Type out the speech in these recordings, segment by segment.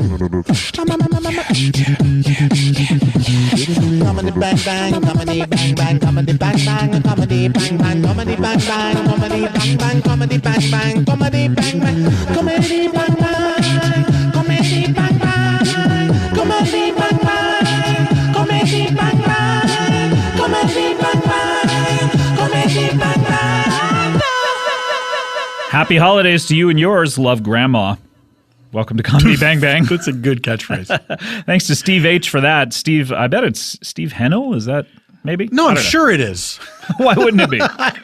Comedy bang bang, comedy bang bang, comedy bang bang, comedy bang bang, comedy bang bang, comedy bang bang, comedy bang bang, comedy bang bang, comedy bang bang, comedy bang bang, comedy bang bang, comedy bang bang, comedy bang bang, comedy bang bang. Happy holidays to you and yours, love Grandma. Welcome to Comedy Bang Bang. That's a good catchphrase. Thanks to Steve H for that. Steve, I bet it's Steve Hennel. Is that maybe? No, I'm sure it is. Why wouldn't it be? I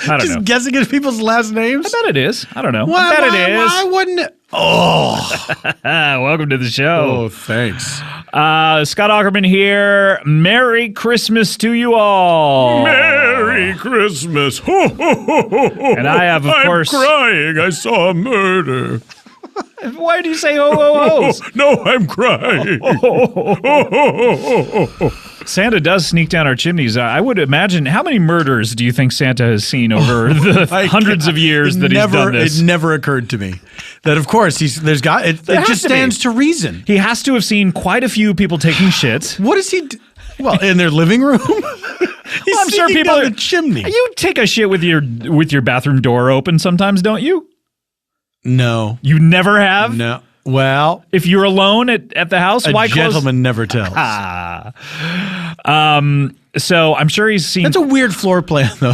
don't Just know. guessing at people's last names? I bet it is. I don't know. Why, I bet it is. Why wouldn't it? Oh. Welcome to the show. Oh, thanks. Scott Aukerman here. Merry Christmas to you all. Merry Christmas. Ho, ho, ho, ho, ho. And I have, of course... I'm crying. I saw a murder. Why do you say ho, ho, ho's? No, I'm crying. Santa does sneak down our chimneys. I would imagine, how many murders do you think Santa has seen over the hundreds of years that he's done this? It never occurred to me that, of course, it just stands to reason. He has to have seen quite a few people taking shit. What does he do? Well, in their living room? He's I'm sure people down the chimney. You take a shit with your bathroom door open sometimes, don't you? No. You never have? No. Well, if you're alone at the house, why close? A gentleman never tells. So I'm sure he's seen. That's a weird floor plan, though.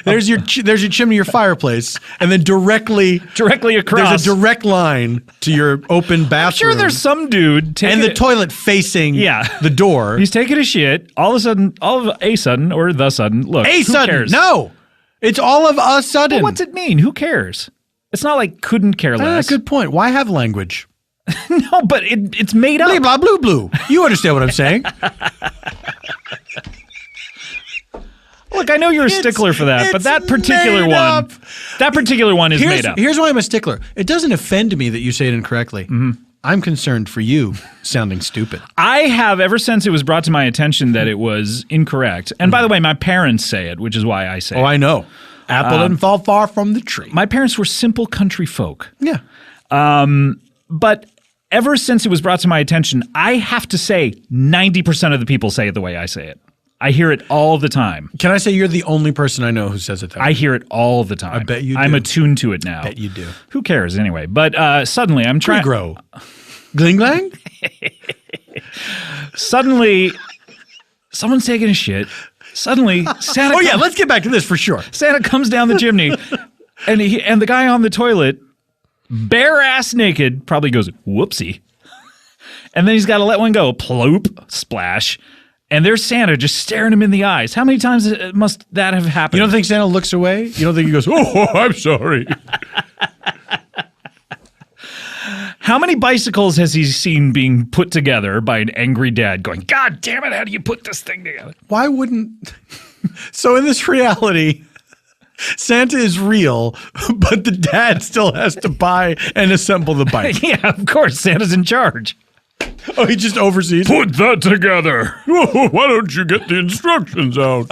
There's your chimney, your fireplace, and then directly across, there's a direct line to your open bathroom. I'm sure there's some dude and the toilet facing the door. He's taking a shit. All of a sudden, look. Who cares? No, it's all of a sudden. Well, what's it mean? Who cares? It's not like couldn't care less. Good point. Why have language? No, but it's made up. Blah, blah, blue, blue. You understand what I'm saying? Look, I know you're a stickler for that, but that particular one is made up. Here's why I'm a stickler. It doesn't offend me that you say it incorrectly. Mm-hmm. I'm concerned for you sounding stupid. I have, ever since it was brought to my attention that it was incorrect. And by the way, my parents say it, which is why I say it. Oh, I know. Apple didn't fall far from the tree. My parents were simple country folk. Yeah. But ever since it was brought to my attention, I have to say 90% of the people say it the way I say it. I hear it all the time. Can I say you're the only person I know who says it that way? I hear it all the time. I bet you do. I'm attuned to it now. I bet you do. Who cares anyway? But suddenly I'm trying... Grow. Gling glang? Suddenly, someone's taking a shit. Suddenly, Santa... yeah, let's get back to this for sure. Santa comes down the chimney, and the guy on the toilet, bare ass naked, probably goes, whoopsie. And then he's got to let one go. Ploop, splash. And there's Santa just staring him in the eyes. How many times must that have happened? You don't think Santa looks away? You don't think he goes, oh, I'm sorry. How many bicycles has he seen being put together by an angry dad going, God damn it, how do you put this thing together? Why wouldn't... So in this reality, Santa is real, but the dad still has to buy and assemble the bike. Yeah, of course, Santa's in charge. Oh, he just oversees Put that together. Why don't you get the instructions out?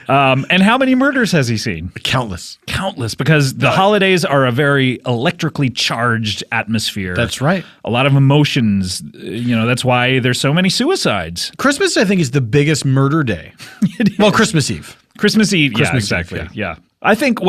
And how many murders has he seen? Countless. Countless, because the holidays are a very electrically charged atmosphere. That's right. A lot of emotions. That's why there's so many suicides. Christmas, I think, is the biggest murder day. Well, Christmas Eve. Christmas Eve, exactly. Yeah. I think,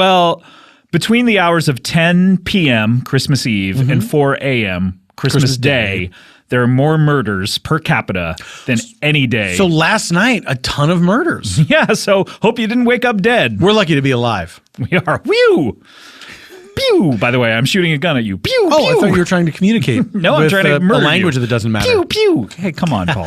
between the hours of 10 p.m. Christmas Eve and 4 a.m. Christmas Day, there are more murders per capita than any day. So last night, a ton of murders. Yeah, so hope you didn't wake up dead. We're lucky to be alive. We are. Pew! Pew! By the way, I'm shooting a gun at you. Pew! Oh, pew. I thought you were trying to communicate. No, I'm trying to murder a language you. that doesn't matter. Pew! Pew! Hey, come on, Paul.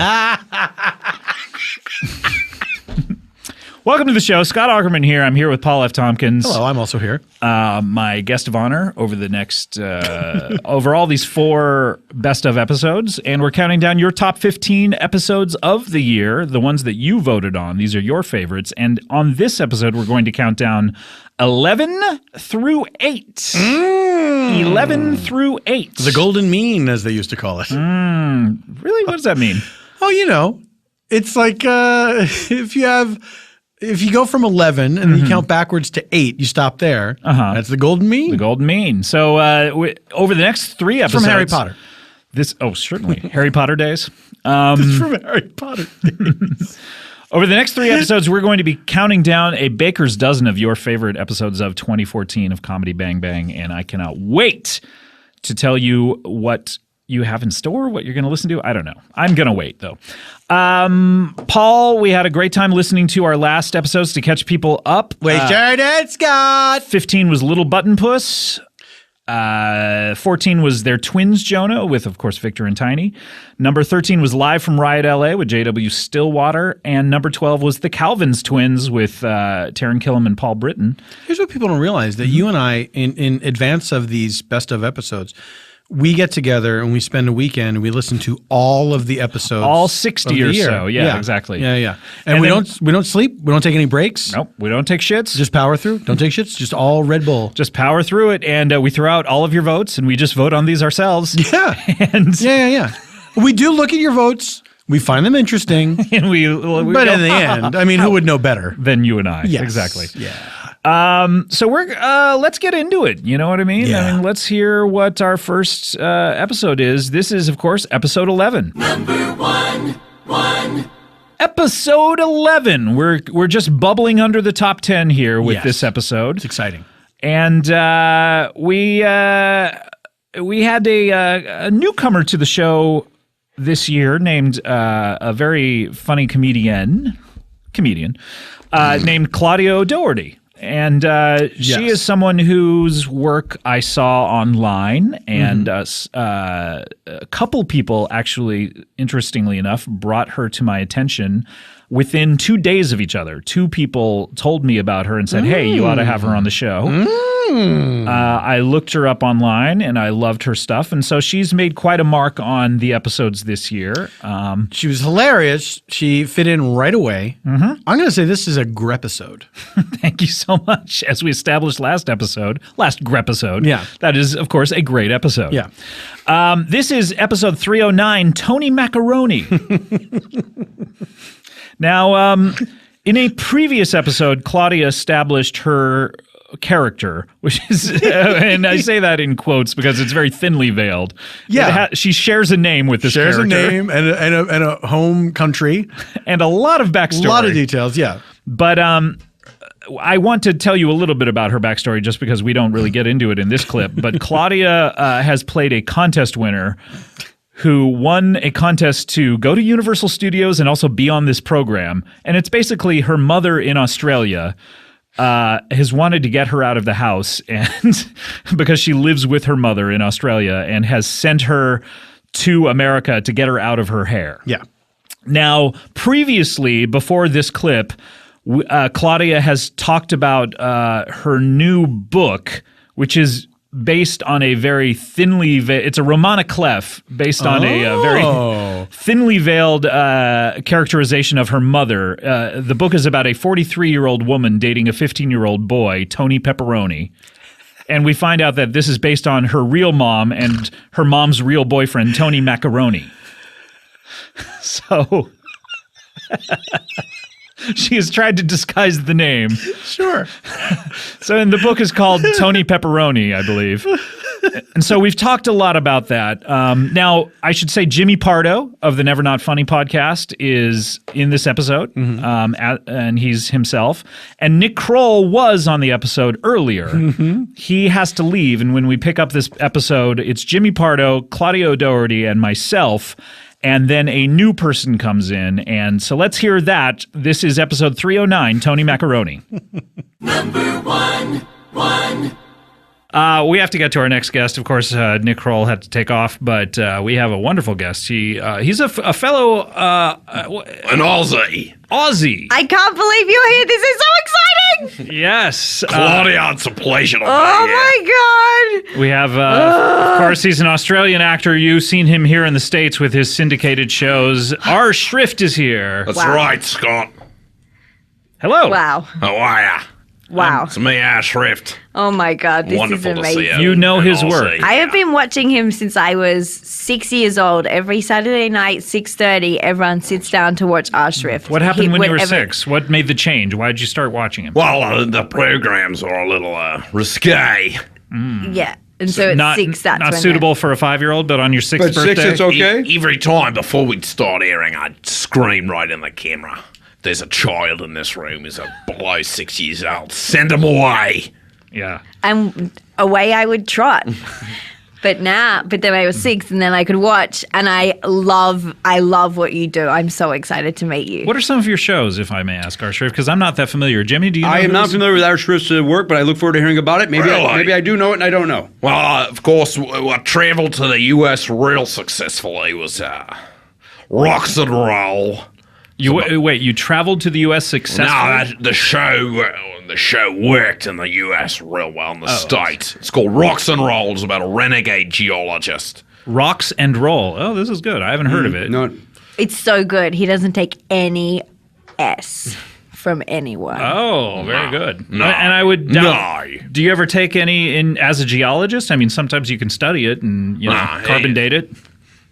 Welcome to the show. Scott Aukerman here. I'm here with Paul F. Tompkins. Hello, I'm also here. My guest of honor over the next, over all these 4 best of episodes. And we're counting down your top 15 episodes of the year, the ones that you voted on. These are your favorites. And on this episode, we're going to count down 11 through 8. 11 through 8. The golden mean, as they used to call it. Really? What does that mean? Oh, it's like if you have... if you go from 11 and then you count backwards to 8, you stop there. That's the golden mean. The golden mean. So over the next 3 episodes. From Harry Potter. Certainly. Harry Potter days. It's from Harry Potter days. Over the next 3 episodes, we're going to be counting down a baker's dozen of your favorite episodes of 2014 of Comedy Bang Bang, and I cannot wait to tell you what you have in store, what you're going to listen to. I don't know. I'm going to wait, though. Paul, we had a great time listening to our last episodes to catch people up. We sure did, Scott. 15 was Little Button Puss. 14 was their twins, Jonah, with, of course, Victor and Tiny. Number 13 was Live from Riot LA with J.W. Stillwater. And number 12 was the Calvin's twins with Taryn Killam and Paul Britton. Here's what people don't realize, that you and I, in advance of these best of episodes, we get together and we spend a weekend and we listen to all of the episodes. All 60 or so. Yeah, exactly. Yeah. And we don't sleep. We don't take any breaks. Nope. We don't take shits. Just power through. Don't take shits. Just all Red Bull. Just power through it. And we throw out all of your votes and we just vote on these ourselves. Yeah. Yeah. We do look at your votes. We find them interesting. And we but in the end, I mean, who would know better than you and I? Yes. Exactly. Yeah. So we're let's get into it. You know what I mean? Yeah. I mean, let's hear what our first episode is. This is, of course, episode 11. Number one. Episode 11. We're just bubbling under the top 10 here with this episode. It's exciting. And we had a newcomer to the show this year named a very funny comedian named Claudia Doherty. And she is someone whose work I saw online, and a couple people actually, interestingly enough, brought her to my attention within 2 days of each other. 2 people told me about her and said, hey, you ought to have her on the show. I looked her up online and I loved her stuff. And so she's made quite a mark on the episodes this year. She was hilarious. She fit in right away. I'm going to say this is a grepisode. Thank you so much. As we established last grepisode. Yeah. That is, of course, a great episode. Yeah. This is episode 309, Tony Macaroni. Now, in a previous episode, Claudia established her character, which is, and I say that in quotes because it's very thinly veiled. Yeah. She shares a name with this character. Shares a name and a home country. And a lot of backstory. A lot of details, yeah. But I want to tell you a little bit about her backstory just because we don't really get into it in this clip. But Claudia has played a contest winner who won a contest to go to Universal Studios and also be on this program. And it's basically her mother in Australia has wanted to get her out of the house, and because she lives with her mother in Australia, and has sent her to America to get her out of her hair. Yeah. Now, previously, before this clip, Claudia has talked about her new book, which is based on a very thinly it's a roman à clef based on a very thinly veiled characterization of her mother. The book is about a 43-year-old woman dating a 15-year-old boy, Tony Pepperoni. And we find out that this is based on her real mom and her mom's real boyfriend, Tony Macaroni. So she has tried to disguise the name. Sure. So, and the book is called Tony Pepperoni, I believe. And so we've talked a lot about that. Now, I should say Jimmy Pardo of the Never Not Funny podcast is in this episode, and he's himself. And Nick Kroll was on the episode earlier. He has to leave, and when we pick up this episode, it's Jimmy Pardo, Claudia O'Doherty, and myself. And then a new person comes in. And so let's hear that. This is episode 309, Tony Macaroni. Number one. We have to get to our next guest. Of course, Nick Kroll had to take off, but we have a wonderful guest. He's a fellow... An Aussie. Aussie. I can't believe you're here. This is so exciting. Yes. Claudia, it's a pleasure to be Oh here. my God. We have, of course, he's an Australian actor. You've seen him here in the States with his syndicated shows. R. Schrift is here. That's Wow. right, Scott. Hello. Wow. How are ya? Wow. It's me, Ash Rift. Oh my God, this Wonderful is to see amazing. you. You know in his Aussie. work. I have been watching him since I was 6 years old. Every Saturday night, 6:30, everyone sits down to watch Arshrift. What happened when you were 6? What made the change? Why did you start watching him? Well, the programs are a little risque. Yeah, and so at not 6, that's not when suitable for a 5-year-old, but on your 6th But birthday. 6, it's okay. Every time before we'd start airing, I'd scream right in the camera. There's a child in this room who's below 6 years old. Send him away. Yeah. And away I would trot. But then I was 6, and then I could watch, and I love what you do. I'm so excited to meet you. What are some of your shows, if I may ask, Arshrift? Because I'm not that familiar. Jimmy, do you know I am who not this- familiar with Irish Rift's work, but I look forward to hearing about it. Maybe Really? I do know it and I don't know. Well, of course, what traveled to the U.S. real successfully was Rocks and Roll. Wait, you traveled to the U.S. successfully? No, the show worked in the U.S. real well in the States. It's called Rocks and Roll. It's about a renegade geologist. Rocks and Roll. Oh, this is good. I haven't heard of it. No, It's so good. He doesn't take any S from anyone. Oh, very good. No. And I would doubt. No. Do you ever take any as a geologist? I mean, sometimes you can study it and carbon date it.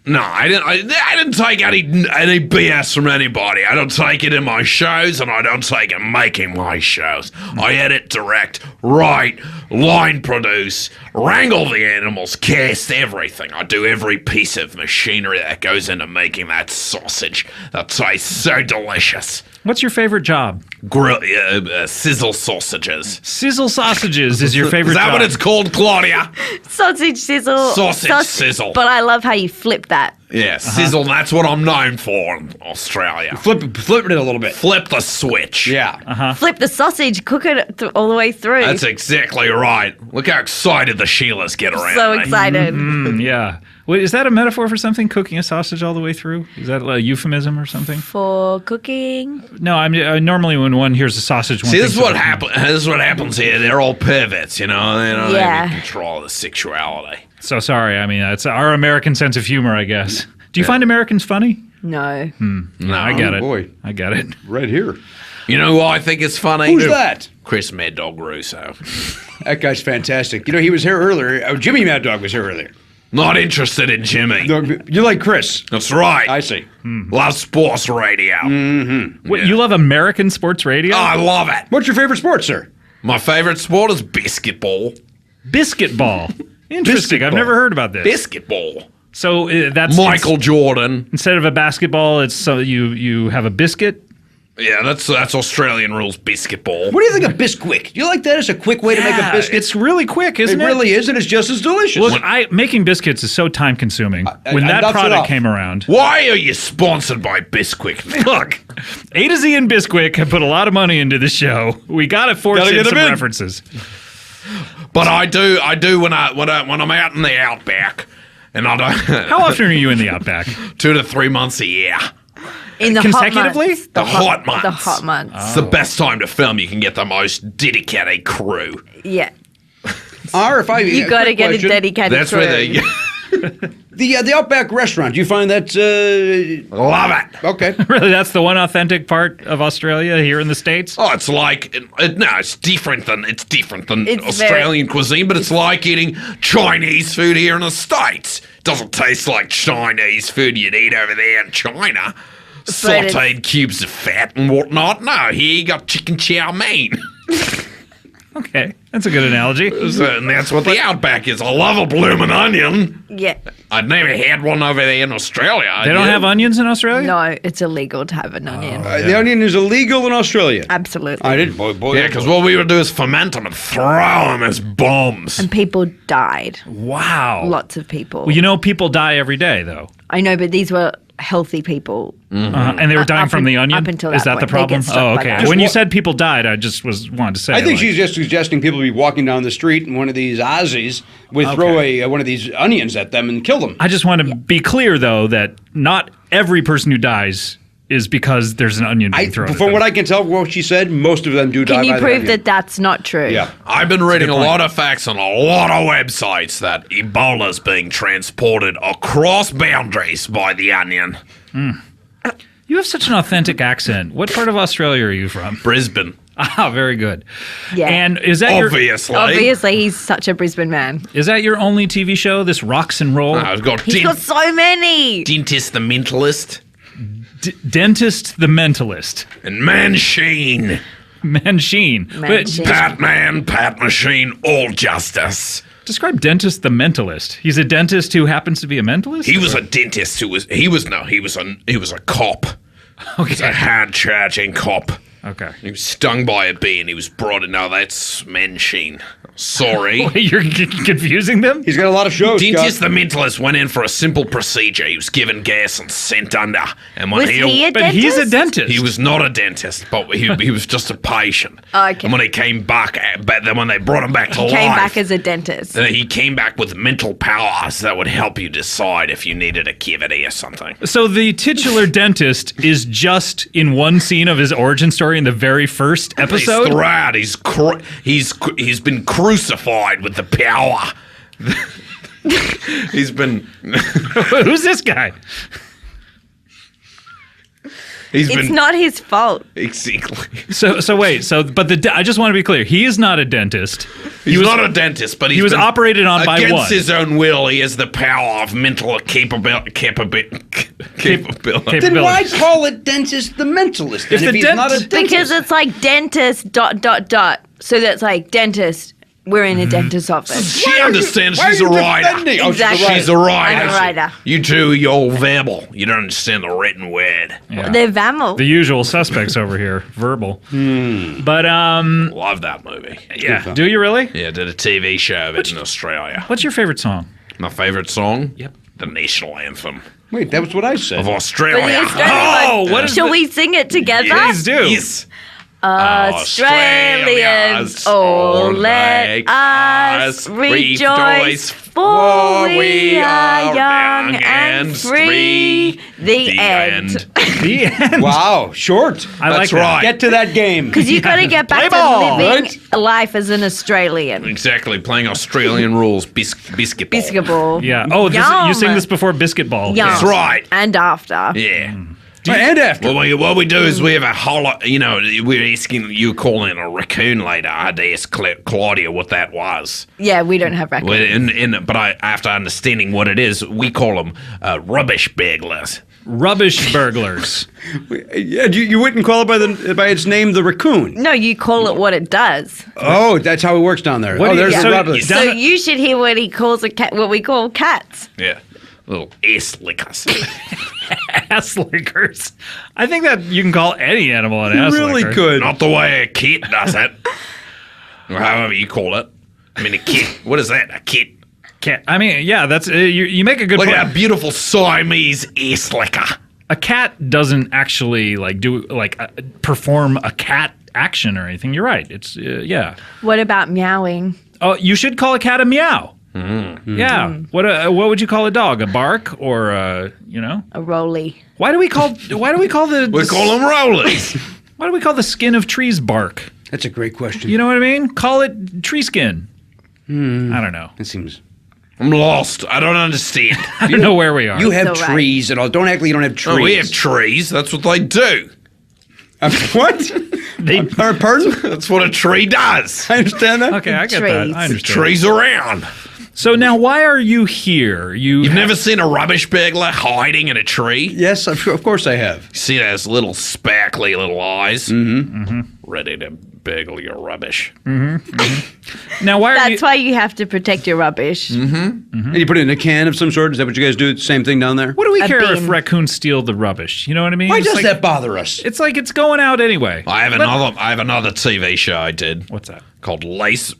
No, I didn't take any BS from anybody. I don't take it in my shows, and I don't take it making my shows. I edit, direct, write, line produce, wrangle the animals, cast everything. I do every piece of machinery that goes into making that sausage that tastes so delicious. What's your favorite job? Sizzle sausages. Sizzle sausages is your favorite Is that job. what it's called, Claudia? Sausage sizzle. Sausage sizzle. But I love how you flip that. Yeah, sizzle. That's what I'm known for in Australia. flip it a little bit. Flip the switch. Yeah. Flip the sausage, cook it all the way through. That's exactly right. Look how excited the Sheilas get around so me. excited. Yeah. Wait, is that a metaphor for something? Cooking a sausage all the way through? Is that a euphemism or something? For cooking. No, I'm normally when one hears a sausage. One See, this is thinks what of- happens. This is what happens here. They're all perverts, you know. They don't Yeah. have any control of the sexuality. So sorry. I mean, that's our American sense of humor, I guess. Do you find Americans funny? No. No, I get it. boy. I get it. Right here. You know who I think is funny? Who's that? Chris Mad Dog Russo. That guy's fantastic. You know, he was here earlier. Jimmy Mad Dog was here earlier. Not interested in Jimmy. No, you like Chris. That's right. I see. Love sports radio. Wait, you love American sports radio? Oh, I love it. What's your favorite sport, sir? My favorite sport is basketball. Basketball. Interesting. I've Basketball. never heard about this. Basketball. So that's Michael Jordan. instead of a basketball, it's so you have a biscuit. Yeah, that's Australian rules basketball. What do you think of Bisquick? Do you like that as a quick way to make a biscuit? It's really quick, It isn't it? really is, and it's just as delicious. Look, making biscuits is so time consuming. When that enough's product enough. came around, Why are you sponsored by Bisquick? look, A to Z and Bisquick have put a lot of money into the show. We got to force Gotta in get 'em some in. references. But I do when I'm out in the outback, and I don't. How often are you in the outback? 2 to 3 months a year. In the Consecutively? hot months. The hot months. The hot months. It's the best time to film. You can get the most dedicated crew. Yeah. Or if I You got to quick get question. a dedicated That's crew. where they The Outback restaurant. Do you find that love it. okay? Really, that's the one authentic part of Australia here in the States? Oh, it's like it's different than It's Australian cuisine, but it's like eating Chinese food here in the States. It doesn't taste like Chinese food you'd eat over there in China. Sauteed cubes of fat and whatnot. No, here you got chicken chow mein. Okay, that's a good analogy. And that's what the Outback is. I love a bloomin' onion. Yeah. I'd never had one over there in Australia. They don't have onions in Australia? No, it's illegal to have an onion. The onion is illegal in Australia. Absolutely. I didn't. Boy, Yeah, because what we would do is ferment them and throw them as bombs. And people died. Wow. Lots of people. Well, you know, people die every day, though. I know, but these were healthy people. And they were dying Up from the un- onion? up until Is that that the point. They problem? get struck Oh, by okay. that. When you said people died, I just wanted to say. I think like- she's just suggesting people be walking down the street and one of these Aussies would throw one of these onions at them and kill them. I just want to be clear, though, that not every person who dies is because there's an onion being thrown at From them. what I can tell from what she said, most of them do die Can you by the prove onion. that that's not true? Yeah. I've been reading a point. lot of facts on a lot of websites that Ebola's being transported across boundaries by the onion. You have such an authentic accent. What part of Australia are you from? Brisbane. Ah, very good. Yeah. And is that Obviously, he's such a Brisbane man. is that your only TV show? This rocks and roll. I've got He's got so many. Dentist the Mentalist Dentist the Mentalist. and Mansheen. Mansheen. Mansheen. Batman, Pat Machine, all justice. Describe Dentist the Mentalist. He's a dentist who happens to be a mentalist? He was a dentist who was he was a cop. He was a hard charging cop. Okay. He was stung by a bee and he was brought in. No, that's Mansheen. Sorry. Wait, you're confusing them? He's got a lot of shows. Dentist Scott. the Mentalist went in for a simple procedure. He was given gas and sent under. And when Was he a But dentist? he's a dentist. he was not a dentist, but he was just a patient. Okay. And when he came back, but then when they brought him back to life, Came back as a dentist. he came back with mental powers that would help you decide if you needed a cavity or something. So the titular dentist is just in one scene of his origin story in the very first episode? He's throughout. He's been crucified with the power. He's been. Who's this guy? It's not his fault. Exactly. So wait. But I just want to be clear. He is not a dentist. He's not a dentist, but he was operated on by against one. his own will. He has the power of mental capability. Then why call it dentist the mentalist? If then the he's not a dent- dentist? Because it's like dentist ... So that's like dentist. We're in a dentist's office. She understands. why are She's a you writer. defending- Oh, Exactly. She's a writer. I'm a writer. You two, you're all verbal. You don't understand the written word. They're VAML. The usual suspects over here, verbal. But Love that movie. yeah. Do you really? Yeah, did a TV show of it in Australia. What's your favorite song? My favorite song? Yep. The national anthem Wait, that was what I said. of But the Australia. Australian one. what is Shall the- we sing it together? Please do. Yes. Australians, oh let us rejoice, for we are young and free. The end. The end. Wow, short. I like That's that. right. Get to that game. Because you got to get back Play to ball, living life as an Australian. Exactly. Playing Australian rules. Biscuit ball. Basketball. Yeah. Oh, Yum. you sing this before Biscuit Ball. Yum. That's right. And after. Yeah. And after. Well, what we do is we have a whole lot, we're asking, you calling a raccoon later. I'd ask Claudia what that was. Yeah, we don't have records. But after understanding what it is, we call them rubbish burglars. Rubbish burglars. Yeah, you wouldn't call it by its name, the raccoon. No, you call it what it does. Oh, that's how it works down there. What Oh, do you- there's so the rubbish. you- So you should hear what he calls a cat. What we call cats. Yeah. Little ass lickers. Ass lickers. I think that you can call any animal an You ass really licker. could. Not the way a kid does it. Or however you call it. I mean, a kid. What is that? A kid. Cat. I mean, yeah, that's you make a good Look point. at that beautiful Siamese ass licker. A cat doesn't actually perform a cat action or anything. You're right. It's yeah. What about meowing? Oh, you should call a cat a meow. Yeah. What would you call a dog? A bark or A roly. why do we call We call them rollies. why do we call the skin of trees bark? That's a great question. You know what I mean? Call it tree skin. I don't know. It seems. I'm lost. I don't understand. I don't know where we are. You have It's all right. trees and all. Don't act like you don't have trees. Oh, we have trees. That's what they do. What? Pardon? That's what a tree does. I understand that. Okay, I get Trees. that. I understand. Trees around. So now, why are you here? You've never seen a rubbish burglar hiding in a tree? Yes, of course I have. See those little sparkly little eyes? Ready to burgle your rubbish. Now, why are you? That's why you have to protect your rubbish. And you put it in a can of some sort. Is that what you guys do? Same thing down there? What do we A care if bin. raccoons steal the rubbish? You know what I mean? Why It's does like- that bother us? It's like it's going out anyway. I have another TV show I did. What's that? Called Lace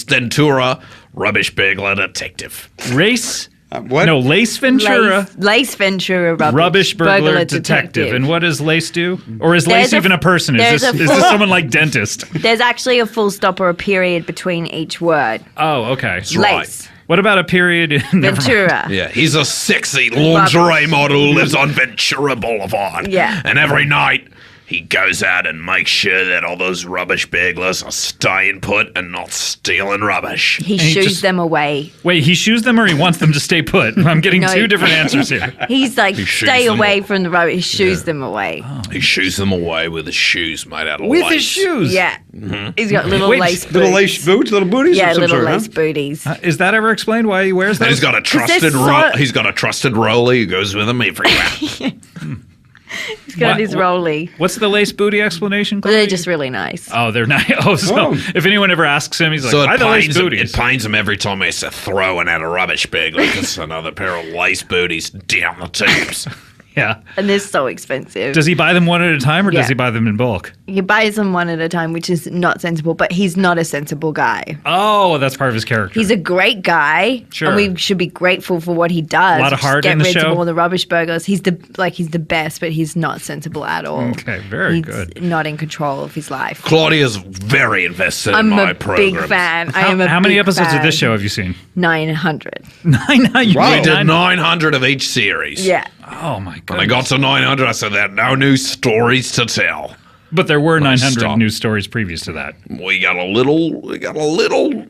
Ventura, Rubbish Burglar Detective. Race? What? No, Lace Ventura. Lace Ventura Rubbish burglar detective. And what does Lace do? Or is Lace There's a- even a person? there's Is a this full- someone like dentist? There's actually a full stop or a period between each word. Oh, okay. Lace. What about a period in never mind. Ventura. Yeah, he's a sexy lingerie model who lives on Ventura Boulevard. Yeah. And every night He goes out and makes sure that all those rubbish burglars are staying put and not stealing rubbish. He shoos them away. Wait, he shoos them or he wants them to stay put? I'm getting No. two different answers here. He's like, shoos stay them away all. from the rubbish. He shoos them away. He shoos them away with his shoes made out of With lace. his shoes? Yeah. He's got little Wait, lace boots. Little lace boots, little booties. Yeah, of some little sort, lace huh? booties. Is that ever explained why he wears And those? he's got a trusted they're so- he's got a trusted rollie who goes with him everywhere. He's got What- his rolly. What's the lace booty explanation? They're Chloe? just really nice. Oh, they're nice. Oh, so if anyone ever asks him, he's like, So why it the lace pains, him, booties? it pains him every time he's throwing out a rubbish bag like it's another pair of lace booties down the tubes. Yeah. And they're so expensive. Does he buy them one at a time or does Yeah. he buy them in bulk? He buys them one at a time, which is not sensible, but he's not a sensible guy. Oh, that's part of his character. He's a great guy, Sure. and we should be grateful for what he does. A lot of heart Get in the rid show. of all the rubbish burglars. He's the best, but he's not sensible at all. Okay, very he's good. Not in control of his life. Claudia's very invested I'm in my a program. big fan. I am a How many big episodes of this fan. show have you seen? 900. Nine. We did 900 of each series. Yeah. Oh my god. When I got to 900, I said there are no new stories to tell. But there were 900 stop. news stories previous to that. We got a little,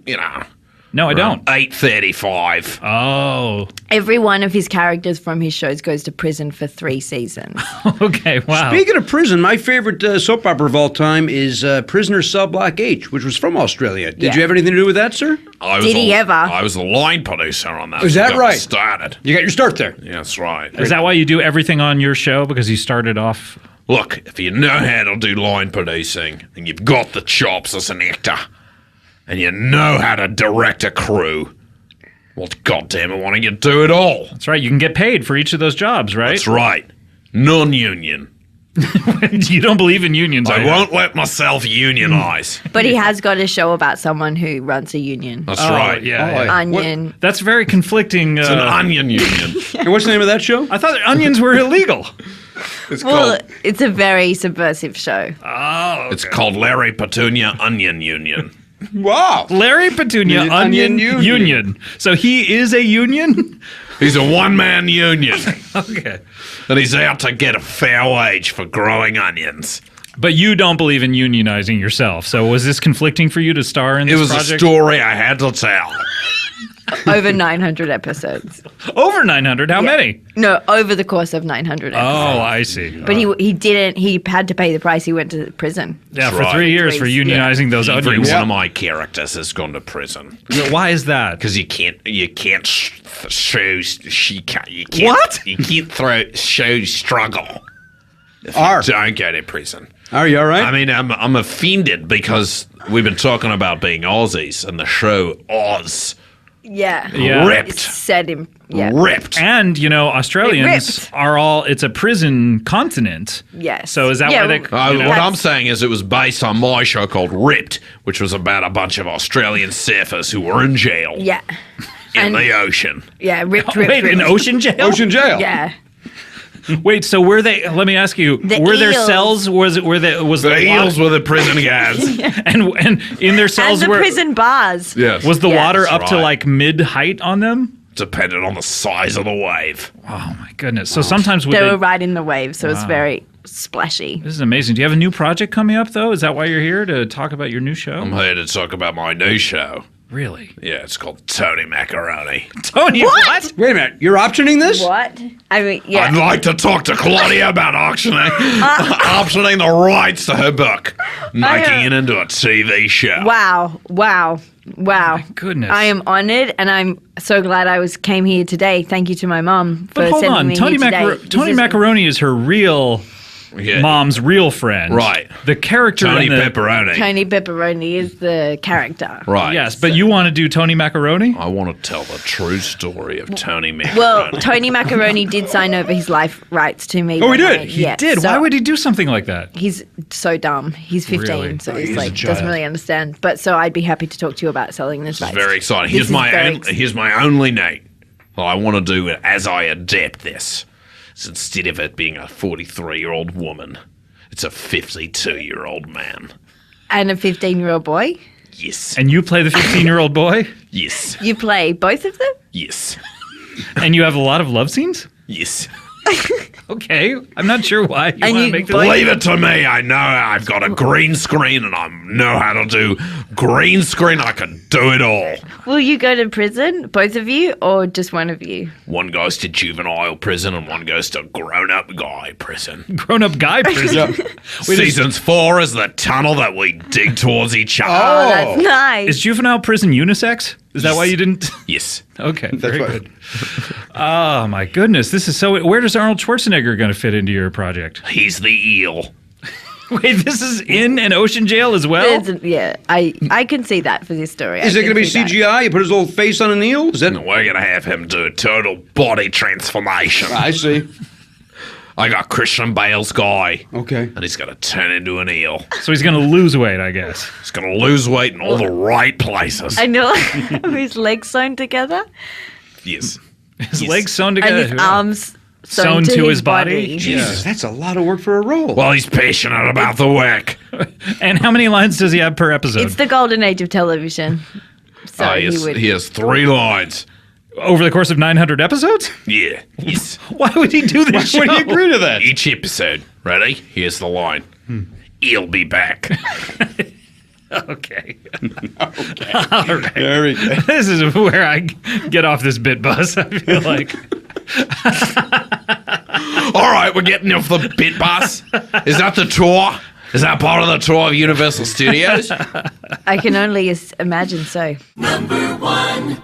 you know. No, I don't. 8:35. Oh, Every one of his characters from his shows goes to prison for 3 seasons. okay. Wow. Speaking of prison, my favorite soap opera of all time is Prisoner Cell Block H, which was from Australia. Did Yeah. you have anything to do with that, sir? Did he ever? I was the line producer on that. Is that Got me right? Started. You got your start there. Yeah, that's right. Is that why you do everything on your show? Because you started off. Look, if you know how to do line producing and you've got the chops as an actor and you know how to direct a crew, well, goddamn it, why don't you do it all? That's right. You can get paid for each of those jobs, right? That's right. Non-union. You don't believe in unions. I are you? won't let myself unionize. But he has got a show about someone who runs a union. That's Oh, right. Yeah. yeah. Onion. That's very conflicting. It's an onion union. And what's the name of that show? I thought that onions were illegal. It's Well, called it's a very subversive show. it's called Larry Petunia Onion Union. Wow. Larry Petunia, Onion Onion Union. Union. So he is a union? He's a one-man union, Okay. and he's out to get a fair wage for growing onions. But you don't believe in unionizing yourself. So was this conflicting for you to star in It this was project? a story I had to tell. Over 900 episodes. Over 900. How many? No, over the course of 900 episodes. Oh, I see. But he didn't, he had to pay the price. He went to prison. Yeah, That's for right. 3 years for Yeah. unionizing those Every onions. one of my characters has gone to prison Why is that? because you can't What? you can't show struggle if Are. you don't go to prison. Are you all right? I mean, I'm offended because we've been talking about being Aussies and the show Oz Yeah. Yeah. ripped, It's set him. Yeah. ripped. And, you know, Australians ripped. are all, it's a prison continent. Yes. So is that Yeah, why they. well, you know- What That's- I'm saying is it was based on my show called Ripped, which was about a bunch of Australian surfers who were in jail Yeah. in and- the ocean. Yeah. Ripped. Wait, in ripped. ocean jail? Ocean Jail. Yeah. Wait, so were they, let me ask you, The were there eels. cells, was The the eels were the prison guards. and in their And cells the were, prison bars. Yes. was the Yeah. water That's up to right. like mid height on them? Depended on the size of the wave. Oh my goodness. So sometimes would They they, were right in the wave, so it's very splashy. this is amazing. Do you have a new project coming up though? Is that why you're here to talk about your new show? I'm here to talk about my new show. Really? Yeah, it's called Tony Macaroni. Tony, what? Wait a minute. You're optioning this? What? I mean, yeah. I'd like to talk to Claudia about optioning the rights to her book, making it into a TV show. Wow. Wow. Wow. goodness. I am honored and I'm so glad I came here today. Thank you to my mom for But hold sending on, me Tony, here today. Tony Macaroni is her real Yeah. mom's real friend. Right. The character Tony in the, Pepperoni. Tony Pepperoni is the character. Right. Yes, but you want to do Tony Macaroni? I want to tell the true story of Tony Macaroni. Well, Tony Macaroni did sign over his life rights to me. Oh, he when did? I- He yeah, Did. so Why would he do something like that? He's so dumb. He's 15, Really? so Oh, he's he's a like child. doesn't really understand. But so I'd be happy to talk to you about selling this rights. Very exciting. This Here's is my very here's my only note. Well, I want to do it as I adapt this. So instead of it being a 43-year-old woman, it's a 52-year-old man. And a 15-year-old boy. Yes. And you play the 15-year-old boy? Yes. You play both of them. Yes. And you have a lot of love scenes? Yes. Okay, I'm not sure why you And want to you- make this. Leave it to me. I know I've got a green screen and I know how to do green screen. I can do it all. Will you go to prison, both of you, or just one of you? One goes to juvenile prison and one goes to grown-up guy prison. Grown-up guy prison. Seasons 4 is the tunnel that we dig towards each other. Oh, that's nice. Is juvenile prison unisex? Is that why you didn't? Yes. Okay, That's very right. good. Oh my goodness, this is so. Where does Arnold Schwarzenegger going to fit into your project? He's the eel. Wait, this is in an ocean jail as well. Yeah, I can see that for this story. Is it going to be CGI? You put his little face on an eel? Is that? We're going to have him do a total body transformation. I see. I got Christian Bale's guy. Okay. And he's going to turn into an eel. So he's going to lose weight, I guess. He's going to lose weight in all the right places. I know. His legs sewn together Yes. His legs sewn together. and his arms Sewn to his body? Jesus, that's a lot of work for a role. Well, he's passionate about the work. And how many lines does he have per episode? It's the golden age of television. So He has 3 lines. Over the course of 900 episodes? Yeah. Yes. Why would he do this show? Why do you agree to that? Each episode. Ready? Here's the line. He'll be back. Okay. All right. This is where I get off this bit bus, I feel like. All right, we're getting off the bit bus. Is that the tour? Is that part of the tour of Universal Studios? I can only imagine so. Number one.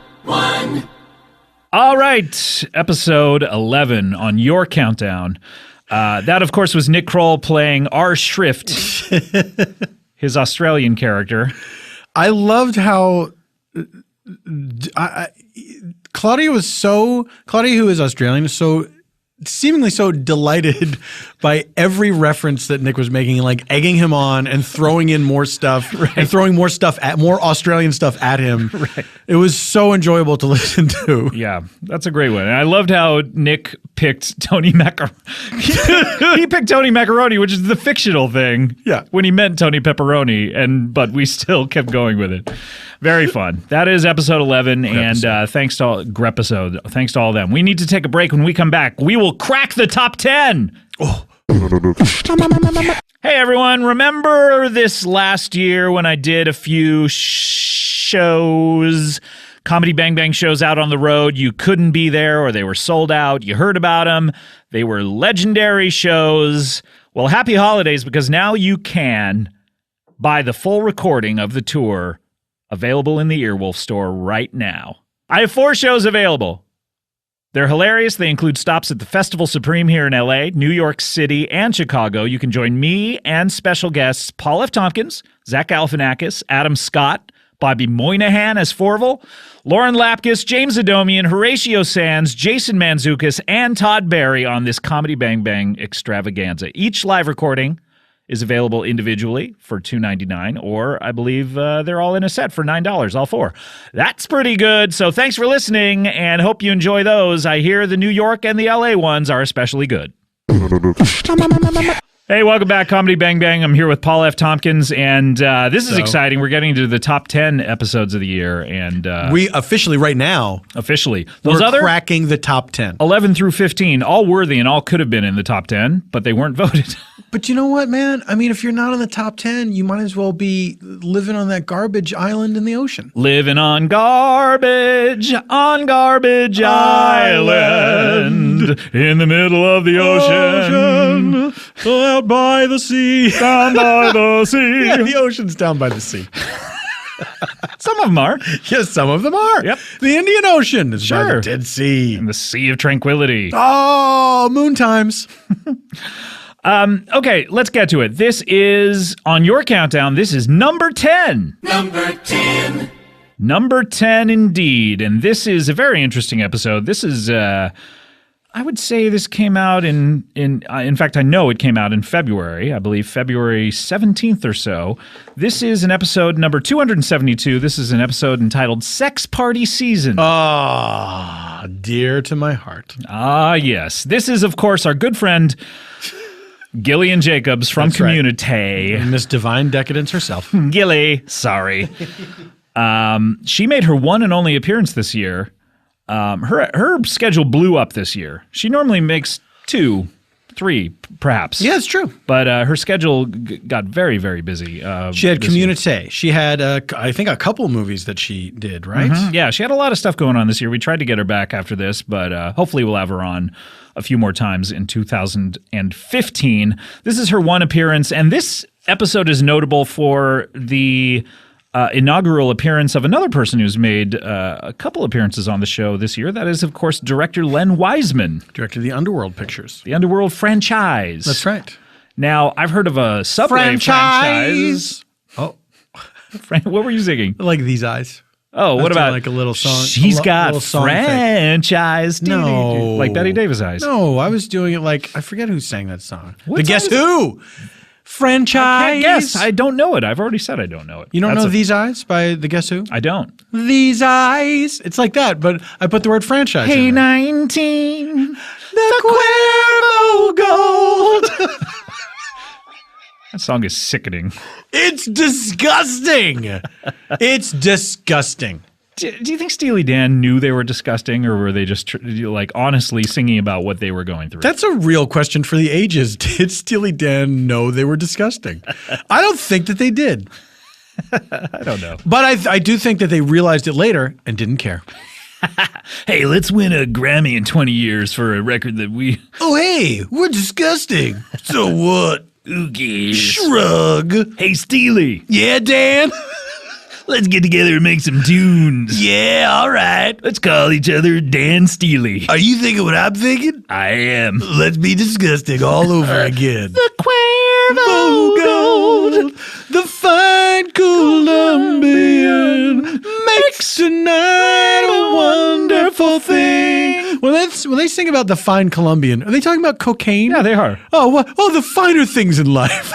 All right, episode 11 on your countdown. That, of course, was Nick Kroll playing R. Shrift, his Australian character. I loved how Claudia, who is Australian, is so seemingly so delighted by every reference that Nick was making, like egging him on and throwing in more stuff and throwing more Australian stuff at him. Right. It was so enjoyable to listen to. Yeah, that's a great one. And I loved how Nick picked Tony Macaroni. He picked Tony Macaroni, which is the fictional thing. Yeah. When he meant Tony Pepperoni, but we still kept going with it. Very fun. That is episode 11, and thanks to all Grepisode. Thanks to all of them. We need to take a break. When we come back, we will crack the top 10. Oh. Hey, everyone. Remember this last year when I did a few shows, Comedy Bang Bang shows out on the road? You couldn't be there or they were sold out. You heard about them. They were legendary shows. Well, happy holidays, because now you can buy the full recording of the tour available in the Earwolf store right now. I have 4 shows available. They're hilarious. They include stops at the Festival Supreme here in LA, New York City, and Chicago. You can join me and special guests Paul F. Tompkins, Zach Galifianakis, Adam Scott, Bobby Moynihan as Forval, Lauren Lapkus, James Adomian, Horatio Sands, Jason Mantzoukas, and Todd Barry on this Comedy Bang Bang extravaganza. Each live recording is available individually for $2.99, or I believe they're all in a set for $9, all 4. That's pretty good. So thanks for listening, and hope you enjoy those. I hear the New York and the LA ones are especially good. Hey, welcome back, Comedy Bang Bang. I'm here with Paul F. Tompkins, and this is exciting. We're getting to the top 10 episodes of the year, and We officially, right now, those we're other cracking the top 10. 11 through 15, all worthy and all could have been in the top 10, but they weren't voted. But you know what, man? I mean, if you're not in the top 10, you might as well be living on that garbage island in the ocean. Living on garbage island, in the middle of the ocean, out by the sea, down by the sea. Yeah, the ocean's down by the sea. Some of them are. Yes, some of them are. Yep. The Indian Ocean is by Sure. the Dead Sea. In the Sea of Tranquility. Oh, moon times. Okay, let's get to it. This is, on your countdown, this is number 10. Number 10. Number 10 indeed. And this is a very interesting episode. This is, I would say this came out in fact, I know it came out in February. I believe February 17th or so. This is an episode number 272. This is an episode entitled Sex Party Season. Ah, dear to my heart. Ah, yes. This is, of course, our good friend Gillian Jacobs from That's right. Community. Miss Divine Decadence herself. Gilly, sorry. She made her one and only appearance this year. Her schedule blew up this year. She normally makes 2, 3, perhaps. Yeah, it's true. But her schedule got very, very busy. She had this year. Community. She had, I think, a couple movies that she did, right? Yeah, she had a lot of stuff going on this year. We tried to get her back after this, but hopefully we'll have her on a few more times in 2015. This is her one appearance, and this episode is notable for the inaugural appearance of another person who's made a couple appearances on the show this year. That is, of course, director Len Wiseman. Directed the Underworld pictures. The Underworld franchise. That's right. Now, I've heard of a Subway franchise. Oh, What were you singing? like These Eyes. Oh, what about like a little song? She's got little song thing. franchise. No. Like Betty Davis eyes. No, I was doing it like, I forget who sang that song. What The Guess song is Who franchise. I guess. I don't know it. I've already said I don't know it. You don't That's know a- These Eyes by The Guess Who? I don't. These Eyes. It's like that, but I put the word franchise Hey, in there. 19. The Cuervo Gold. That song is sickening. It's disgusting. It's disgusting. Do you think Steely Dan knew they were disgusting, or were they just like honestly singing about what they were going through? That's a real question for the ages. Did Steely Dan know they were disgusting? I don't think that they did. I don't know. But I do think that they realized it later and didn't care. Hey, let's win a Grammy in 20 years for a record that we. Oh, hey, we're disgusting. So what? Who cares? Shrug. Hey, Steely, Yeah, Dan? let's get together and make some tunes. Yeah, all right. Let's call each other Dan Steely. Are you thinking what I'm thinking? I am. Let's be disgusting all over again. The Cuervo Gold, the fine Colombian makes tonight a wonderful thing. When they sing about the fine Colombian, are they talking about cocaine? Yeah, they are. Oh, what? Oh, the finer things in life.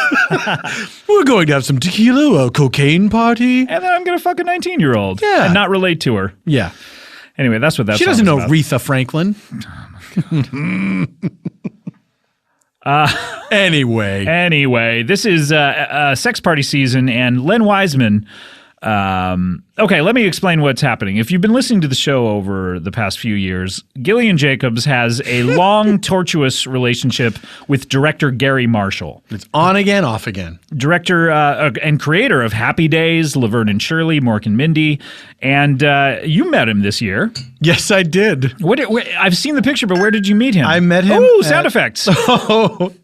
We're going to have some tequila, a cocaine party. And then I'm going to fuck a 19-year-old. Yeah. And not relate to her. Yeah. Anyway, that's what that She song doesn't is know about. Aretha Franklin. Anyway. This is sex party season, and Len Wiseman. Okay, let me explain what's happening. If you've been listening to the show over the past few years, Gillian Jacobs has a long, tortuous relationship with director Gary Marshall, It's on again, off again. director and creator of Happy Days, Laverne and Shirley, Mork and Mindy, and you met him this year. Yes, I did. I've seen the picture, but where did you meet him? I met him Oh, at- sound effects. Oh.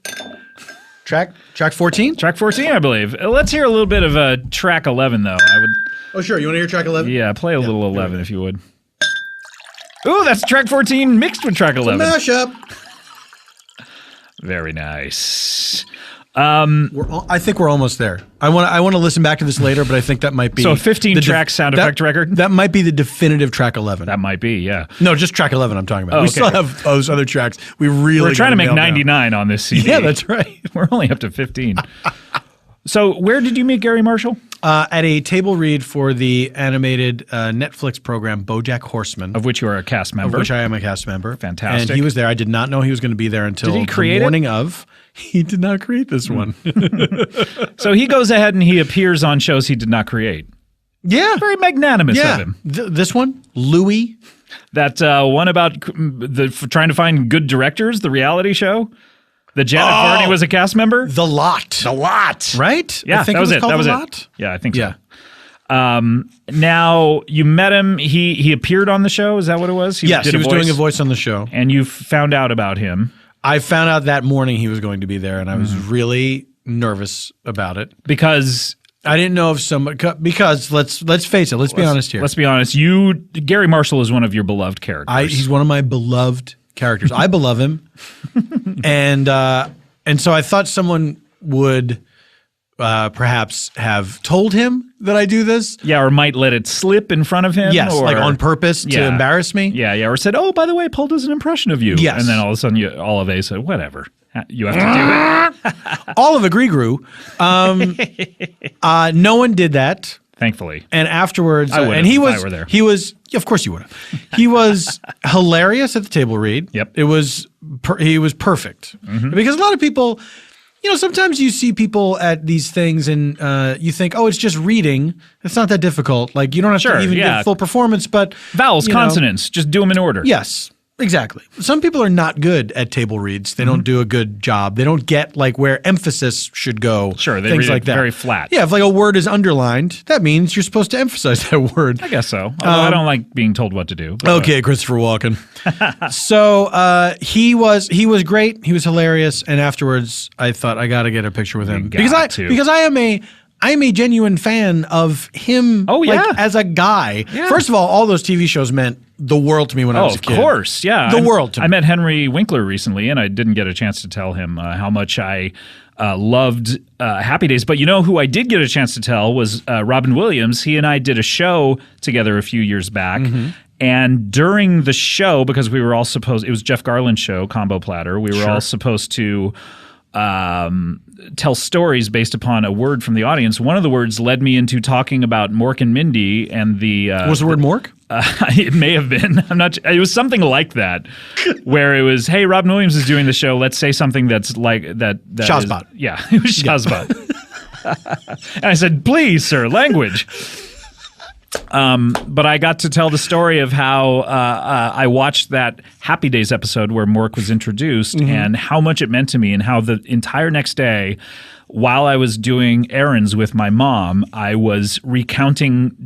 Track 14? Track 14, I believe. Let's hear a little bit of track 11, though. I would, Oh, sure. You want to hear track 11? yeah, play a little 11 if you would. Ooh, that's track 14 mixed with track 11. Mashup. Very nice. I think we're almost there. I want to listen back to this later, but I think that might be So a 15 the track sound effect record? That might be the definitive track 11. That might be, yeah. No, just track 11 I'm talking about. Oh, We okay. still have those other tracks. We really We're trying to make gotta nail down. 99 on this CD. Yeah, that's right. We're only up to 15. So where did you meet Gary Marshall? At a table read for the animated Netflix program BoJack Horseman, Of which you are a cast of member. which I am a cast member. Fantastic. And he was there. I did not know he was going to be there until Did he create the it? morning of. He did not create this one. So he goes ahead and he appears on shows he did not create. Yeah. Very magnanimous of Yeah. him. This one, Louis. That one about trying to find good directors, the reality show. That Janet Varney was a cast member. The Lot. The Lot. Right? Yeah, I think that was it. called That was The it. Lot. Yeah, I think Yeah. so. Now you met him. He appeared on the show. Is that what it was? Yes, did he was doing a voice on the show. and you found out about him I found out that morning he was going to be there, and I was really nervous about it. because I didn't know if somebody because let's face it. Let's be honest here. Let's be honest. Gary Marshall is one of your beloved characters. He's one of my beloved characters. I beloved him, and so I thought someone would perhaps have told him that I do this. yeah, or might let it slip in front of him. Yes, or, like on purpose to Yeah. embarrass me. Yeah, yeah. Or said, "Oh, by the way, Paul does an impression of you." Yes. and then all of a sudden, Olive A said, "Whatever, you have to do it." All of Agree grew. No one did that. Thankfully, And afterwards, I would've and he if I was were there. he was of course you would have. He was hilarious at the table read. Yep. It was he was perfect because a lot of people, sometimes you see people at these things and you think, oh, it's just reading. It's not that difficult. Like you don't have Sure, to even yeah. give full performance, but vowels, you know, consonants, just do them in order. Yes. Exactly. Some people are not good at table reads. They don't do a good job. They don't get like where emphasis should go. Sure, they things read like it that. very flat. Yeah, if like a word is underlined, that means you're supposed to emphasize that word. I guess so. Although I don't like being told what to do. But, Okay, Christopher Walken. So he was great. He was hilarious. And afterwards, I thought I got to get a picture with him because I am a genuine fan of him. Oh, yeah. like, as a guy. Yeah. First of all those TV shows meant the world to me when I was a of kid. course, yeah. The world to me. I met Henry Winkler recently, and I didn't get a chance to tell him how much I loved Happy Days. But you know who I did get a chance to tell was Robin Williams. He and I did a show together a few years back. And during the show, because we were all it was Jeff Garland's show, Combo Platter, we were all supposed to tell stories based upon a word from the audience. One of the words led me into talking about Mork and Mindy and the Was the word Mork? it may have been. I'm not. It was something like that, where it was, "Hey, Robin Williams is doing the show. Let's say something that's like that." Shazbot. Yeah, it was Shazbot. And I said, "Please, sir, language." But I got to tell the story of how I watched that Happy Days episode where Mork was introduced and how much it meant to me, and how the entire next day, while I was doing errands with my mom, I was recounting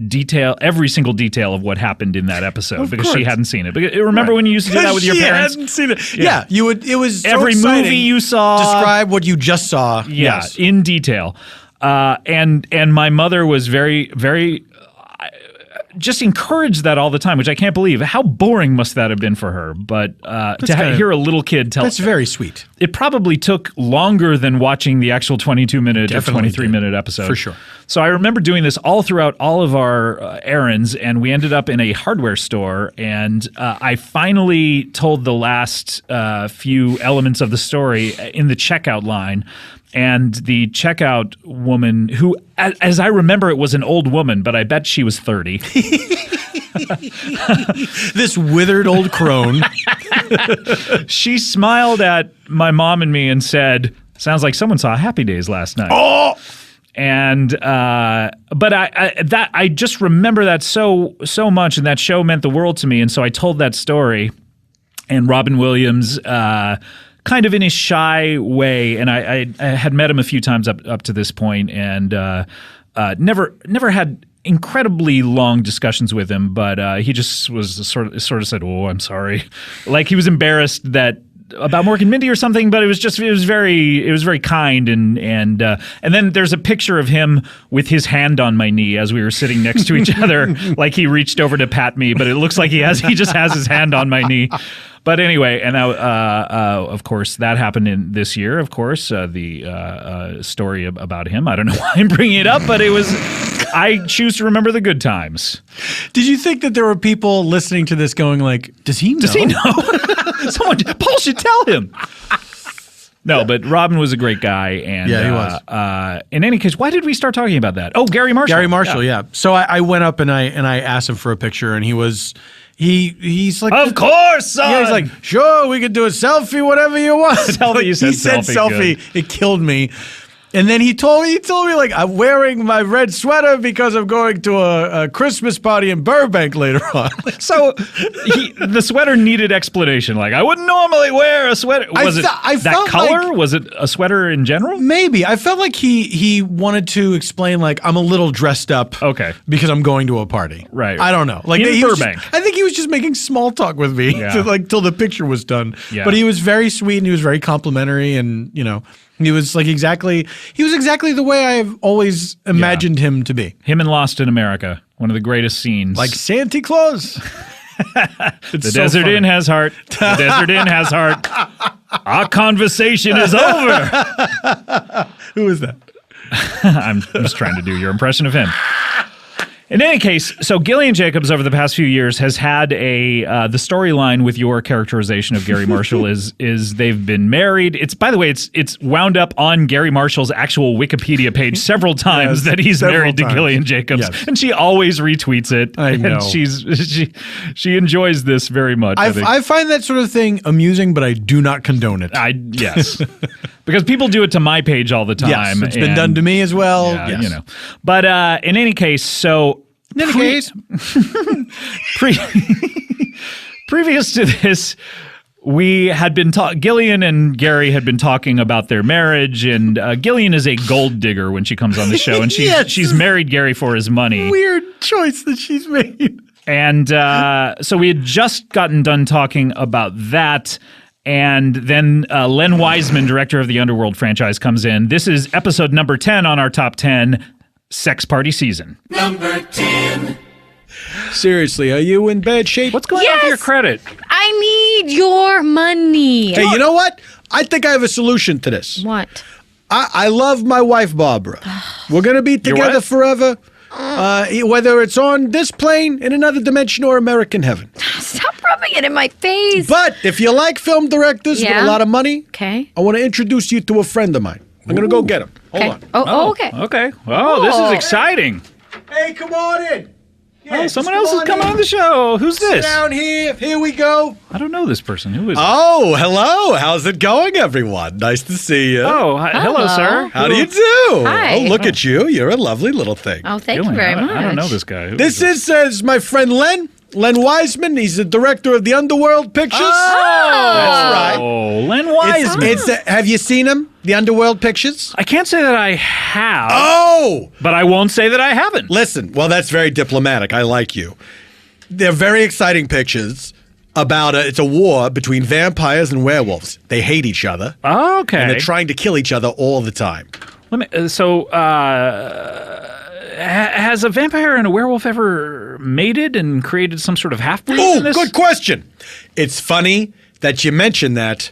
every single detail of what happened in that episode because she course. hadn't seen it. Because, remember when you used to do that with your She parents? hadn't seen it. Yeah, you would. It was so Every exciting. movie you saw. Describe what you just saw. Yeah, Yes. in detail. And my mother was very, very just encouraged that all the time, which I can't believe. How boring must that have been for her? But hear a little kid tell... That's very sweet. It probably took longer than watching the actual 22-minute or Definitely 23-minute episode. For sure. So I remember doing this all throughout all of our errands, and we ended up in a hardware store, and I finally told the last few elements of the story in the checkout line. And the checkout woman, who, as I remember, it was an old woman, but I bet she was 30. This withered old crone. She smiled at my mom and me and said, "Sounds like someone saw Happy Days last night." Oh! And but I just remember that so much, and that show meant the world to me. And so I told that story, and Robin Williams, kind of in his shy way, and I had met him a few times up to this point, and never had incredibly long discussions with him, but he just was sort of said, "Oh, I'm sorry," like he was embarrassed about Mork and Mindy or something, but it was very kind, and then there's a picture of him with his hand on my knee as we were sitting next to each other, like he reached over to pat me, but it looks like he just has his hand on my knee. But anyway, and of course that happened in this year. Of course, the story about him. I don't know why I'm bringing it up, but it was. I choose to remember the good times. Did you think that there were people listening to this going like, "Does he know? Does he know?" Paul should tell him. No, but Robin was a great guy, and Yeah, he was. In any case, why did we start talking about that? Oh, Gary Marshall. Gary Marshall, yeah. So I went up and I asked him for a picture, and he's like, Of course, son. yeah, he's like, "Sure, we could do a selfie, whatever you want." Tell me you said he said selfie, selfie. It killed me. And then he told me like, "I'm wearing my red sweater because I'm going to a Christmas party in Burbank later on." So the sweater needed explanation. Like, I wouldn't normally wear a sweater. Was it I that felt color? like- Was it a sweater in general? Maybe. I felt like he wanted to explain like, I'm a little dressed up Okay. because I'm going to a party. Right. I don't know. Like In he was Burbank. I think he was just making small talk with me Yeah. till the picture was done. Yeah. But he was very sweet and he was very complimentary, and he was like exactly the way I've always imagined him to be. Him in Lost in America, one of the greatest scenes. Like Santa Claus. the desert inn has heart. The desert inn has heart. Our conversation is over. Who is that? I'm just trying to do your impression of him. In any case, so Gillian Jacobs over the past few years has had the storyline with your characterization of Gary Marshall is they've been married. It's, by the way, it's wound up on Gary Marshall's actual Wikipedia page several times that he's several married to times. Gillian Jacobs, Yes. and she always retweets it. I know. And she enjoys this very much. I think. I find that sort of thing amusing, but I do not condone it. Yes, because people do it to my page all the time. Yes, it's been and- done to me as well. Yeah, Yes. But in any case, so Previous to this, we had been Gillian and Gary had been talking about their marriage, and Gillian is a gold digger when she comes on the show, and she's married Gary for his money. Weird choice that she's made. And so we had just gotten done talking about that. And then Len Wiseman, director of the Underworld franchise, comes in. This is episode number 10 on our top 10, Sex Party Season. Number 10. Seriously, are you in bad shape? What's going on with your credit? I need your money. Hey, you know what? I think I have a solution to this. What? I love my wife, Barbara. We're going to be together what? forever, whether it's on this plane, in another dimension, or American heaven. Stop rubbing it in my face. But if you like film directors with Yeah. a lot of money, Okay. I want to introduce you to a friend of mine. I'm going to go get him. Hold Okay. on. Oh, okay. Okay. Oh, this is Oh. exciting. Hey, come on in. Oh, someone else is coming on the show. Who's this? Down here. Here we go. I don't know this person. Who is it? Oh, hello. How's it going, everyone? Nice to see you. Oh, hello, sir. How do you do? Hi. Oh, look at you. You're a lovely little thing. Oh, thank Gillian, you very I much. don't know this guy. Who This this? is my friend Len Wiseman. He's the director of the Underworld Pictures. That's right. Oh, Len Wiseman. Have you seen him? The Underworld Pictures? I can't say that I have, Oh! but I won't say that I haven't. Listen, well, that's very diplomatic. I like you. They're very exciting pictures about it's a war between vampires and werewolves. They hate each other. Oh, okay. And they're trying to kill each other all the time. Has a vampire and a werewolf ever mated and created some sort of half-breed in Oh, this? good question. It's funny that you mentioned that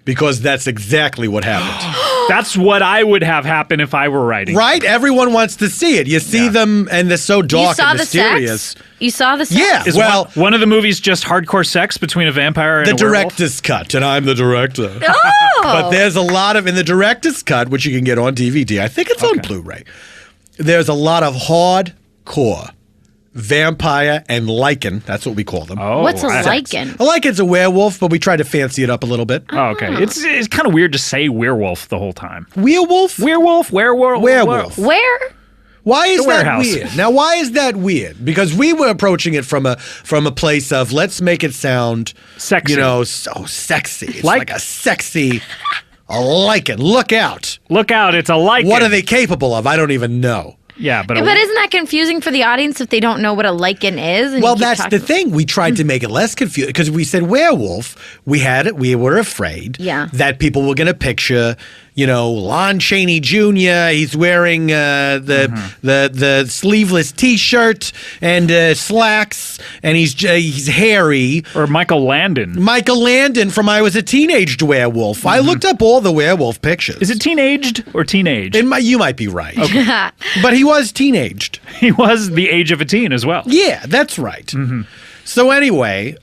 because that's exactly what happened. That's what I would have happen if I were writing. Right? Everyone wants to see it. You see them and they're so You dark saw and the mysterious. sex? You saw the sex? Yeah. Is Well, one of the movies just hardcore sex between a vampire and the a werewolf? director's cut, and I'm the director. Oh. But there's a lot of, in the director's cut, which you can get on DVD, I think it's on Blu-ray, there's a lot of hardcore vampire and lichen, that's what we call them. Oh, What's a I- lichen? A liken's a werewolf, but we try to fancy it up a little bit. Oh, okay. It's kind of weird to say werewolf the whole time. Werewolf? Werewolf? Werewolf. Where? Why is The that warehouse. weird? Now, why is that weird? Because we were approaching it from a place of let's make it sound Sexy. you know, so sexy. It's Like- like a sexy a lichen. Look out. Look out, it's a lichen. What are they capable of? I don't even know. Yeah, but, But isn't that confusing for the audience if they don't know what a lichen is? And Well, you keep that's talking- the thing. We tried to make it less confusing because we said werewolf. We were afraid Yeah. that people were going to picture, you know, Lon Chaney Jr. He's wearing the sleeveless T-shirt and slacks, and he's hairy. or Michael Landon. Michael Landon from I Was a Teenaged Werewolf. I looked up all the werewolf pictures. Is it teenaged or teenage? You might be right. But he was teenaged. He was the age of a teen as well. Yeah, that's right. So anyway,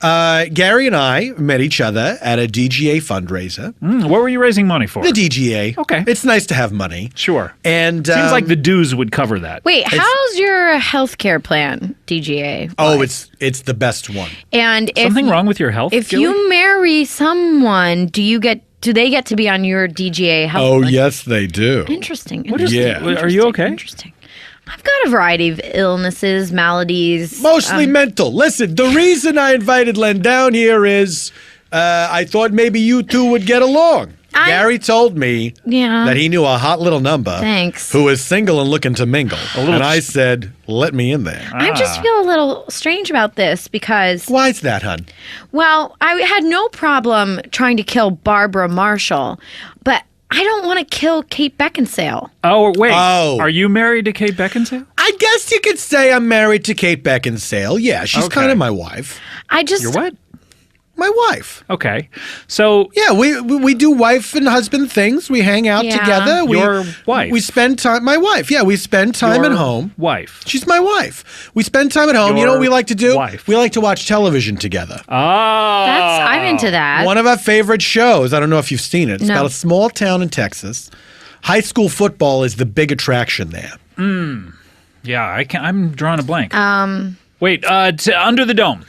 Gary and I met each other at a DGA fundraiser. What were you raising money for? The DGA. Okay. It's nice to have money. Sure. And Seems like the dues would cover that. Wait, how's your healthcare plan, DGA? it's the best one. And if Something wrong with your health? If Gilly? you marry someone, do they get to be on your DGA health Oh, plan? yes, they do. Interesting. Yeah. Are you okay? Interesting. I've got a variety of illnesses, maladies. Mostly mental. Listen, the reason I invited Len down here is I thought maybe you two would get along. Gary told me Yeah. that he knew a hot little number Thanks. who was single and looking to mingle. And I said, let me in there. I just feel a little strange about this because, Why's that, hun? well, I had no problem trying to kill Barbara Marshall, but I don't want to kill Kate Beckinsale. Oh, wait. Oh. Are you married to Kate Beckinsale? I guess you could say I'm married to Kate Beckinsale. Yeah, she's Okay. kind of my wife. I just You're what? My wife. Okay. So Yeah, we do wife and husband things. We hang out Yeah. together. Your wife. We spend time. My wife. Yeah, we spend time your at home. wife. She's my wife. We spend time at home. You know what we like to do? wife. We like to watch television together. Oh. I'm into that. One of our favorite shows. I don't know if you've seen it. It's No. about a small town in Texas. High school football is the big attraction there. Yeah, I'm drawing a blank. Wait, Under the Dome.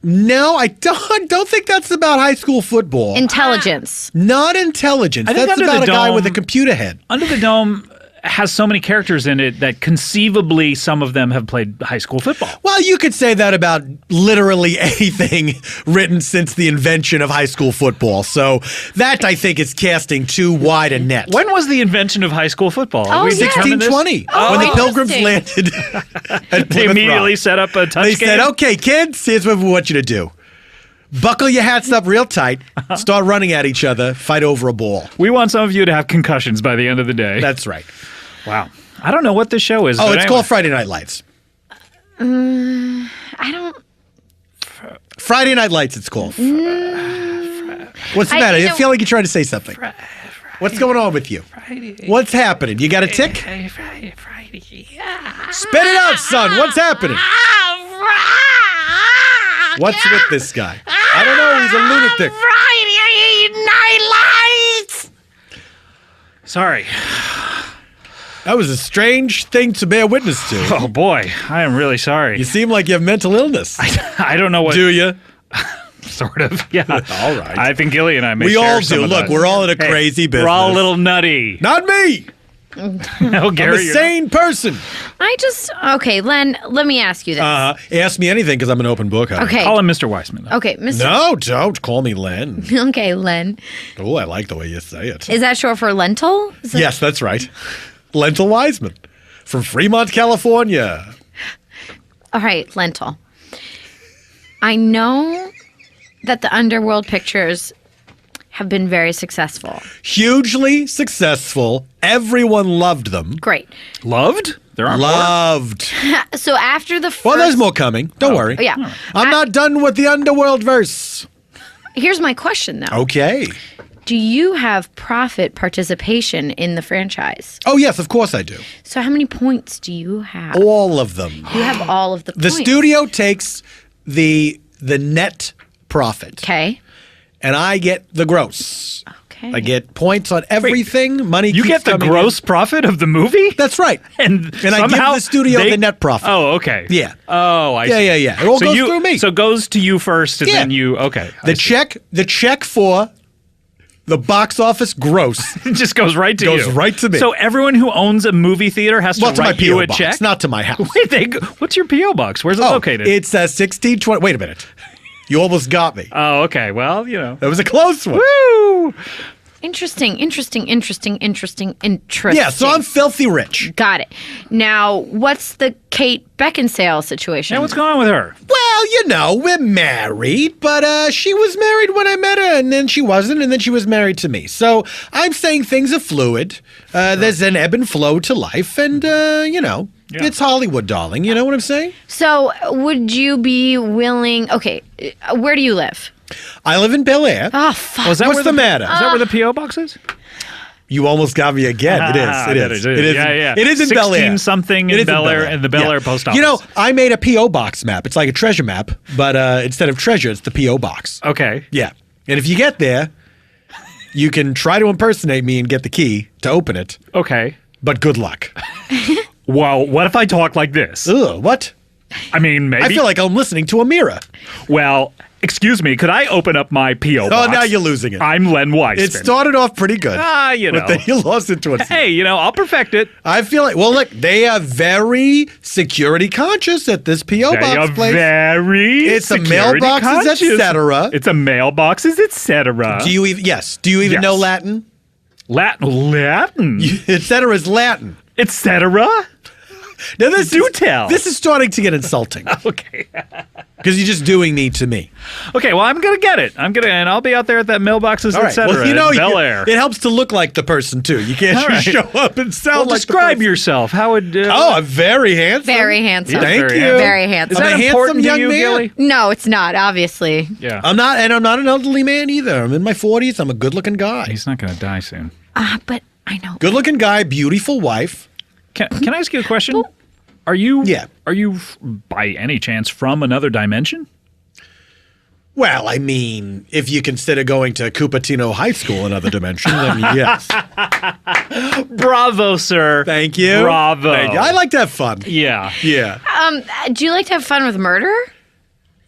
No, I don't think that's about high school football. Intelligence. Not intelligence. I think That's Under about the a guy Dome- with a computer head. Under the Dome has so many characters in it that conceivably some of them have played high school football. Well, you could say that about literally anything written since the invention of high school football. So that, I think, is casting too wide a net. When was the invention of high school football? Oh, We yeah. determined this? 1620, Oh, when the Pilgrims interesting. landed at They Plymouth immediately Rock. set up a touch They game. said, okay, kids, here's what we want you to do. Buckle your hats up real tight, start running at each other, fight over a ball. We want some of you to have concussions by the end of the day. That's right. Wow. I don't know what this show is. Oh, but it's anyway. called Friday Night Lights. I don't. Friday Night Lights, it's called. What's the matter? you I know- feel like you're trying to say something. What's going on with you? What's happening? You got a tick? Spit it out, son. What's happening? What's with this guy? I don't know. He's a lunatic. Sorry. That was a strange thing to bear witness to. Oh, boy. I am really sorry. You seem like you have mental illness. I don't know what. Do you? Sort of. Yeah. All right. I think Gilly and I may We share all some do. of Look, that. we're all in a Hey, crazy business. We're all a little nutty. Not me. No, I'm Gary. a you're sane person. Okay, Len, let me ask you this. Ask me anything because I'm an open book. honey. Okay. not. Call him Mr. Weissman. though. Okay, Mr. No, don't call me Len. Okay, Len. Oh, I like the way you say it. Is that short for lentil? Is that- Yes, that's right. Lentil Wiseman from Fremont, California. All right, lentil. I know that the Underworld pictures have been very successful. Hugely successful. Everyone loved them. Great. Loved? There aren't more? Loved. So after the first, Well, there's more coming. Don't worry. Yeah. I'm not done with the Underworld verse. Here's my question though. Okay. Do you have profit participation in the franchise? Oh, yes, of course I do. So how many points do you have? All of them. You have all of the The points. studio takes the net profit, Okay. and I get the gross. Okay. I get points on everything. Money You keeps get the coming gross in. profit of the movie? That's right. And I give somehow the studio they- the net profit. Oh, okay. Yeah. Oh, I Yeah, see. yeah, yeah. It all goes through me. So it goes to you first, and Yeah. then you. Okay. I see. The check for the box office gross It just goes right to goes you. right to me. So everyone who owns a movie theater has to well, to my write you PO a box, check. not to my house. Wait, what's your PO box? Where's it located? It's 1620. Wait a minute. You almost got me. Oh, okay. Well, you know. That was a close one. Woo! Interesting. Yeah, so I'm filthy rich. Got it. Now, what's the Kate Beckinsale situation? Yeah, what's going on with her? Well, you know, we're married, but she was married when I met her, and then she wasn't, and then she was married to me. So I'm saying things are fluid. There's an ebb and flow to life, and, you know, Yeah. it's Hollywood, darling. You know what I'm saying? So, would you be willing? Okay, where do you live? I live in Bel Air. Oh, fuck. Was that What's where the matter? Is that where the PO box is? You almost got me again. It is. Ah, It that is. is. It is. Yeah, yeah. It is in Bel Air. 16 something It in is Bel Air, and the Bel Air post office. You know, I made a P.O. box map. It's like a treasure map, but instead of treasure, it's the P.O. box. Okay. Yeah. And if you get there, you can try to impersonate me and get the key to open it, Okay. but good luck. Well, what if I talk like this? Ugh, what? I mean, maybe. I feel like I'm listening to a mirror. Well, excuse me. Could I open up my PO box? Oh, now you're losing it. I'm Len Weissman. It started off pretty good. You know. But then you lost it to it. Hey, you know, I'll perfect it. I feel like, well, look, they are very security conscious at this P.O. They box are place. very It's a security mailboxes, conscious. etc. It's a mailboxes, etc. Do you even, yes. Do you even Yes. know Latin? Latin, Etc. is Latin. etc. Now this Do is, tell. This is starting to get insulting Okay. because you're just doing me to me. Okay. Well, I'm gonna get it. And I'll be out there at that mailboxes, All right. etc. Well, you know, in Bel Air. it helps to look like the person too. You can't All just right. show up and sound Well, like the describe person. yourself. How would? Oh, I'm very handsome. Very handsome. Thank very you. handsome. Very handsome. Is I'm that a important handsome to young you, man. Gilly? No, it's not. Obviously. Yeah. I'm not an elderly man either. I'm in my 40s. I'm a good-looking guy. He's not gonna die soon. But I know. Good-looking guy, beautiful wife. Can I ask you a question? Are you? Yeah. Are you by any chance from another dimension? Well, I mean, if you consider going to Cupertino High School, another dimension, then yes. Bravo, sir. Thank you. Bravo. Thank you. I like to have fun. Yeah. Yeah. Do you like to have fun with murder?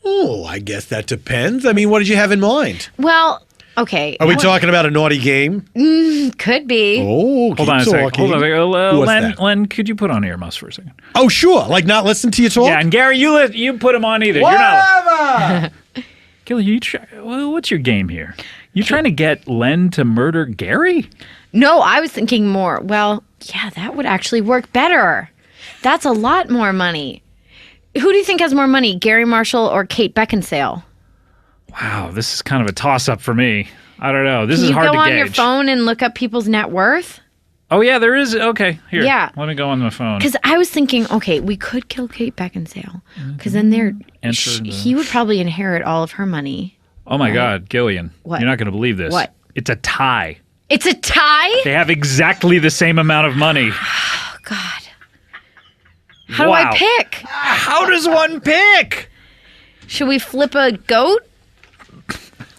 Oh, I guess that depends. I mean, what did you have in mind? Well, Okay. Are we talking about a naughty game? Could be. Oh, Hold on a second. talking. Hold on a second. What's Len, that? Len, could you put on earmuffs for a second? Oh, sure. Like not listen to you talk? Yeah, and Gary, you put them on either. You're not. Gilly, what's your game here? You trying to get Len to murder Gary? No, I was thinking more. Well, yeah, that would actually work better. That's a lot more money. Who do you think has more money, Gary Marshall or Kate Beckinsale? Wow, this is kind of a toss-up for me. I don't know. This Can is you hard go to on gauge. your phone and look up people's net worth? Oh, yeah, there is. Okay, here. Yeah. Let me go on my phone. Because I was thinking, okay, we could kill Kate Beckinsale. Because then he would probably inherit all of her money. Oh, my God, Gillian. What? You're not going to believe this. What? It's a tie. It's a tie? They have exactly the same amount of money. Oh, God. How Wow. do I pick? How does one pick? Should we flip a goat?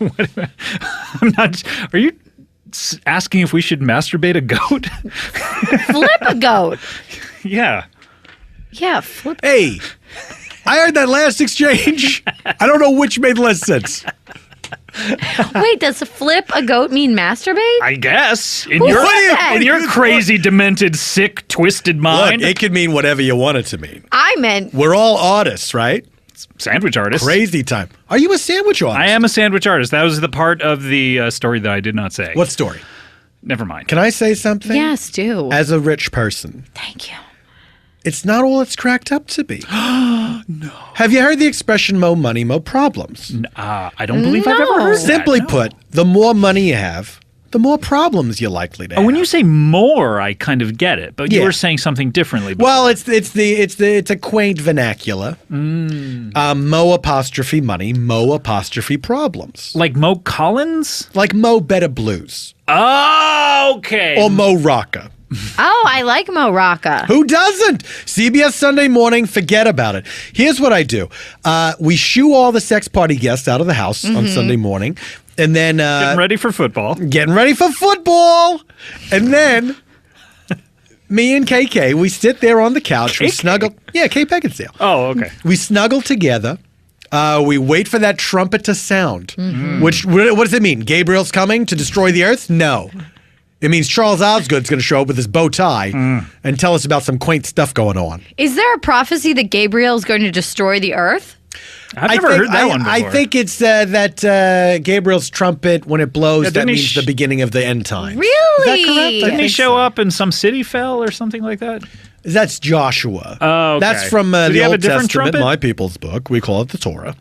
I'm not. Are you asking if we should masturbate a goat? Flip a goat. Yeah. Yeah, flip. Hey, I heard that last exchange. I don't know which made less sense. Wait, does flip a goat mean masturbate? I guess. In Who your, said that? in your crazy, demented, sick, twisted mind. Look, it could mean whatever you want it to mean. I meant We're all artists, right? Sandwich artist. Crazy time. Are you a sandwich artist? I am a sandwich artist. That was the part of the story that I did not say. What story? Never mind. Can I say something? yes, do. As a rich person, Thank you. it's not all it's cracked up to be. No. Have you heard the expression "mo money, mo problems"? I don't believe I've ever heard that. Simply No. put, the more money you have, the more problems you're likely to have. Oh, when you say more, I kind of get it, but you Yeah. were saying something differently. before. well, it's a quaint vernacular. Mo apostrophe money, mo apostrophe problems. like Mo Collins? Like Mo Better Blues Oh, okay. or Mo Rocca. Oh, I like Mo Rocca. Who doesn't? CBS Sunday Morning, forget about it. Here's what I do. We shoo all the sex party guests out of the house on Sunday morning. And then Getting ready for football. getting ready for football. And then me and KK, we sit there on the couch. We KK? snuggle. Yeah, Kate Beckinsale. Oh, okay. We snuggle together. We wait for that trumpet to sound. Which, what does it mean? Gabriel's coming to destroy the earth? No. It means Charles Osgood's going to show up with his bow tie and tell us about some quaint stuff going on. Is there a prophecy that Gabriel is going to destroy the earth? I've never heard that one before. I think it's that Gabriel's trumpet, when it blows, Yeah, that didn't he means the beginning of the end times. Really? Is that correct? I Didn't he think show so. up and some city fell or something like that? That's Joshua. Oh, okay. That's from Did he the have a Old different Testament, trumpet? my people's book. We call it the Torah.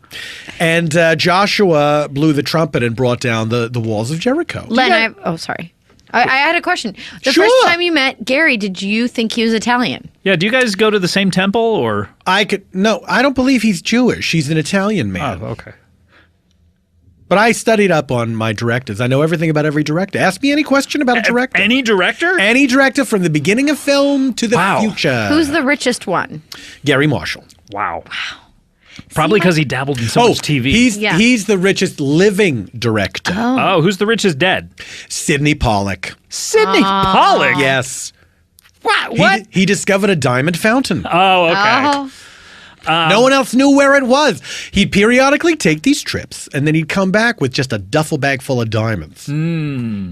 And Joshua blew the trumpet and brought down the walls of Jericho. Len, sorry. I had a question. The Sure. first time you met Gary, did you think he was Italian? Yeah, do you guys go to the same temple or? I don't believe he's Jewish. He's an Italian man. Oh, okay. But I studied up on my directors. I know everything about every director. Ask me any question about a director. Any director? Any director from the beginning of film to the Wow. future. Who's the richest one? Gary Marshall. Wow. Probably because he dabbled in so much TV. He's the richest living director. Oh, who's the richest dead? Sidney Pollack. Sidney Pollack. Yes. What? He discovered a diamond fountain. Oh, okay. Oh, No one else knew where it was. He'd periodically take these trips, and then he'd come back with just a duffel bag full of diamonds.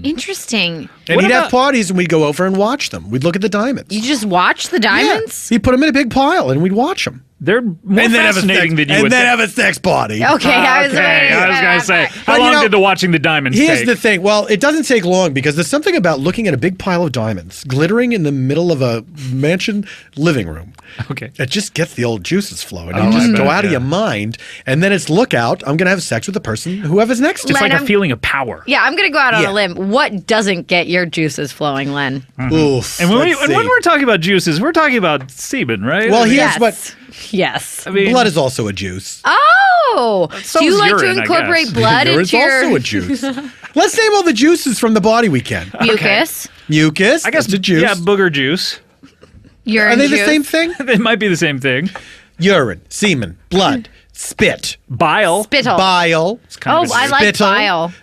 interesting. And What he'd have about- parties, and we'd go over and watch them. We'd look at the diamonds. You just watch the diamonds? Yeah. He'd put them in a big pile, and we'd watch them. They're more fascinating than you would think. have a sex party. Okay, I was waiting. I was going to say, how But, long did the watching the diamonds Here's take? the thing. Well, it doesn't take long because there's something about looking at a big pile of diamonds glittering in the middle of a mansion living room. Okay. It just gets the old juices flowing. Oh, You just I go bet, out of yeah. your mind, and then it's look out. I'm going to have sex with the person, whoever's next to It's me. like Len, a feeling of power. Yeah, I'm going to go out on Yeah. a limb. What doesn't get your juices flowing, Len? Oof. And when, let's and when see. we're talking about juices, we're talking about semen, right? Well, I mean, here's what Yes. I mean, blood is also a juice. Oh, So do you is like urine, to I incorporate guess. blood There is into your also a juice. Let's name all the juices from the body we can. mucus? Mucus. I guess that's a juice. Yeah, booger juice. Urine Are they the juice? same thing? It might be the same thing. Urine, semen, blood. spit, Bile. Spittle. bile, kind of Oh, I like spittle. bile.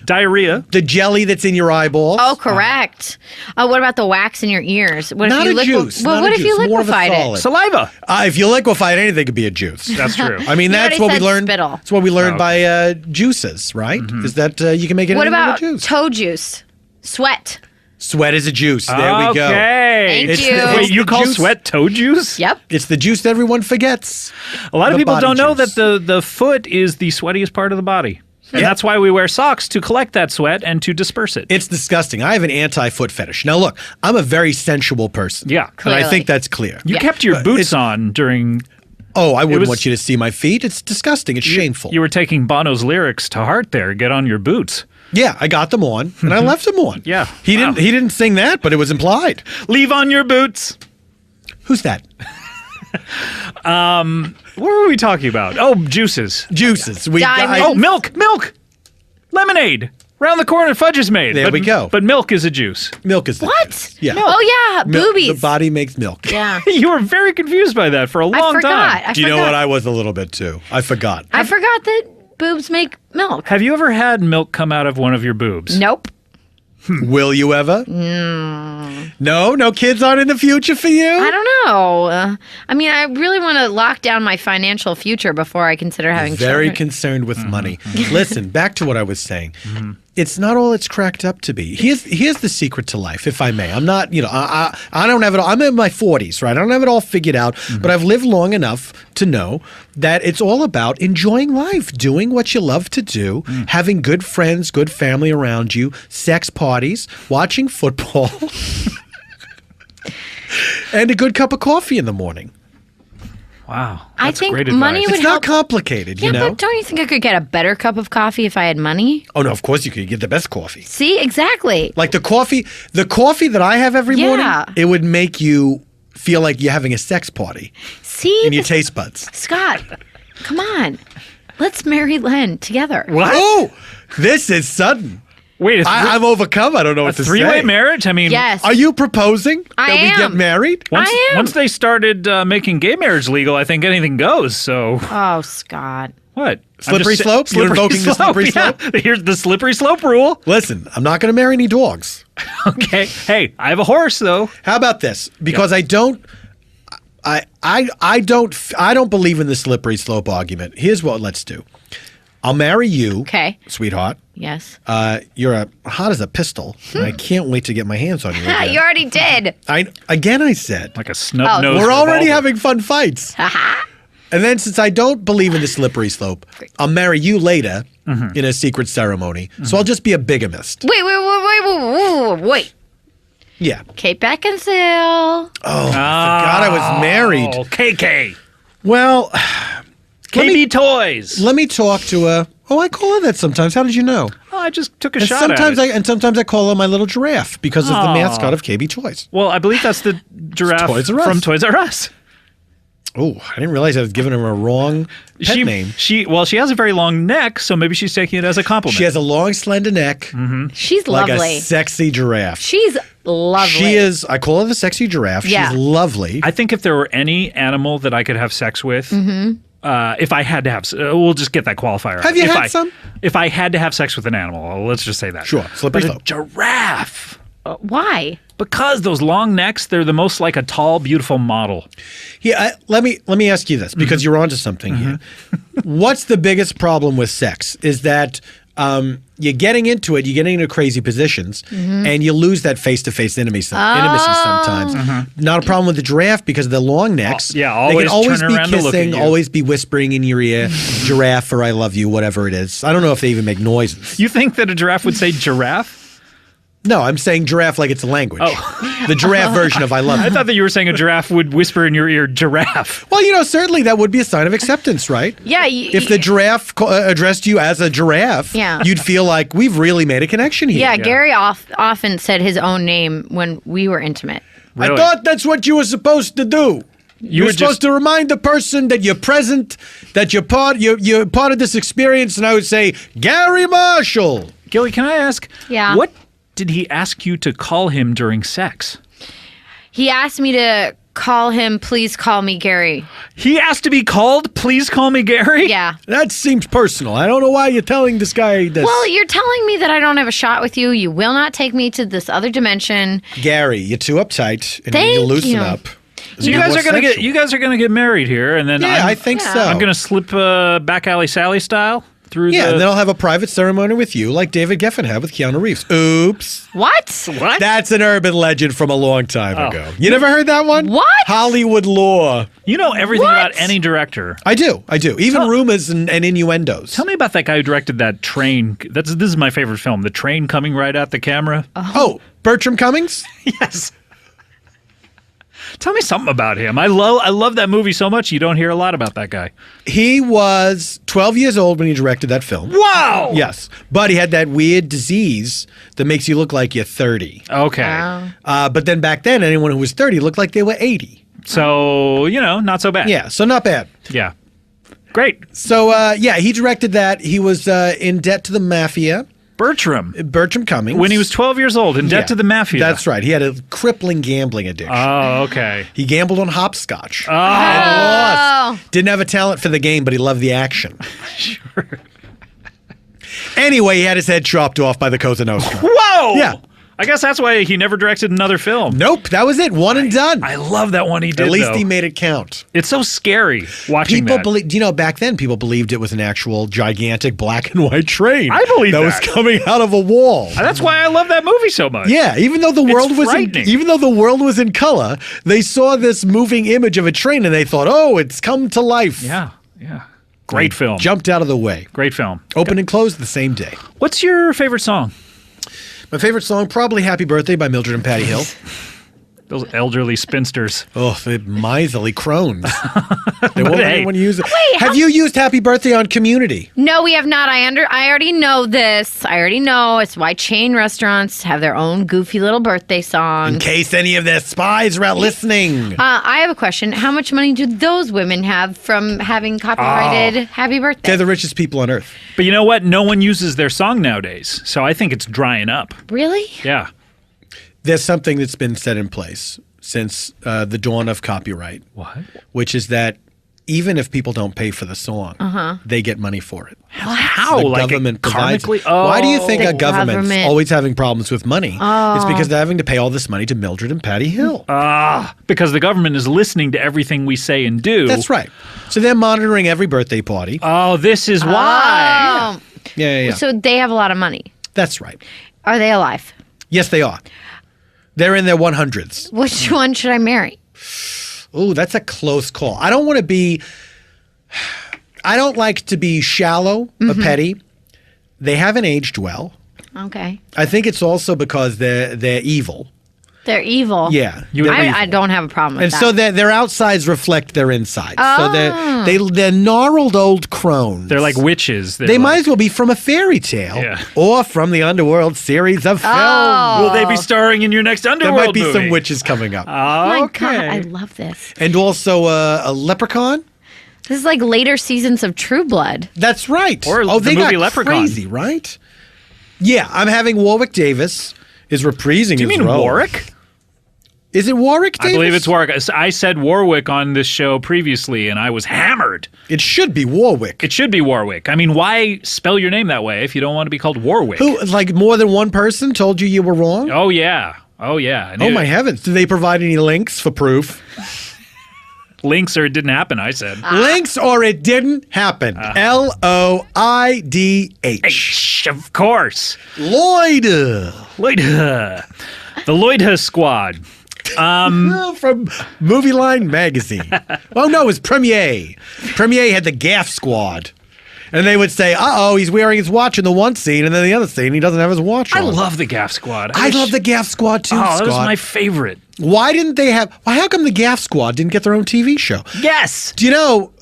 Diarrhea. the jelly that's in your eyeballs. Oh, correct. Oh, what about the wax in your ears? What Not if you a juice. Well, not what a if you juice, more of a liquefied it? solid. Saliva. If you liquefy it, anything could be a juice. That's true. I mean, You that's already what we said learned. spittle. That's what we learned Oh. by juices, right? Is that you can make it What into a about juice. toe juice? Sweat. Sweat is a juice. There we go. Okay. Thank It's you. the- Wait, you the call juice- sweat toe juice? Yep. It's the juice that everyone forgets. A lot of The people body don't know juice. that the foot is the sweatiest part of the body. And Yeah. that's why we wear socks, to collect that sweat and to disperse it. It's disgusting. I have an anti-foot fetish. Now, look, I'm a very sensual person. Yeah. And I Clearly. think that's clear. You Yeah. kept your boots it's- on during... Oh, I wouldn't was- want you to see my feet. It's disgusting. It's shameful. You were taking Bono's lyrics to heart there. Get on your boots. Yeah, I got them on, and I left them on. Yeah. He Wow. didn't. He didn't sing that, but it was implied. Leave on your boots. Who's that? What were we talking about? Oh, juices. Juices. Diamond. Oh, milk. Lemonade. Round the corner, fudge is made. There But- we go. But milk is a juice. milk is the What? juice. Yeah. Oh, yeah. Boobies. The body makes milk. Yeah. You were very confused by that for a long I forgot. time. Do you know what? I was a little bit too. I forgot. I forgot that boobs make milk. Have you ever had milk come out of one of your boobs? Nope. Will you ever? No kids aren't in the future for you. I don't know. I mean, I really want to lock down my financial future before I consider having Very children. concerned with money. Listen, back to what I was saying. It's not all it's cracked up to be. Here's the secret to life, if I may. I'm not, I don't have it all. I'm in my 40s, right? I don't have it all figured out, but I've lived long enough to know that it's all about enjoying life, doing what you love to do, having good friends, good family around you, sex parties, watching football, and a good cup of coffee in the morning. Wow. I That's think great money advice. would It's not help. complicated, Yeah, you know? but don't you think I could get a better cup of coffee if I had money? Oh, no, of course you could get the best coffee. See, exactly. Like the coffee that I have every morning, Yeah. it would make you feel like you're having a sex party See, in your taste buds. Scott, come on. Let's marry Len together. What? Oh, this is sudden. Wait, I'm overcome. I don't know a what to three-way say. marriage? I mean, Yes. Are you proposing I that we get am. married? once, I am. once they started making gay marriage legal, I think anything goes. So Oh, Scott. what? Slippery I'm just slope? You're invoking the slippery yeah. Here's the slippery slope rule. Listen, I'm not going to marry any dogs. Okay. Hey, I have a horse though. How about this? Because I don't believe in the slippery slope argument. Here's what let's do. I'll marry you, Okay. sweetheart. Yes. You're hot as a pistol, and I can't wait to get my hands on you. Again. You already did. I said, Like a snub nose. we're already revolver. having fun fights. And then, since I don't believe in the slippery slope, I'll marry you later in a secret ceremony. So I'll just be a bigamist. Wait. Yeah. Kate Beckinsale. God, I was married. Oh, KK. Well, KB Toys. let me talk to a. Oh, I call her that sometimes. How did you know? Oh, I just took a And shot sometimes at it. sometimes I call her my little giraffe because of the Aw. mascot of KB Toys. Well, I believe that's the giraffe Toys R Us. from Toys R Us. Oh, I didn't realize I was giving her a wrong pet name. She has a very long neck, so maybe she's taking it as a compliment. She has a long, slender neck, She's like lovely. a sexy giraffe. She's lovely. She is. I call her the sexy giraffe. Yeah. She's lovely. I think if there were any animal that I could have sex with, if I had to have, we'll just get that qualifier. Have you if had I, some? If I had to have sex with an animal, let's just say that. Sure, slippery But a slope. giraffe. Why? Because those long necks, they're the most like a tall, beautiful model. Yeah, let me ask you this because you're onto something here. What's the biggest problem with sex? Is that you're getting into it, you're getting into crazy positions, and you lose that face-to-face intimacy sometimes. Not a problem with the giraffe because of the long necks. Yeah, they always can always turn be around to look at kissing, you. always be whispering in your ear, giraffe or I love you, whatever it is. I don't know if they even make noises. You think that a giraffe would say giraffe? No, I'm saying giraffe like it's a language. The giraffe version of I love you. I thought that you were saying a giraffe would whisper in your ear, giraffe. Well, certainly that would be a sign of acceptance, right? Yeah. If the giraffe addressed you as a giraffe, Yeah. you'd feel like we've really made a connection here. Yeah, Gary often said his own name when we were intimate. Really? I thought that's what you were supposed to do. You're were supposed just- to remind the person that you're present, that you're part of this experience, and I would say, Gary Marshall. Gilly, can I ask? Yeah. What did he ask you to call him during sex? He asked me to call him Please Call Me Gary. He asked to be called Please Call Me Gary? Yeah. That seems personal. I don't know why you're telling this guy this. Well, you're telling me that I don't have a shot with you. You will not take me to this other dimension. Gary, you're too uptight and you need to Thank loosen you. up. So you guys are gonna get married here, and then Yeah, I think so. I'm gonna slip back alley Sally style through Yeah, the. and then I'll have a private ceremony with you, like David Geffen had with Keanu Reeves. Oops. What? What? That's an urban legend from a long time Oh. ago. You never heard that one? What? Hollywood lore. You know everything What? about any director. I do. Even rumors and innuendos. Tell me about that guy who directed that train. This is my favorite film. The train coming right at the camera. Oh, Bertram Cummings? Yes. Tell me something about him. I love that movie so much. You don't hear a lot about that guy. He was 12 years old when he directed that film. Wow. Yes. But he had that weird disease that makes you look like you're 30. Okay. But then back then, anyone who was 30 looked like they were 80. So, not so bad. Yeah, so not bad. Yeah. Great. So, he directed that. He was in debt to the mafia. Bertram Cummings. When he was 12 years old, in debt to the mafia. That's right. He had a crippling gambling addiction. Oh, okay. He gambled on hopscotch. Oh. And lost. Didn't have a talent for the game, but he loved the action. Sure. Anyway, he had his head chopped off by the Cosa Nostra. Whoa! Yeah. I guess that's why he never directed another film. Nope, that was it. One and done. I love that one he did, At least though. he made it count. It's so scary watching People that. believe, back then people believed it was an actual gigantic black and white train. I believe that was coming out of a wall. That's why I love that movie so much. Yeah, even though the world was in color, they saw this moving image of a train and they thought, "Oh, it's come to life." Yeah. Great film. Jumped out of the way. Great film. Opened and closed the same day. What's your favorite song? My favorite song, probably "Happy Birthday" by Mildred and Patty Hill. Those elderly spinsters. Oh, the miserly crones. They won't let hey. anyone use it. Wait, Have you used Happy Birthday on Community? No, we have not. I already know this. I already know. It's why chain restaurants have their own goofy little birthday song. In case any of their spies are out listening. I have a question. How much money do those women have from having copyrighted Happy Birthday? They're the richest people on earth. But you know what? No one uses their song nowadays. So I think it's drying up. Really? Yeah. There's something that's been set in place since the dawn of copyright. What? Which is that even if people don't pay for the song, they get money for it. How? The Like government provides. karmically? Why do you think The a government's government. always having problems with money? It's because they're having to pay all this money to Mildred and Patty Hill. Because the government is listening to everything we say and do. That's right. So they're monitoring every birthday party. Oh, this is why. Oh. Yeah. So they have a lot of money. That's right. Are they alive? Yes, they are. They're in their 100s. Which one should I marry? Ooh, that's a close call. I don't like to be shallow or petty. They haven't aged well. Okay. I think it's also because they're evil. They're evil. Yeah. I don't have a problem with And that. so their outsides reflect their insides. So they're gnarled old crones. They're like witches. They might as well be from a fairy tale Yeah. or from the Underworld series of film. Oh. Will they be starring in your next There Underworld might be movie? some witches coming up. Oh my Okay. God, I love this. And also a leprechaun. This is like later seasons of True Blood. That's right. Or oh, the they movie got Leprechaun. crazy, right? Yeah, I'm having Warwick Davis is reprising Do you his mean role. Warwick? Is it Warwick Davis? I believe it's Warwick. I said Warwick on this show previously, and I was hammered. It should be Warwick. It should be Warwick. I mean, why spell your name that way if you don't want to be called Warwick? Who, like more than one person told you were wrong? Oh, yeah. Oh, yeah. Oh, my heavens. Did they provide any links for proof? Links or it didn't happen, I said. Links or it didn't happen. Loidh. Of course. Lloyd. Lloydha. The Lloydha Squad. From Movie Line magazine. Oh, no, it was Premiere. Premiere had the Gaff Squad. And they would say, uh-oh, he's wearing his watch in the one scene, and then the other scene, he doesn't have his watch I on. love the Gaff Squad. I love the Gaff Squad, too, Oh, Scott. that was my favorite. Why didn't they have... How come the Gaff Squad didn't get their own TV show? Yes. Do you know,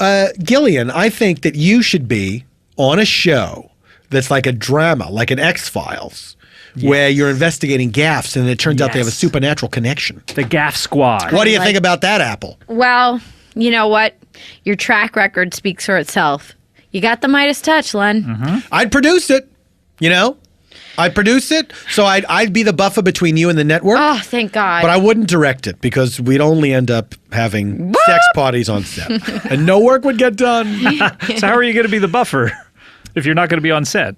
Gillian, I think that you should be on a show that's like a drama, like an X-Files, where you're investigating gaffes, and it turns out they have a Yes. supernatural connection. The Gaff Squad. What do you think about that, Apple? Well, you know what? Your track record speaks for itself. You got the Midas touch, Len. I'd produce it, you know? I produce it, so I'd be the buffer between you and the network. Oh, thank God. But I wouldn't direct it because we'd only end up having sex parties on set, and no work would get done. So how are you going to be the buffer if you're not going to be on set?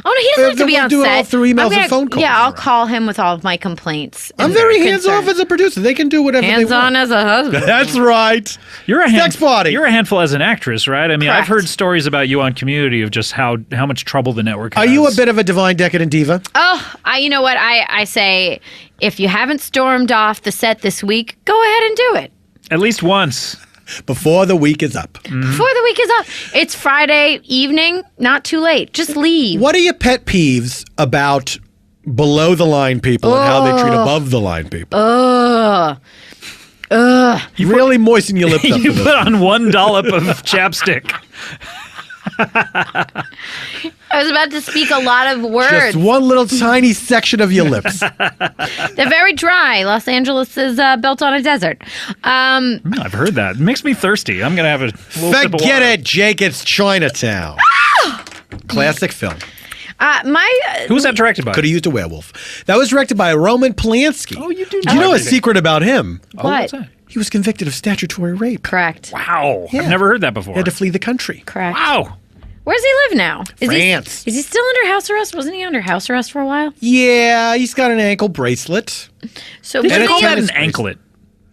Oh, no, he doesn't have to Then be we'll on do it set. all through emails I'm gonna- and phone calls. Yeah, I'll call him with all of my complaints. I'm and very hands off concerns. as a producer. They can do whatever they want. Hands-on as a husband. That's right. You're a Sex party. You're a handful as an actress, right? I mean, I've Correct. heard stories about you on Community of just how much trouble the network has. Are you a bit of a divine decadent diva? Oh, you know what? I say, if you haven't stormed off the set this week, go ahead and do it. At least once. Before the week is up. Before the week is up. It's Friday evening, not too late. Just leave. What are your pet peeves about below the line people and how they treat above the line people? Ugh. You really moisten your lips up You for put this. on one dollop of chapstick. I was about to speak a lot of words. Just one little tiny section of your lips. They're very dry. Los Angeles is built on a desert. I've heard that. It makes me thirsty. I'm going to have a little sip of water. Forget it, Jake. It's Chinatown. Classic film. Who was that directed by? Could have used a werewolf. That was directed by Roman Polanski. Oh, you do Do you know a everything. secret about him? Oh, what's What? that? He was convicted of statutory rape. Correct. Wow. Yeah. I've never heard that before. He had to flee the country. Correct. Wow. Where does he live now? Is France. Is he still under house arrest? Wasn't he under house arrest for a while? Yeah, he's got an ankle bracelet. So They what should did call he that have- an anklet.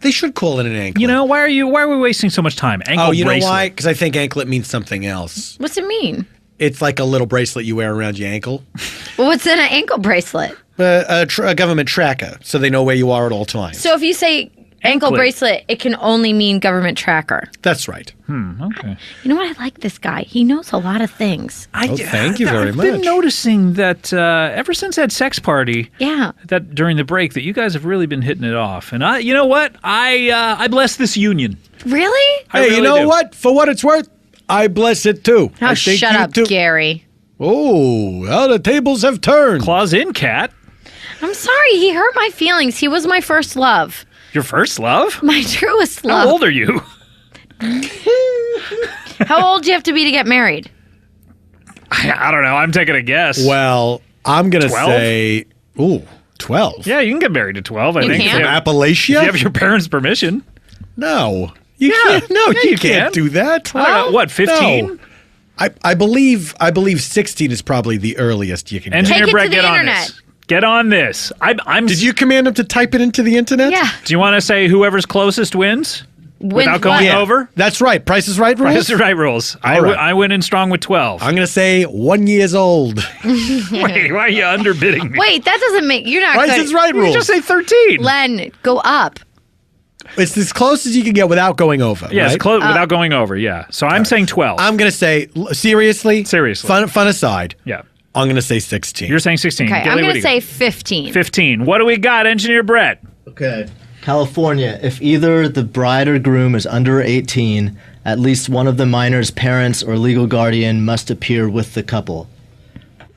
They should call it an ankle. You know, why are we wasting so much time? Ankle Oh, you bracelet. know why? Because I think anklet means something else. What's it mean? It's like a little bracelet you wear around your ankle. Well, what's in an ankle bracelet? A government tracker, so they know where you are at all times. So if you say ankle Anklet. bracelet, it can only mean government tracker. That's right. Okay. You know what? I like this guy. He knows a lot of things. Thank you very I've been much. noticing that ever since that sex party, Yeah. that during the break, that you guys have really been hitting it off. And you know what? I bless this union. Really? I Hey, really you know do. what? For what it's worth, I bless it too. Oh, I think shut you up, too. Gary. Oh, well, the tables have turned. Claws in, cat. I'm sorry. He hurt my feelings. He was my first love. Your first love? My truest love. How old are you? How old do you have to be to get married? I don't know. I'm taking a guess. Well, I'm going to 12? say, 12. Yeah, you can get married at 12, I You think. can? If Appalachia? you have your parents' permission. No. You Yeah. can't. No, Yeah, you you can't can. do that. I don't know. What, 15? No. I believe 16 is probably the earliest you can get. Engineer Take it Brett, to the get on internet. this. Get on this. I'm. Did you command him to type it into the internet? Yeah. Do you want to say whoever's closest wins? Without going what? Yeah. over? That's right. Price is right rules? That's the right rules. I right. I went in strong with 12. I'm going to say 1 year old. Wait, why are you underbidding me? Wait, that doesn't make you're not Price good. is right You rules. just say 13. Len, go up. It's as close as you can get without going over. Yes, right? without going over, yeah. So I'm saying 12. I'm going to say, seriously? Seriously. Fun aside. yeah. I'm going to say 16. You're saying 16. Okay, Gilly, I'm what going do to you say got? 15. 15. What do we got, Engineer Brett? Okay. California, if either the bride or groom is under 18, at least one of the minor's parents or legal guardian must appear with the couple.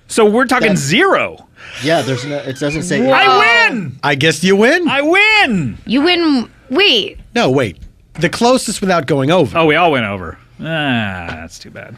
So we're talking That- 0. Yeah, there's no, it doesn't say. I win! I guess you win? I win! You win. Wait. No, wait. The closest without going over. Oh, we all went over. That's too bad.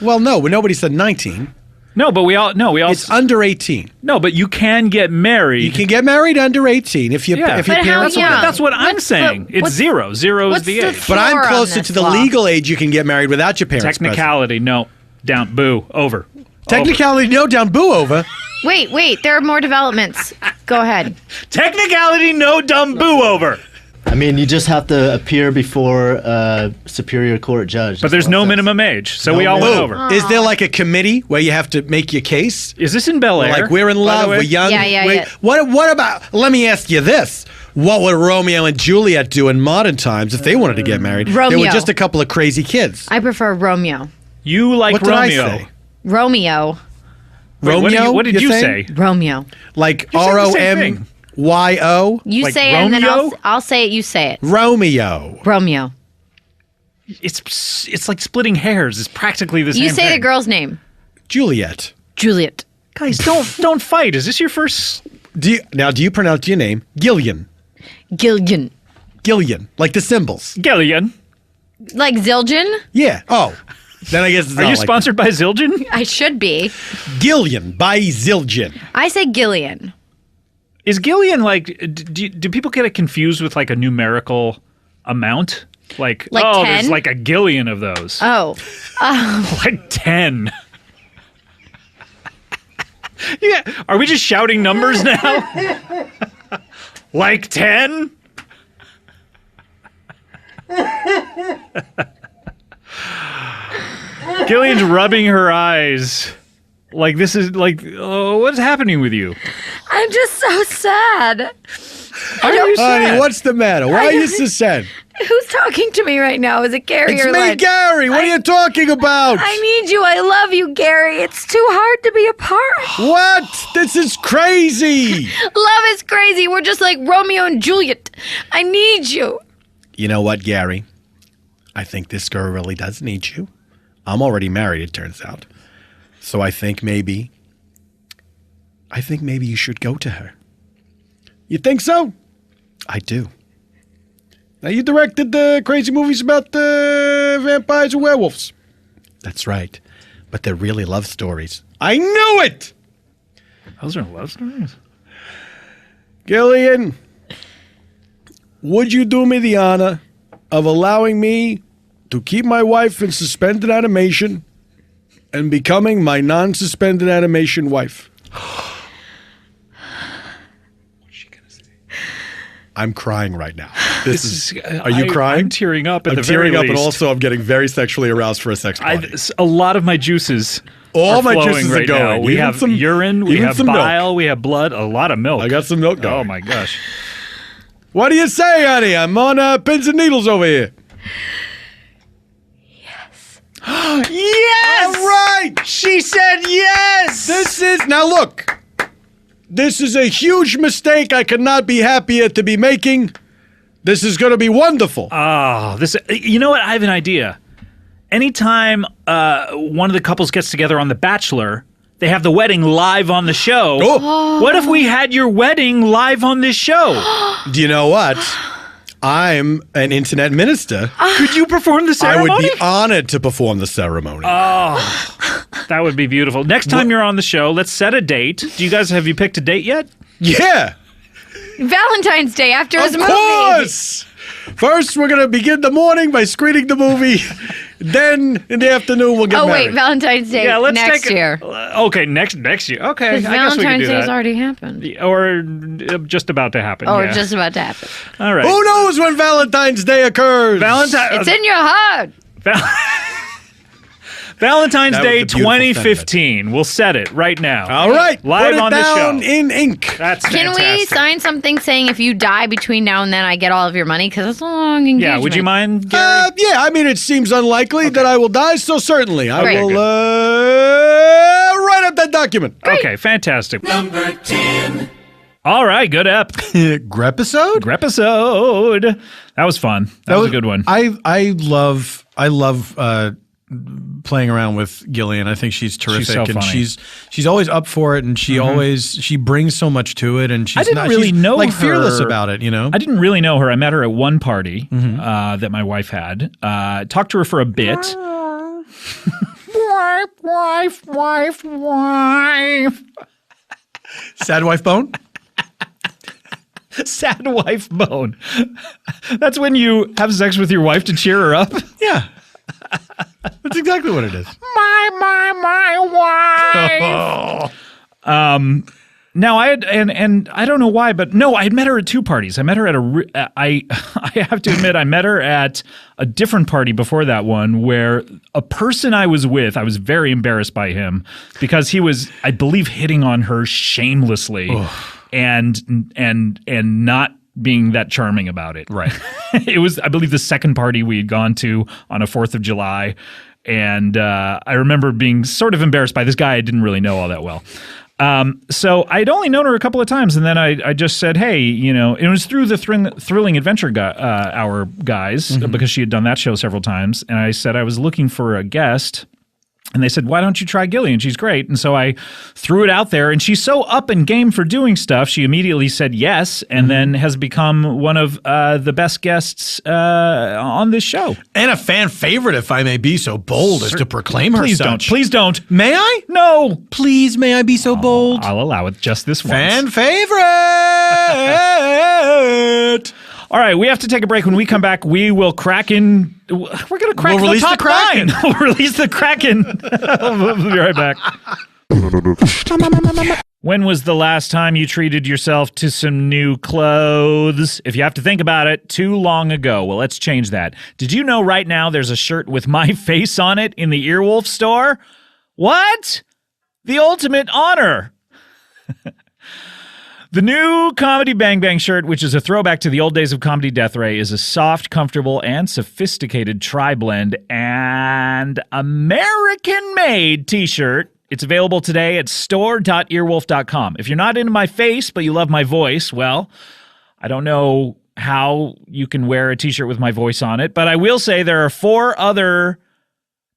Well, no, nobody said 19. No, but we all It's under 18. No, but you can get married. You can get married under 18 if you Yeah. if your But how parents. young? That's what I'm What's saying. the- It's what's- 0. 0 is what's the the age. But I'm Floor on closer this to the law. legal age you can get married without your parents. present. Technicality, no. Down. Boo. Over. Technicality, no, down boo over. Wait. There are more developments. Go ahead. Technicality, no dumb boo over. I mean, you just have to appear before a superior court judge. But there's no minimum age, so we all went Boo. over. Is there like a committee where you have to make your case? Is this in Bel Air? Like we're in by the love, way? we're young. Yeah. What about? Let me ask you this: what would Romeo and Juliet do in modern times if they wanted to get married? They were Romeo. just a couple of crazy kids. I prefer Romeo. You like What did I Romeo. say? Romeo. Wait, Romeo. What did you saying? say? Romeo. Like You're saying the same ROMYO. You Like say it and then Romeo? I'll say it, you say it. Romeo. Romeo. It's like splitting hairs. It's practically the same You say thing. the girl's name. Juliet. Juliet. Guys, don't fight. Is this your first? Do you pronounce your name Gillian? Gillian. Gillian, like the symbols. Gillian. Like Zildjian? Yeah. Oh, then I guess it's Are not you like sponsored by Zildjian? I should be. Gillian by Zildjian. I say Gillian. Is Gillian like? Do people get it confused with like a numerical amount? Like 10? There's like a Gillian of those. Oh. Like 10. Yeah. Are we just shouting numbers now? Like 10? Gillian's rubbing her eyes. Like this is like, what's happening with you? I'm just so sad. Honey, what's the matter? Why are you so sad? Who's talking to me right now? Is it Gary It's or me, Len? Gary. What are you talking about? I need you. I love you, Gary. It's too hard to be apart. What? This is crazy. Love is crazy. We're just like Romeo and Juliet. I need you. You know what, Gary? I think this girl really does need you. I'm already married, it turns out. So I think maybe you should go to her. You think so? I do. Now, you directed the crazy movies about the vampires and werewolves. That's right. But they're really love stories. I knew it! Those are love stories? Gillian, would you do me the honor of allowing me to keep my wife in suspended animation and becoming my non-suspended animation wife? I'm crying right now. This is. Are you crying? I'm tearing up. I'm tearing up, and also I'm getting very sexually aroused for a sex party. A lot of my juices. All are my flowing juices right are going. now. We Even have some- urine. We even have some milk. bile. We have blood. A lot of milk. I got some milk going. Oh my gosh. What do you say, honey? I'm on pins and needles over here. Yes! All right! She said yes! This is. Now look. This is a huge mistake I could not be happier to be making. This is going to be wonderful. Oh, this. You know what? I have an idea. Anytime one of the couples gets together on The Bachelor, they have the wedding live on the show. Oh. What if we had your wedding live on this show? Do you know what? I'm an internet minister. Could you perform the ceremony? I would be honored to perform the ceremony. Oh, that would be beautiful. Next time you're on the show, let's set a date. Have you picked a date yet? Yeah. Valentine's Day after his Of movie. course. First, we're going to begin the morning by screening the movie. Then, in the afternoon, we'll get Oh, married. wait, Valentine's Day next year. Okay, next year. Okay, I Because guess we can do Valentine's Day's that. already happened. Or just about to happen. Or yeah. just about to happen. All right. Who knows when Valentine's Day occurs? It's in your heart. Valentine's That was Day a beautiful 2015. We'll set it right now. All right. Live Put it on the down show. in ink. That's Can we fantastic. sign something saying if you die between now and then, I get all of your money? Because it's a long engagement. Yeah, would you mind, Gary? Yeah, I mean, it seems unlikely that I will die, so certainly. I Great. will write up that document. Okay, fantastic. Number 10. All right, good ep. Grepisode? Grepisode. That was fun. That was a good one. I love playing around with Gillian. I think she's terrific, so and funny. she's always up for it, and she brings so much to it, and she's I didn't really she's, know like her. fearless about it. You know, I didn't really know her. I met her at one party that my wife had. Talked to her for a bit. wife. sad wife bone. Sad wife bone. That's when you have sex with your wife to cheer her up. Yeah, that's exactly what it is. My wife. Now I had, and I don't know why, but no, I had met her at two parties. I met her at I have to admit, I met her at a different party before that one where a person I was with, I was very embarrassed by him because he was, I believe, hitting on her shamelessly and not being that charming about it. Right. It was, I believe, the second party we had gone to on a 4th of July. And I remember being sort of embarrassed by this guy I didn't really know all that well. So I'd only known her a couple of times, and then I just said, hey, you know, it was through the Thrilling Adventure Hour guys, because she had done that show several times, and I said I was looking for a guest And they said, why don't you try Gillian? She's great. And so I threw it out there, and she's so up and game for doing stuff. She immediately said yes, and then has become one of the best guests on this show. And a fan favorite, if I may be so bold as to proclaim her Please such. don't. Please don't. May I? No. Please, may I be so bold? I'll allow it just this once. Fan favorite! All right, we have to take a break. When we come back, we will crack in. We're going to crack We'll the release top the Kraken. 9. We'll release the Kraken. We'll be right back. When was the last time you treated yourself to some new clothes? If you have to think about it, too long ago. Well, let's change that. Did you know right now there's a shirt with my face on it in the Earwolf store? What? The ultimate honor. The new Comedy Bang Bang shirt, which is a throwback to the old days of Comedy Death Ray, is a soft, comfortable, and sophisticated tri-blend and American-made t-shirt. It's available today at store.earwolf.com. If you're not into my face, but you love my voice, well, I don't know how you can wear a t-shirt with my voice on it, but I will say there are 4 other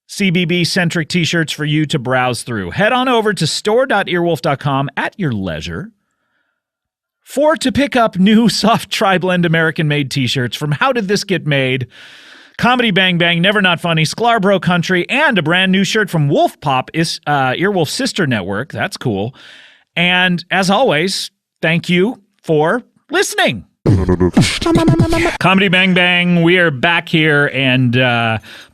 CBB-centric t-shirts for you to browse through. Head on over to store.earwolf.com at your leisure to pick up new soft tri-blend American-made t-shirts from How Did This Get Made, Comedy Bang Bang, Never Not Funny, Sklarbro Country, and a brand new shirt from Wolf Pop, Earwolf Sister Network. That's cool. And as always, thank you for listening. Comedy Bang Bang, we are back here, and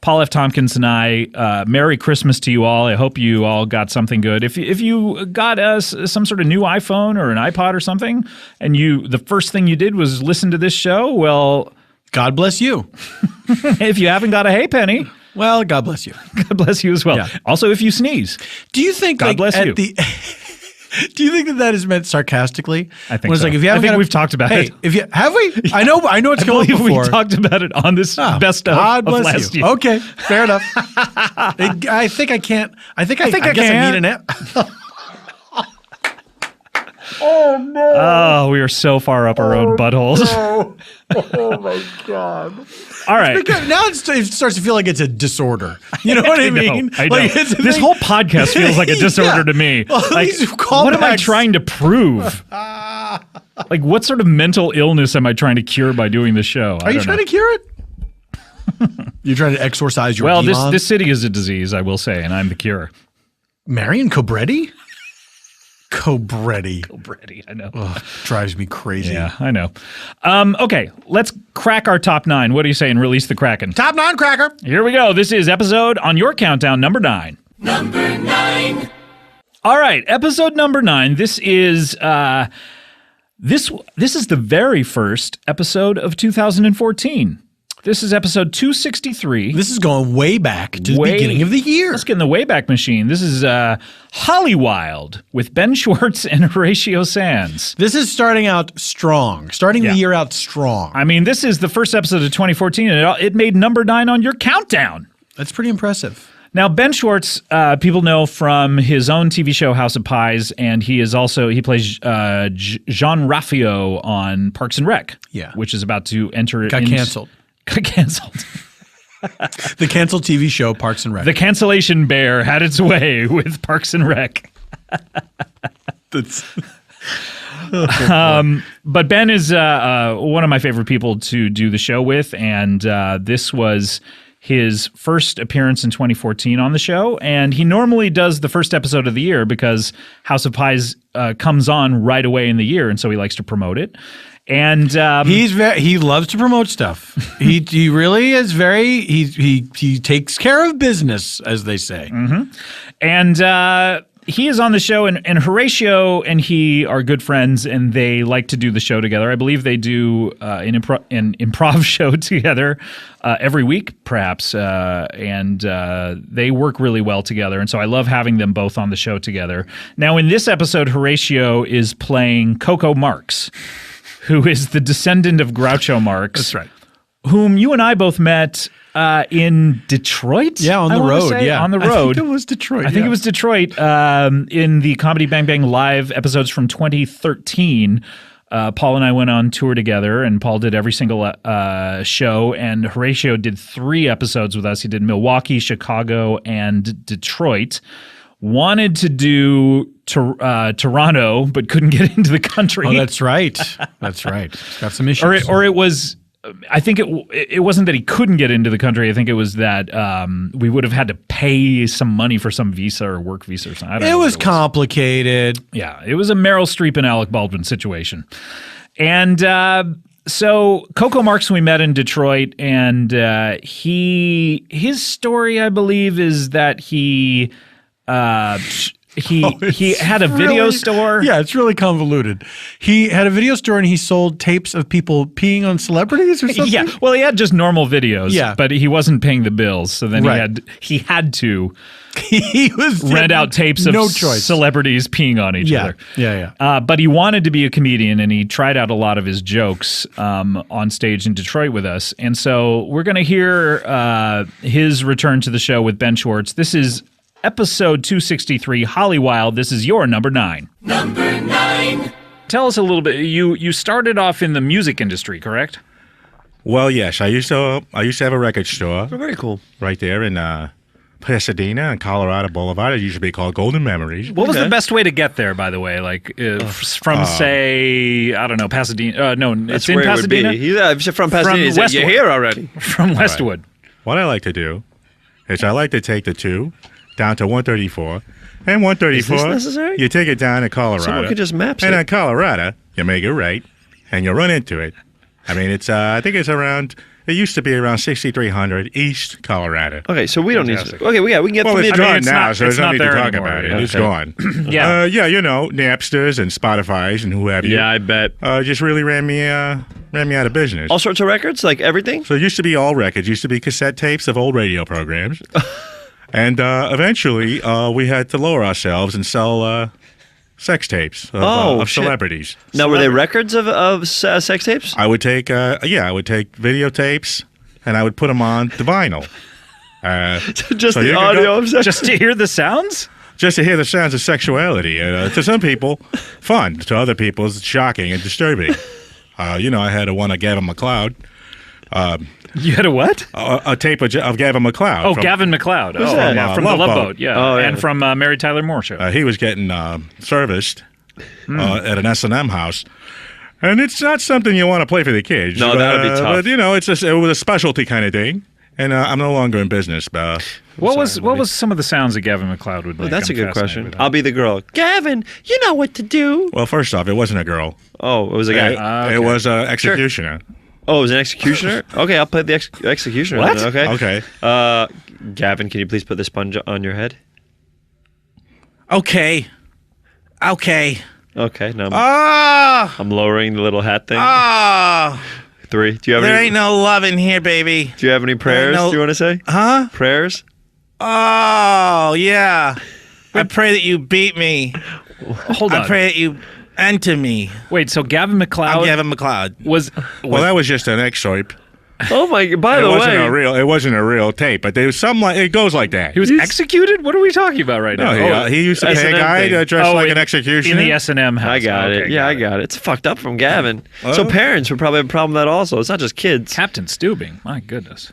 Paul F. Tompkins and I, Merry Christmas to you all. I hope you all got something good. If you got some sort of new iPhone or an iPod or something, and the first thing you did was listen to this show, well, God bless you. If you haven't got a hey penny, well, God bless you. God bless you as well. Yeah. Also, if you sneeze, do you think God bless you? Do you think that is meant sarcastically? I think so. Like, if you haven't we've talked about it. Have we? Yeah. I know it's going before. We talked about it on this best of last year. Okay, fair enough. I think I can't. I guess I need an app. Oh no! Oh, we are so far up our own buttholes. No. Oh my God! All right. Now it starts to feel like it's a disorder. You know what I mean? I know. Like, this whole podcast feels like a disorder to me. Well, like, what am I trying to prove? Like, what sort of mental illness am I trying to cure by doing this show? Are you trying to cure it? You're trying to exorcise your demons? Well, this city is a disease, I will say, and I'm the cure. Marion Cobretti? Cobretti, I know. Ugh, drives me crazy. Yeah, I know. Okay, let's crack our top 9. What do you say and release the Kraken? Top 9 cracker. Here we go. This is episode on your countdown number 9. Number 9. All right, episode number 9. This is this is the very first episode of 2014. This is episode 263. This is going way back to the beginning of the year. Let's get in the Wayback Machine. This is Hollywild with Ben Schwartz and Horatio Sands. This is starting out strong. The year out strong. I mean, this is the first episode of 2014, and it made number 9 on your countdown. That's pretty impressive. Now, Ben Schwartz, people know from his own TV show House of Pies, and he plays Jean Ralphio on Parks and Rec. Yeah, which is about to enter. Got canceled. The canceled TV show Parks and Rec. The cancellation bear had its way with Parks and Rec. But Ben is one of my favorite people to do the show with, and this was his first appearance in 2014 on the show, and he normally does the first episode of the year because House of Pies comes on right away in the year, and so he likes to promote it. And he loves to promote stuff. he really is he takes care of business, as they say. Mm-hmm. And he is on the show, and Horatio and he are good friends, and they like to do the show together. I believe they do an improv show together every week, perhaps, and they work really well together. And so I love having them both on the show together. Now, in this episode, Horatio is playing Coco Marx, who is the descendant of Groucho Marx. That's right. Whom you and I both met in Detroit? Yeah, on the road. Yeah, on the road. I think it was Detroit. I think it was Detroit in the Comedy Bang Bang live episodes from 2013. Paul and I went on tour together, and Paul did every single show, and Horatio did 3 episodes with us. He did Milwaukee, Chicago, and Detroit. Wanted to do Toronto, but couldn't get into the country. Oh, that's right. That's right. He's got some issues. Or it was, I think it wasn't that he couldn't get into the country. I think it was that we would have had to pay some money for some visa or work visa or something. I don't know it was complicated. Yeah, it was a Meryl Streep and Alec Baldwin situation. And so Coco Marks, we met in Detroit, and his story, I believe, is that he had a video store. Yeah, it's really convoluted. He had a video store and he sold tapes of people peeing on celebrities or something. Yeah, well, he had just normal videos. Yeah. But he wasn't paying the bills, so then Right. he had to he was rent out tapes of no choice. celebrities peeing on each other. Yeah. But he wanted to be a comedian, and he tried out a lot of his jokes on stage in Detroit with us. And so we're going to hear his return to the show with Ben Schwartz. This is episode 263, Holly Wild. This is your number 9. Number 9. Tell us a little bit. You started off in the music industry, correct? Well, yes. I used to have a record store. Oh, very cool. Right there in Pasadena and Colorado Boulevard. It used to be called Golden Memories. What was the best way to get there, by the way? Like from, say, I don't know, Pasadena? No, That's it's in where Pasadena? It would be. He's from Pasadena. He's like, you're Westwood. here already. From Westwood. What I like to do is I like to take the 2 down to 134. And 134, Is this necessary? you take it down to Colorado. Someone could just maps and it. in Colorado, you make it right, and you run into it. I mean, it's I think it's around. It used to be around 6300 East Colorado. Okay, so we don't need to. Okay, we can get Well, through it's the gone it's now, not- so it's there's no not need to there talk anymore. about it. Okay. It's gone. Yeah. Yeah, Napsters and Spotify's and who have you. Yeah, I bet. Just really ran me out of business. All sorts of records, like everything? So it used to be all records. Used to be cassette tapes of old radio programs. And eventually, we had to lower ourselves and sell sex tapes of shit. celebrities. Now, were they records of sex tapes? I would take videotapes, and I would put them on the vinyl. Just so the you could audio of sex? Just to hear the sounds? Just to hear the sounds of sexuality. To some people, fun. To other people, it's shocking and disturbing. I had one of Gavin MacLeod. You had a what? A tape of Gavin MacLeod. Oh, Gavin MacLeod. Who's Oh, that? yeah, from Love the Love Boat. Boat. Yeah. Oh, yeah. And from Mary Tyler Moore Show. He was getting serviced at an S&M house. And it's not something you want to play for the kids. No, that would be tough. But, it was a specialty kind of thing. And I'm no longer in business. What was some of the sounds that Gavin MacLeod would make? That's a I'm good fascinated question. with that. I'll be the girl. Gavin, you know what to do. Well, first off, it wasn't a girl. Oh, it was a guy. It was an executioner. Oh, it was an executioner? Okay, I'll play the executioner. What? Then, okay. Okay. Gavin, can you please put the sponge on your head? Okay. Okay, now I'm Oh, lowering the little hat thing. oh. 3. Do you have There any? ain't no love in here, baby. Do you have any prayers? no- Do you want to say? Huh? Prayers? Oh, yeah. I pray that you beat me. Hold on. I pray that you enter me. Wait, so Gavin I'm MacLeod Gavin MacLeod. was Well, that was just an excerpt. Oh my! By It the wasn't way, it wasn't a real tape, but there was some it goes like that. he was executed? What are we talking about right No, now? he used to pay a S&M guy thing. dressed like in- an executioner. In the S&M house. I got Okay, it. Yeah, I got it. It's fucked up from Gavin. So Oh. parents would probably have a problem with that also. It's not just kids. Captain Steubing. My goodness.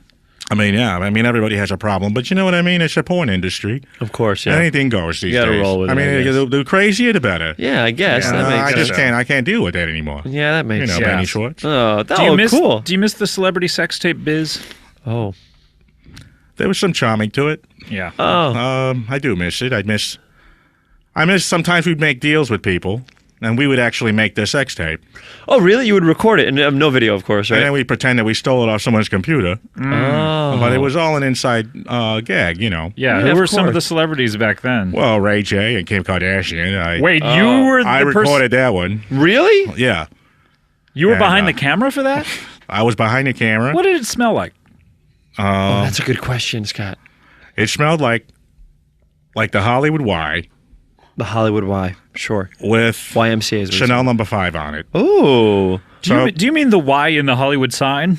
I mean, yeah. I mean, everybody has a problem, but you know what I mean? It's a porn industry. Of course, yeah. Anything goes these You gotta days. roll with I it, mean, I guess. the crazier, the better. Yeah, I guess that I makes just sense. can't. I can't deal with that anymore. Yeah, that makes sense. Benny Schwartz. Oh, Do you miss cool. Do you miss the celebrity sex tape biz? Oh, There was some charming to it. Yeah. I do miss it. I miss sometimes we'd make deals with people, and we would actually make their sex tape, oh, really? You would record it and have no video, of course, and right? then we'd pretend that we stole it off someone's computer. Oh, But it was all an inside gag, you know. Yeah, Yeah, who of were some of course. the celebrities back then? Well, Ray J and Kim Kardashian. Wait, you were the I person. recorded that one. really? Yeah, You were and, behind the camera for that? I was behind the camera. What did it smell like? Oh, that's a good question, Scott. It smelled like the Hollywood Y The Hollywood Y, sure. with YMCA is Chanel No. 5 on it. Oh, Do you mean the Y in the Hollywood sign?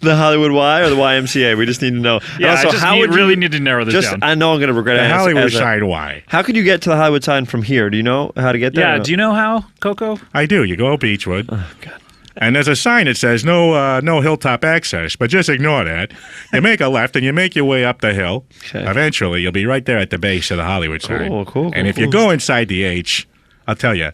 The Hollywood Y or the YMCA? We just need to know. And Yeah, also, I just how would really you, need to narrow this just, down. I know I'm going to regret The it. Hollywood side Y. How could you get to the Hollywood sign from here? Do you know how to get there? Yeah, do you know how, Coco? I do. You go Beechwood. Oh, God. And there's a sign that says no hilltop access, but just ignore that. You make a left and you make your way up the hill. Okay. Eventually, you'll be right there at the base of the Hollywood sign. Cool. And if you go inside the H, I'll tell you,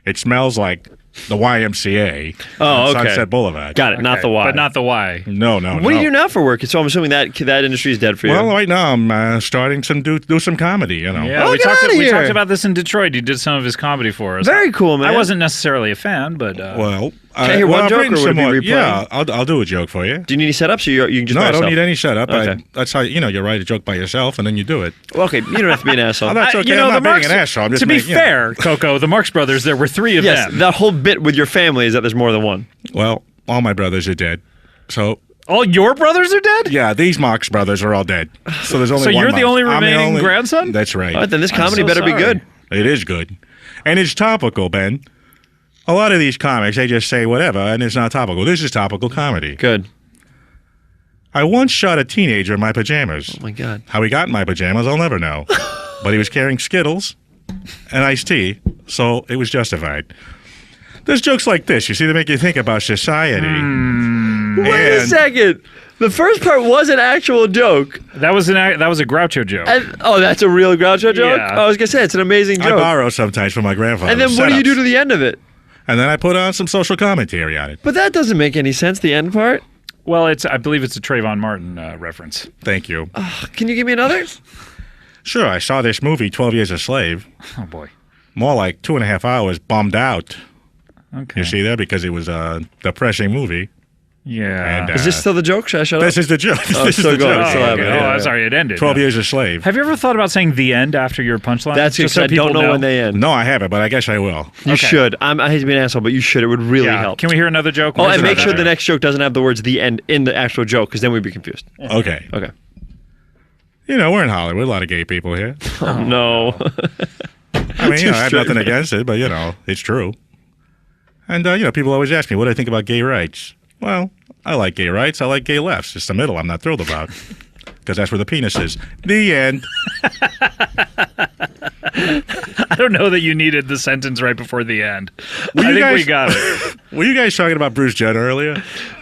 it smells like the YMCA on okay. Sunset Boulevard. Got it. Not the Y. But not the Y. No. What do you do now for work? So I'm assuming that industry is dead for you. Well, right now I'm starting to do some comedy, you know. Yeah, Oh, we get outta we here. talked about this in Detroit. He did some of his comedy for us. Very cool, man. I wasn't necessarily a fan, but Well, Can I hear one I've joke, written or would it some be more. replaying? Yeah, I'll do a joke for you. Do you need any setups, or you can just No, by I don't yourself? need any setup. Okay. That's how you write a joke by yourself and then you do it. Well, okay, you don't have to be an asshole. Oh, that's okay. you know, I'm not the being Marx, an asshole. I'm just to be making, fair, Coco, the Marx Brothers, there were three of Yes, them. that whole bit with your family is that there's more than one. Well, all my brothers are dead. So, All your brothers are dead? yeah, these Marx brothers are all dead. So there's only So one you're the Marx. only I'm remaining grandson? That's right. All right, then this comedy so better be sorry. good. It is good. And it's topical, Ben. A lot of these comics, they just say whatever, and it's not topical. This is topical comedy. Good. I once shot a teenager in my pajamas. Oh, my God. How he got in my pajamas, I'll never know. But he was carrying Skittles and iced tea, so it was justified. There's jokes like this, you see, they make you think about society. Wait a And- second. The first part was an actual joke. That was a Groucho joke. That's a real Groucho joke? Yeah. I was going to say, it's an amazing I joke. borrow sometimes from my grandfather. And then what do you do to the end of it? And then I put on some social commentary on it. But that doesn't make any sense, the end part. Well, I believe it's a Trayvon Martin reference. Thank you. Can you give me another? Sure, I saw this movie, 12 Years a Slave. Oh, boy. More like 2.5 hours bummed out. Okay. You see that? Because it was a depressing movie. Yeah. And, Is this still the joke? Should I shut up? This is the joke. Oh, This is still the going. joke. Still having it. Oh, Yeah, I'm sorry, it ended. 12 Years a Slave. Have you ever thought about saying the end after your punchline? That's Just because I don't people know when they end. No, I haven't, but I guess I will. You should. I hate to be an asshole, but you should. It would really Yeah. help. Can we hear another joke? Oh, and Here's make another sure the joke. next joke doesn't have the words "the end" in the actual joke, because then we'd be confused. Okay. Okay. You know, we're in Hollywood. A lot of gay people here. Oh, no. I mean, I have nothing against it, but, it's true. And, people always ask me what I think about gay rights. Well, I like gay rights. I like gay lefts. It's the middle I'm not thrilled about. Because that's where the penis is. The end. I don't know that you needed the sentence right before the end. Were I you think guys- we got it. Were you guys talking about Bruce Jenner earlier?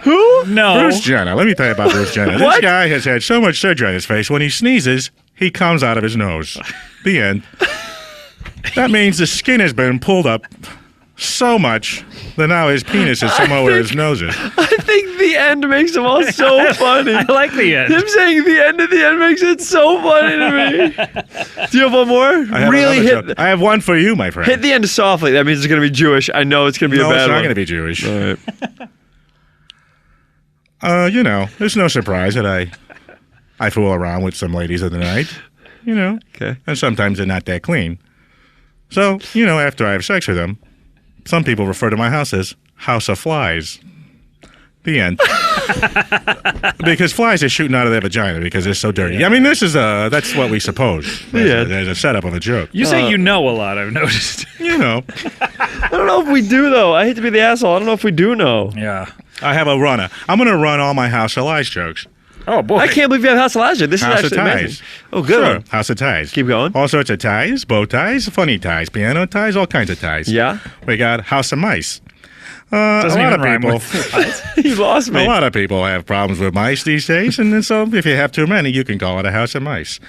Who? No. Bruce Jenner. Let me tell you about Bruce Jenner. This guy has had so much surgery on his face. When he sneezes, he comes out of his nose. The end. That means the skin has been pulled up so much that now his penis is somewhere where his nose is. I think the end makes them all so funny. I like the end. Him saying the end at the end makes it so funny to me. Do you have one more? I have Really another hit joke. I have one for you, my friend. hit the end softly. That means it's going to be Jewish. I know it's going to be no, a bad it's not one. going to be Jewish. All right. There's no surprise that I fool around with some ladies of the night. Okay. And sometimes they're not that clean. So, after I have sex with them, some people refer to my house as House of Flies. The end. Because flies are shooting out of their vagina because they're so dirty. I mean, that's what we suppose. There's a setup of a joke. You say you know a lot, I've noticed. I don't know if we do, though. I hate to be the asshole. I don't know if we do know. Yeah. I have a runner. I'm going to run all my House of Lies jokes. Oh, boy. I can't believe you have House of Elijah. This House is of actually Ties. amazing. Oh, good Sure. one. House of Ties. Keep going. All sorts of ties, bow ties, funny ties, piano ties, all kinds of ties. Yeah? We got House of Mice. Doesn't a lot even of rhyme people. with You lost me. A lot of people have problems with mice these days, and so if you have too many, you can call it a house of mice.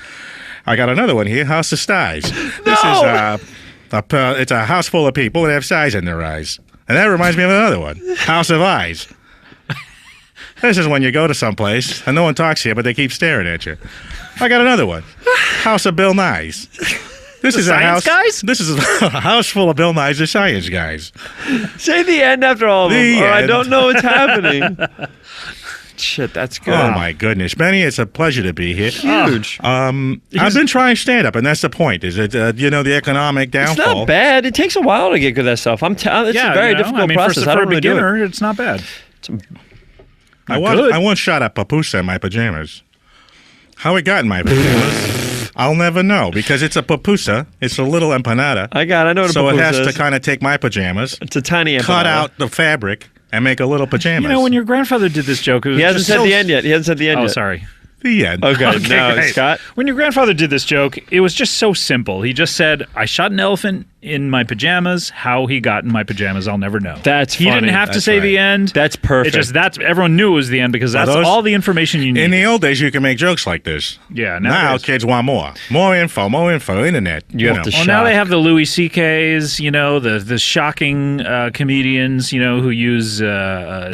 I got another one here, House of Styes. This is it's a house full of people that have size in their eyes, and that reminds me of another one, House of Eyes. This is when you go to someplace and no one talks to you, but they keep staring at you. I got another one, House of Bill Nyes. This is a science house, guys? This is a house full of Bill Nyes, the science guys. Say the end after all of them, The or I end. don't know what's happening. Shit, that's good. Oh my goodness, Benny, it's a pleasure to be here. Huge. I've been trying stand up, and that's the point. Is it the economic It's downfall? not bad. It takes a while to get good at that stuff. It's a very difficult process. For I a don't really do it. beginner, it's not bad. I once shot a papusa in my pajamas. How it got in my pajamas, I'll never know because it's a papusa. It's a little empanada. I know what a So it papusa has is. to kind of take my pajamas, It's a tiny empanada. cut out the fabric, and make a little pajamas. You know, when your grandfather did this joke, it was He hasn't just said so- the end yet. He hasn't said the end Oh, yet. sorry. The end. Okay, now, great. Scott. When your grandfather did this joke, it was just so simple. He just said, I shot an elephant in my pajamas. How he got in my pajamas, I'll never know. He funny. didn't have to That's say right. the end. That's perfect. Everyone knew it was the end because that's those- all the information you need. In the old days, you could make jokes like this. Yeah, Now nowadays- kids want more info, internet. You have to Well, now they have the Louis C.K.'s, you know, the shocking comedians, you know, who use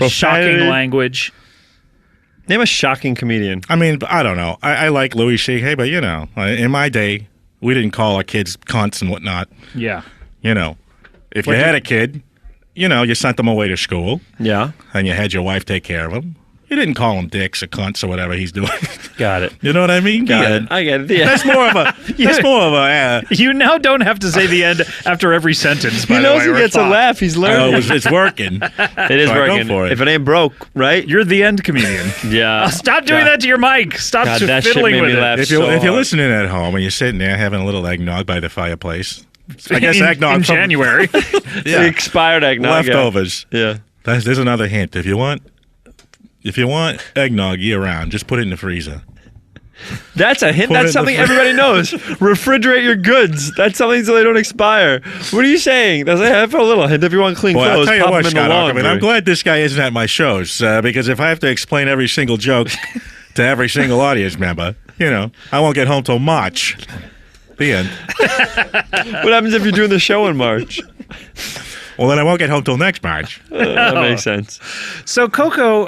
shocking language. Name a shocking comedian. I mean, I don't know. I like Louis C.K., but you know, in my day, we didn't call our kids cunts and whatnot. Yeah. You know, if you had a kid, you know, you sent them away to school. Yeah. And you had your wife take care of them. You didn't call him dicks or cunts or whatever he's doing. Got it. You know what I mean? Got Yeah. it. I get it. Yeah. That's more of a. You now don't have to say the end after every sentence. By He the knows way, he or gets a thought. laugh. He's learning. It's working. It is So I go working. for it. If it ain't broke, right? You're the end comedian. Yeah. Stop doing that to your mic. Stop God, that shit fiddling made with me it. laugh. If you're listening at home and you're sitting there having a little eggnog by the fireplace, I guess eggnog in from January. yeah, Expired eggnog. leftovers. Yeah. There's another hint. If you want eggnog year round, just put it in the freezer. That's a hint. Put it in That's the something fridge. everybody knows. Refrigerate your goods. That's something so they don't expire. What are you saying? That's I have a little hint. If you want clean Boy, I'll clothes, tell you pop what, them in the Scott laundry. Aukerman, I'm glad this guy isn't at my shows because if I have to explain every single joke to every single audience member, you know, I won't get home till March. The end. What happens if you're doing the show in March? Well, then I won't get home till next March. That makes sense. So, Coco,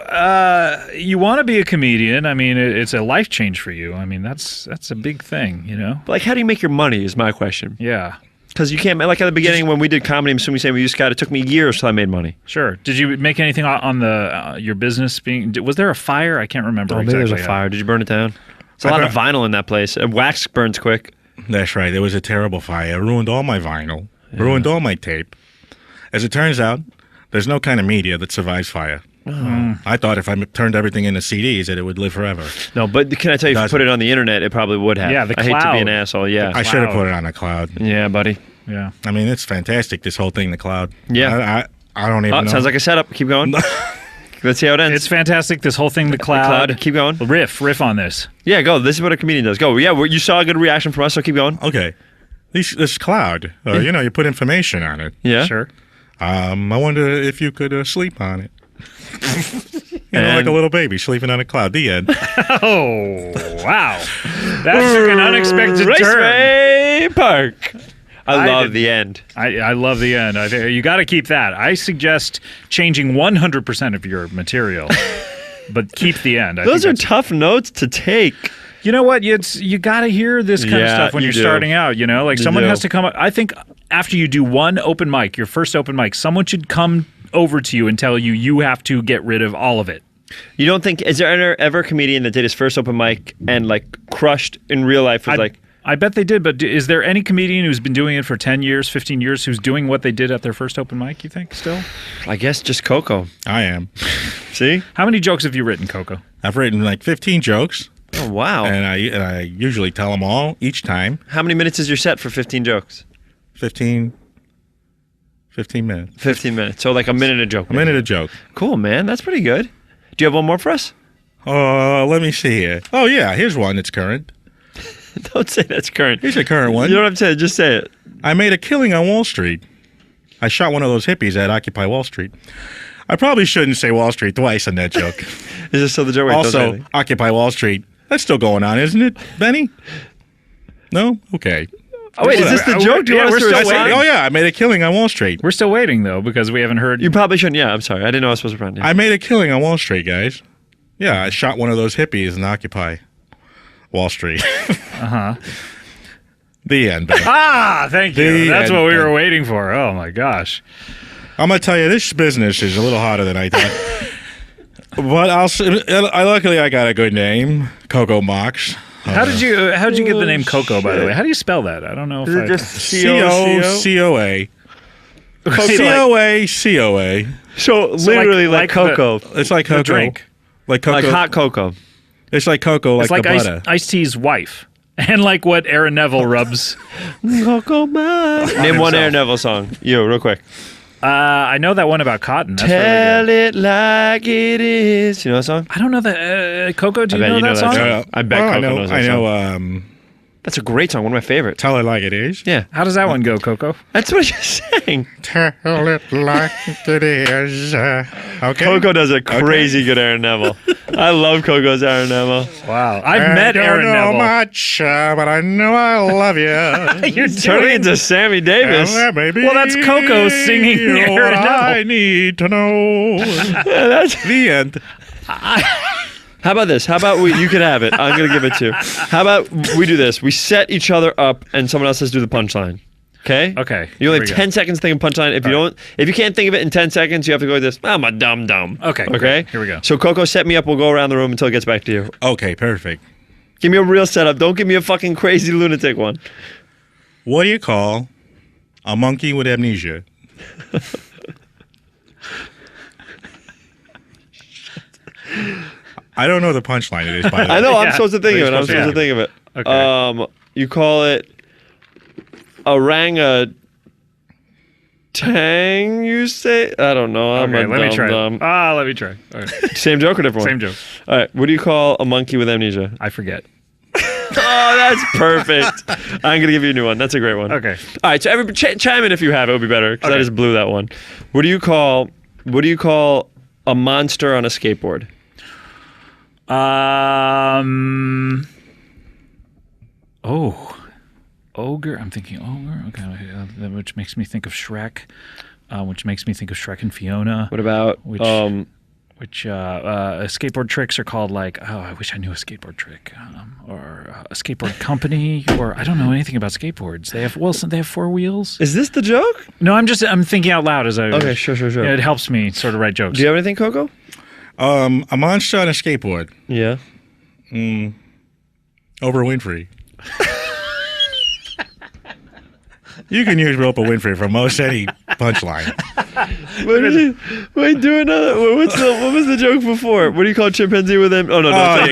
you want to be a comedian. I mean, it's a life change for you. I mean, that's a big thing, you know? But like, how do you make your money is my question. Yeah. Because you can't, like at the beginning when we did comedy, I'm assuming saying with you, Scott, it took me years till I made money. Sure. Did you make anything on the your business being? Was there a fire? I can't remember. Maybe exactly there was a how. fire. Did you burn it down? It's a lot of vinyl in that place. And wax burns quick. That's right. There was a terrible fire. It ruined all my vinyl. Ruined all my tape. As it turns out, there's no kind of media that survives fire. I thought if I turned everything into CDs that it would live forever. No, but can I tell you, if you put it on the internet, it probably would have. Yeah, the I hate to be cloud. an asshole. Yeah. I should have put it on the cloud. Yeah, buddy. Yeah. I mean, it's fantastic, this whole thing, the cloud. Yeah. I don't even know. Sounds like a setup. Keep going. Let's see how it ends. It's fantastic. This whole thing, the cloud. Keep going. Riff on this. Yeah, go. This is what a comedian does. Go. Yeah, you saw a good reaction from us, so keep going. Okay. This cloud, you know, you put information on it. Yeah. Sure. I wonder if you could sleep on it. You know, like a little baby sleeping on a cloud. The end. Oh, wow. That took an unexpected turn. Raceway Park. I love the end. I love the end. You got to keep that. I suggest changing 100% of your material, but keep the end. Those are tough notes to take. You know what? You got to hear this kind of stuff when you you're do. starting out. You know, like You someone do. has to come up. I think after you do one open mic, your first open mic, someone should come over to you and tell you you have to get rid of all of it. You don't think, is there ever a comedian that did his first open mic and like crushed in real life? I bet they did, but is there any comedian who's been doing it for 10 years, 15 years, who's doing what they did at their first open mic, you think, still? I guess just Coco. I am. See? How many jokes have you written, Coco? I've written like 15 jokes. Oh, wow. And I usually tell them all each time. How many minutes is your set for 15 jokes? 15 minutes. 15 minutes. So like a minute a joke. A minute a joke. Cool, man. That's pretty good. Do you have one more for us? Let me see here. Oh, yeah. Here's one that's current. Don't say that's current. Here's a current one. You don't have to say it. Just say it. I made a killing on Wall Street. I shot one of those hippies at Occupy Wall Street. I probably shouldn't say Wall Street twice in that joke. Is this still the joke? Wait, don't say Also, anything. Occupy Wall Street. That's still going on, isn't it, Benny? No? Okay. Oh, wait, is this the joke? Do you Yeah, want us we're to still respond? waiting. Oh, yeah. I made a killing on Wall Street. We're still waiting, though, because we haven't heard. You probably shouldn't. Yeah, I'm sorry. I didn't know I was supposed to run. Yeah. I made a killing on Wall Street, guys. Yeah, I shot one of those hippies in Occupy Wall Street. Uh-huh. The end, Benny. Thank you. The That's end, what we were Ben. waiting for. Oh, my gosh. I'm going to tell you, this business is a little harder than I thought. But luckily I got a good name, Coco Mox. How did you get the name Coco, by the way? How do you spell that? I don't know if Is it I... just C-O-C-O-A. C-O-A-C-O-A. So literally like Coco. It's like Coco. drink. Like Coco. Like hot cocoa. It's like Coco, It's like like the butter. Ice-T's wife. And like what Aaron Neville rubs. Coco man. Name one Aaron Neville song. You, real quick. I know that one about cotton. That's Tell really it like it is. You know that song? I don't know that. Coco, do I you bet know you that know song? that song. I bet Coco knows that I song. know. That's a great song. One of my favorites. Tell it like it is. Yeah. How does that one go, Coco? That's what you're saying. Tell it like it is. Okay. Coco does a crazy good Aaron Neville. I love Coco's Aaron Neville. Wow. I've met Aaron I don't know Neville. much, but I know I love you. You're Turning into Sammy Davis. Baby, Well, that's Coco singing what Aaron I Neville. need to know. That's the end. How about this? How about you can have it. I'm going to give it to you. How about we do this? We set each other up and someone else has to do the punchline. Okay? Okay. You only have Here we 10 seconds to think of punchline. If you can't think of it in 10 seconds, you have to go like this. I'm a dumb. Okay. Okay? Here we go. So Coco, set me up. We'll go around the room until it gets back to you. Okay, perfect. Give me a real setup. Don't give me a fucking crazy lunatic one. What do you call a monkey with amnesia? I don't know the punchline it is, by the way. I know. Yeah. I'm supposed to think of it. I'm supposed to supposed to think of it. Okay. You call it orangutan, you say? I don't know. I'm Okay, a let me try. dumb. Let me try. All right. Same joke or different one? Same joke. All right. What do you call a monkey with amnesia? I forget. Oh, that's perfect. I'm going to give you a new one. That's a great one. Okay. All right. So everybody chime in if you have it. It would be better because I Okay. just blew that one. What do you call a monster on a skateboard? Ogre. I'm thinking ogre. Okay, which makes me think of Shrek. Which makes me think of Shrek and Fiona. What about Which skateboard tricks are called like, oh, I wish I knew a skateboard trick, or a skateboard company, or I don't know anything about skateboards. They have they have four wheels. Is this the joke? No, I'm thinking out loud as I. Okay, sure. Yeah, it helps me sort of write jokes. Do you have anything, Coco? A monster on a skateboard. Yeah. Over Winfrey. You can use Oprah Winfrey for most any punchline. Wait, do another. What was the joke before? What do you call chimpanzee with him? Oh no! Don't say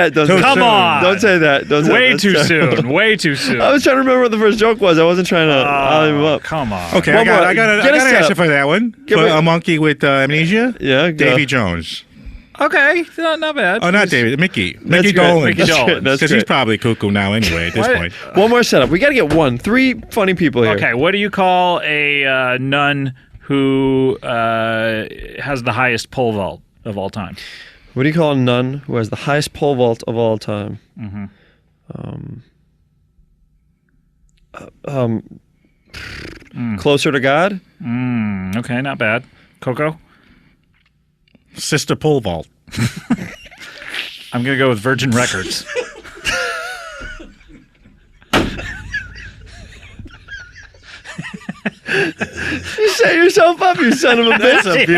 that. Come on! Don't say that. Way too soon. Way too soon. I was trying to remember what the first joke was. I wasn't trying to rile him up. Come on. Okay, I got an answer for that one. For a monkey with amnesia? Yeah, go. Davy Jones. Okay, not bad. Oh, not David. Mickey. That's Mickey good. Dolan. Mickey Dolan. That's Because he's good. probably cuckoo now anyway at this point. One more setup. We got to get one. 3 funny people here. Okay, what do you call a nun who has the highest pole vault of all time? What do you call a nun who has the highest pole vault of all time? Closer to God? Okay, not bad. Coco? Sister Pole Vault. I'm going to go with Virgin Records. You set yourself up, you son of a bitch.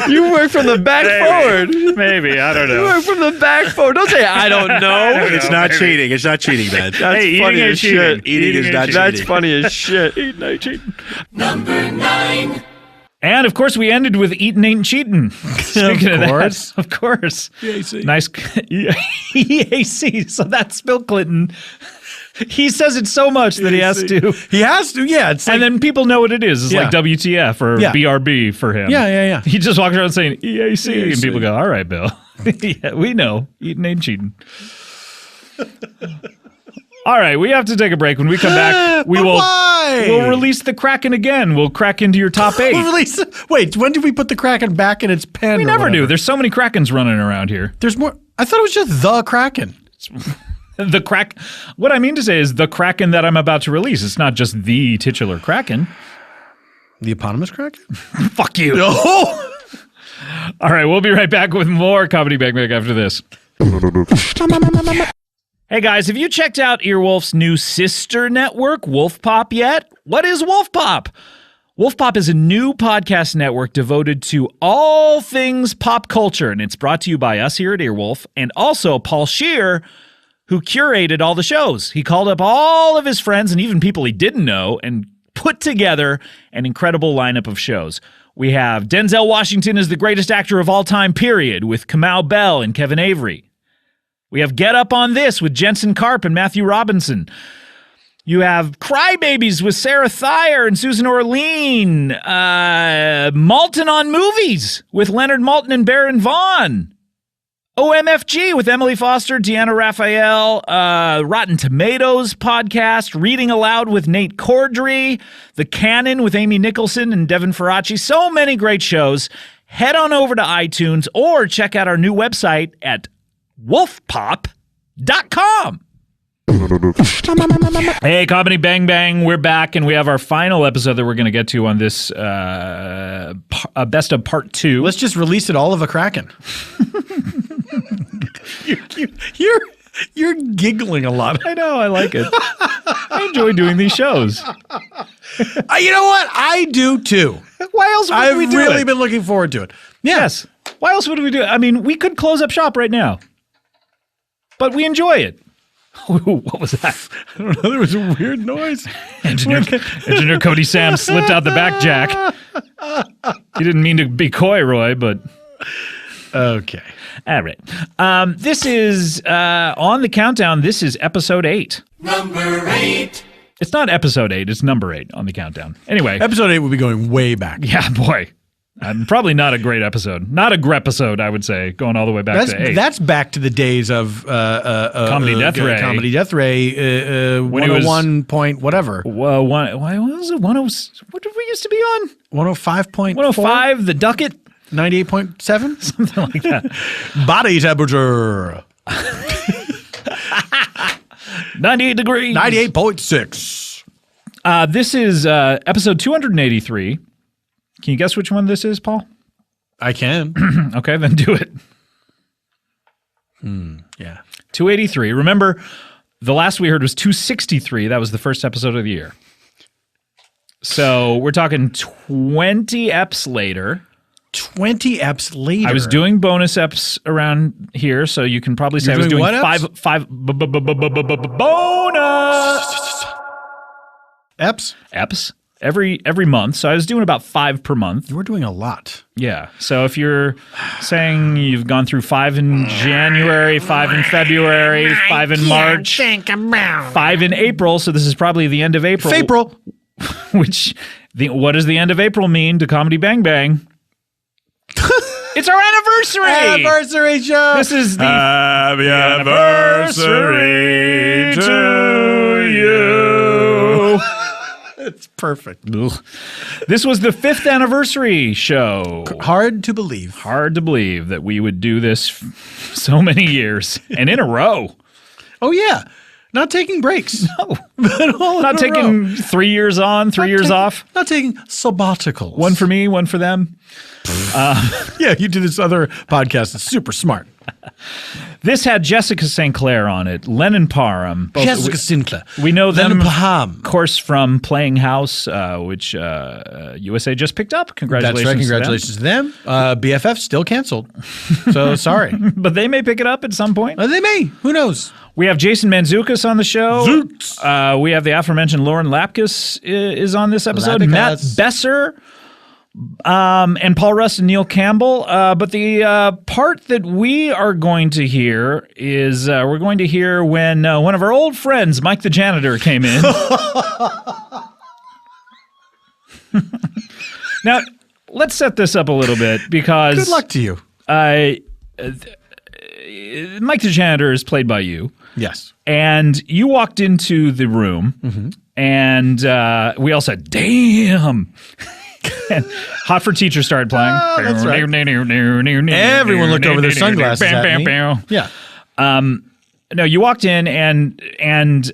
You work from the back forward. Maybe, I don't You know. work from the back forward. Don't say I don't know. It's not cheating. It's not cheating, man. That's Hey, funny eating as ain't shit. cheating. Eating is ain't not cheating. That's funny as shit. Eating ain't cheating. Number 9. And of course, we ended with eating ain't cheating. Speaking of that, of course. EAC. Nice. EAC. So that's Bill Clinton. He says it so much that he has to. He has to, yeah. It's like, And then people know what it is. It's Yeah. like WTF or Yeah. BRB for him. Yeah. He just walks around saying EAC, and EAC. people go, all right, Bill. Yeah, we know. Eating ain't cheating. All right, we have to take a break. When we come back, But why? we'll release the Kraken again. We'll crack into your top 8. Wait, when did we put the Kraken back in its pen? We or never do. whatever? There's so many Krakens running around here. There's more. I thought it was just the Kraken. The crack. What I mean to say is the Kraken that I'm about to release. It's not just the titular Kraken. The eponymous Kraken? Fuck you. No. All right, we'll be right back with more Comedy Bang Bang after this. Hey guys, have you checked out Earwolf's new sister network, Wolf Pop, yet? What is Wolf Pop? Wolf Pop is a new podcast network devoted to all things pop culture, and it's brought to you by us here at Earwolf, and also Paul Scheer, who curated all the shows. He called up all of his friends and even people he didn't know and put together an incredible lineup of shows. We have Denzel Washington as the greatest actor of all time, period, with Kamau Bell and Kevin Avery. We have Get Up on This with Jensen Karp and Matthew Robinson. You have Crybabies with Sarah Thayer and Susan Orlean. Malton on Movies with Leonard Malton and Baron Vaughn. OMFG with Emily Foster, Deanna Raphael, Rotten Tomatoes podcast, Reading Aloud with Nate Cordry, The Canon with Amy Nicholson and Devin Faraci. So many great shows. Head on over to iTunes or check out our new website at wolfpop.com. Hey, Comedy Bang Bang, we're back, and we have our final episode that we're going to get to on this best of part 2. Let's just release it all of a Kraken. You're giggling a lot. I know, I like it. I enjoy doing these shows. You know what? I do too. Why else would we do it? I've really been looking forward to it. Yes. Why else would we do it? I mean, we could close up shop right now, but we enjoy it. What was that? I don't know. There was a weird noise. Engineer Cody Sam slipped out the back jack. He didn't mean to be coy, Roy, but... Okay. All right. This is, on the countdown, this is episode 8. Number 8. It's not episode 8, it's number 8 on the countdown. Anyway. Episode 8 will be going way back. Yeah, boy. Probably not a great episode. Not a grepisode, I would say, going all the way back to 8. That's back to the days of Comedy Death Ray. Comedy Death Ray, 101 point whatever. What was it? What did we used to be on? 105.4? 105, the Ducket? 98.7? Something like that. Body temperature. 98 degrees. 98.6. This is episode 283. Can you guess which one this is, Paul? I can. Okay, then do it. Yeah. 283. Remember, the last we heard was 263. That was the first episode of the year. So we're talking 20 eps later. 20 eps later. I was doing bonus eps around here, so you can probably say I was doing five bonus eps every month. So I was doing about 5 per month. You were doing a lot. Yeah. So if you're saying you've gone through 5 in January, 5 in February, 5 in March, 5 in April. So this is probably the end of April. April. What does the end of April mean to Comedy Bang Bang? It's our anniversary! Anniversary show! This is the happy anniversary to you. It's perfect. Ugh. This was the 5th anniversary show. Hard to believe. Hard to believe that we would do this so many years and in a row. Oh, yeah. Not taking breaks. No. Not taking 3 years on, 3 years off. Not taking sabbaticals. One for me, one for them. Yeah, you do this other podcast. It's super smart. This had Jessica St. Clair on it, Lennon Parham. Jessica Sinclair. We know them, of course, from Playing House, which USA just picked up. Congratulations. That's right. Congratulations to them. BFF still canceled. So sorry. But they may pick it up at some point. They may. Who knows? We have Jason Mantzoukas on the show. We have the aforementioned Lauren Lapkus is on this episode. Matt Besser. And Paul Rust and Neil Campbell. But the part that we are going to hear is we're going to hear when one of our old friends, Mike the janitor, came in. Now, let's set this up a little bit because... Good luck to you. Mike the janitor is played by you. Yes. And you walked into the room and we all said, damn. And Hot for Teacher started playing. Oh, that's right. Everyone looked over their sunglasses at me. Yeah. No, you walked in and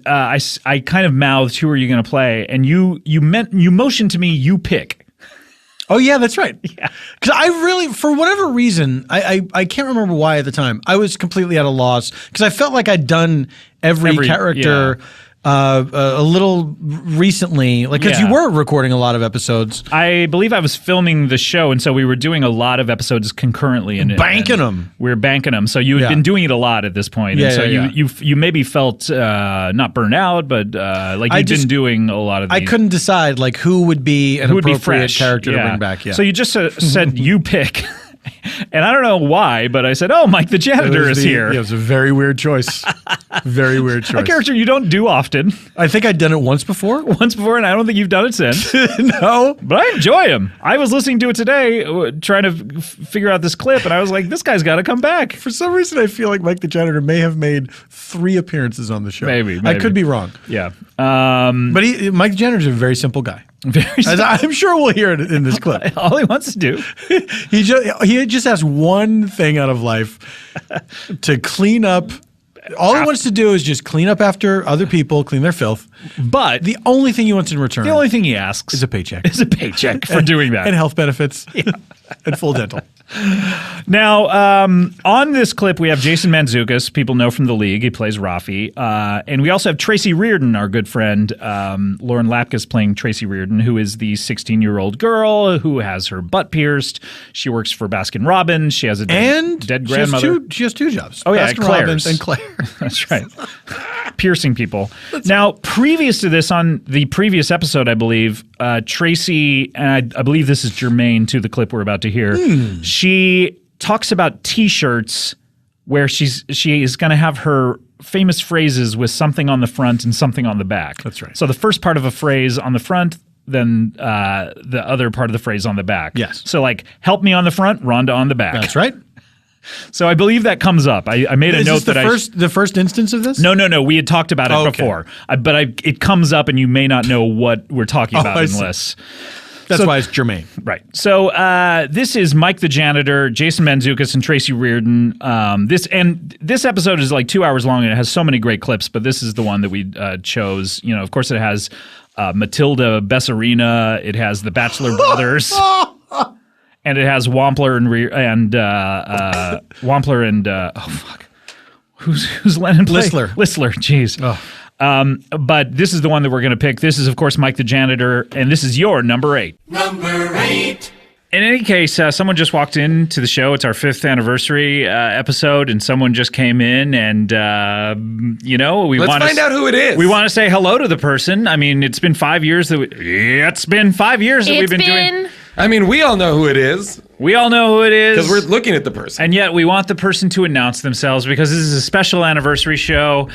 I kind of mouthed, "Who are you going to play?" And you motioned to me, "You pick." Oh yeah, that's right. Yeah. Because I really, for whatever reason, I can't remember why at the time. I was completely at a loss because I felt like I'd done every character. Yeah. A little recently, like because you were recording a lot of episodes. I believe I was filming the show, and so we were doing a lot of episodes concurrently and banking them. We were banking them, so you had been doing it a lot at this point, and so you maybe felt not burnt out, but like you'd been doing a lot of these. I couldn't decide like who would be an appropriate character to bring back. Yeah. So you just said you pick. And I don't know why, but I said, "Oh, Mike the janitor is here." Yeah, it was a very weird choice. Very weird choice. A character you don't do often. I think I'd done it once before. And I don't think you've done it since. No. But I enjoy him. I was listening to it today, trying to figure out this clip, and I was like, this guy's got to come back. For some reason, I feel like Mike the janitor may have made 3 appearances on the show. Maybe. I could be wrong. Yeah. But Mike the janitor is a very simple guy. As I'm sure we'll hear it in this clip. All he wants to do. he just has one thing out of life to clean up. All he wants to do is just clean up after other people, clean their filth. But the only thing he wants in return, the only thing he asks, is a paycheck. Is a paycheck for doing that. And health benefits. And full dental. Now, on this clip, we have Jason Mantzoukas, people know from The League. He plays Rafi. And we also have Tracy Reardon, our good friend. Lauren Lapkus playing Tracy Reardon, who is the 16-year-old girl who has her butt pierced. She works for Baskin Robbins. She has a dead grandmother. She has 2 jobs. Oh, yeah, Baskin Claire's. Robbins and Claire. That's right. Piercing people. Now, previous to this, on the previous episode, I believe, Tracy, and I believe this is germane to the clip we're about to hear, she talks about T-shirts where she is going to have her famous phrases with something on the front and something on the back. That's right. So the first part of a phrase on the front, then the other part of the phrase on the back. Yes. So like, help me on the front, Rhonda on the back. That's right. So I believe that comes up. I made a note that the first instance of this? No. We had talked about it Okay. before, but it comes up, and you may not know what we're talking about I see. unless. That's why it's germane. Right. So this is Mike the janitor, Jason Mantzoukas, and Tracy Reardon. This episode is like 2 hours long, and it has so many great clips. But this is the one that we chose. You know, of course, it has Matilda Bessarina. It has the Bachelor Brothers. And it has Wampler and oh fuck, who's Lennon play? Listler, jeez. Oh. But this is the one that we're going to pick. This is, of course, Mike the janitor, and this is your number 8. Number 8. In any case, someone just walked into the show. It's our 5th anniversary episode, and someone just came in, and we Let's want to find out who it is. We want to say hello to the person. I mean, it's been 5 years that we've been doing. I mean, we all know who it is. We all know who it is. Because we're looking at the person. And yet we want the person to announce themselves because this is a special anniversary show.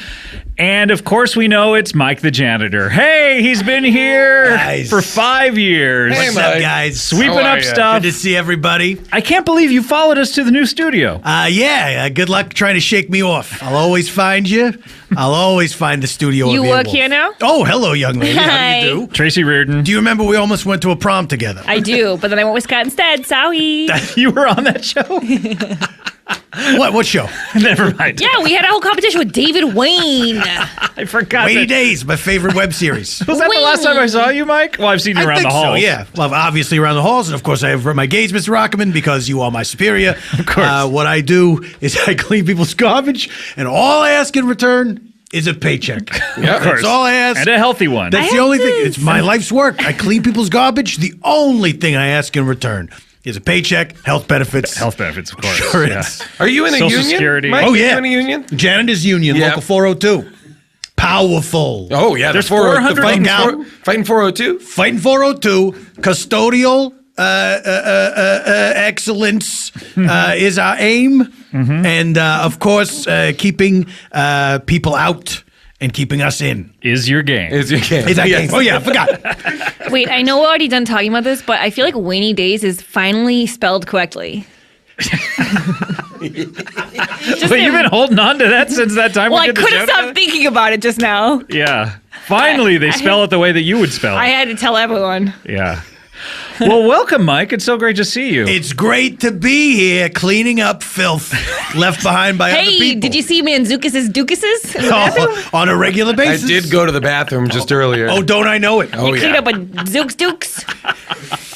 And of course we know it's Mike the janitor. Hey, he's been here for 5 years. Hey, what's up, guys? Sweeping up stuff. Good to see everybody. I can't believe you followed us to the new studio. Good luck trying to shake me off. I'll always find you. I'll always find the studio You available. work here now? Oh, hello, young lady. How Hi. do you do? Tracy Reardon. Do you remember we almost went to a prom together? I do, but then I went with Scott instead. Sorry. You were on that show? What show? Never mind. Yeah, we had a whole competition with David Wayne. I forgot. Rainy Days, my favorite web series. Was that the last time I saw you, Mike? Well, I've seen you around the halls. So, yeah. Well, obviously around the halls, and of course I have my gaze, Mr. Aukerman, because you are my superior. Of course. What I do is I clean people's garbage, and all I ask in return is a paycheck. Yeah, of course. That's all I ask. And a healthy one. That's the only thing. It's my life's work. I clean people's garbage. The only thing I ask in return is a paycheck, health benefits. Health benefits, of course. Sure Yeah. is. Are you in a Social union? Security. Mike, Oh, are yeah. you in a union? Janitors Union, Yeah. Local 402. Powerful. Oh, yeah. There's the 402 400 fighting 402? Fighting 402. Custodial excellence is our aim. And, of course, keeping people out and keeping us in. Is your game. Is your game. Is our Yes. game. Oh, yeah, I forgot. Wait, I know we're already done talking about this, but I feel like Rainy Days is finally spelled correctly. But you've been holding on to that since that time. Well, we I did the couldn't show stop together? thinking about it just now. Yeah. Finally, they spell it the way that you would spell it. I had to tell everyone. Yeah. Well, welcome, Mike. It's so great to see you. It's great to be here cleaning up filth left behind by other Hey, people. did you see Mantzoukas' Dukeses in the bathroom? On a regular I basis. did go to the bathroom just earlier. Oh, don't I know it? Oh, You cleaned yeah. up a Dukes.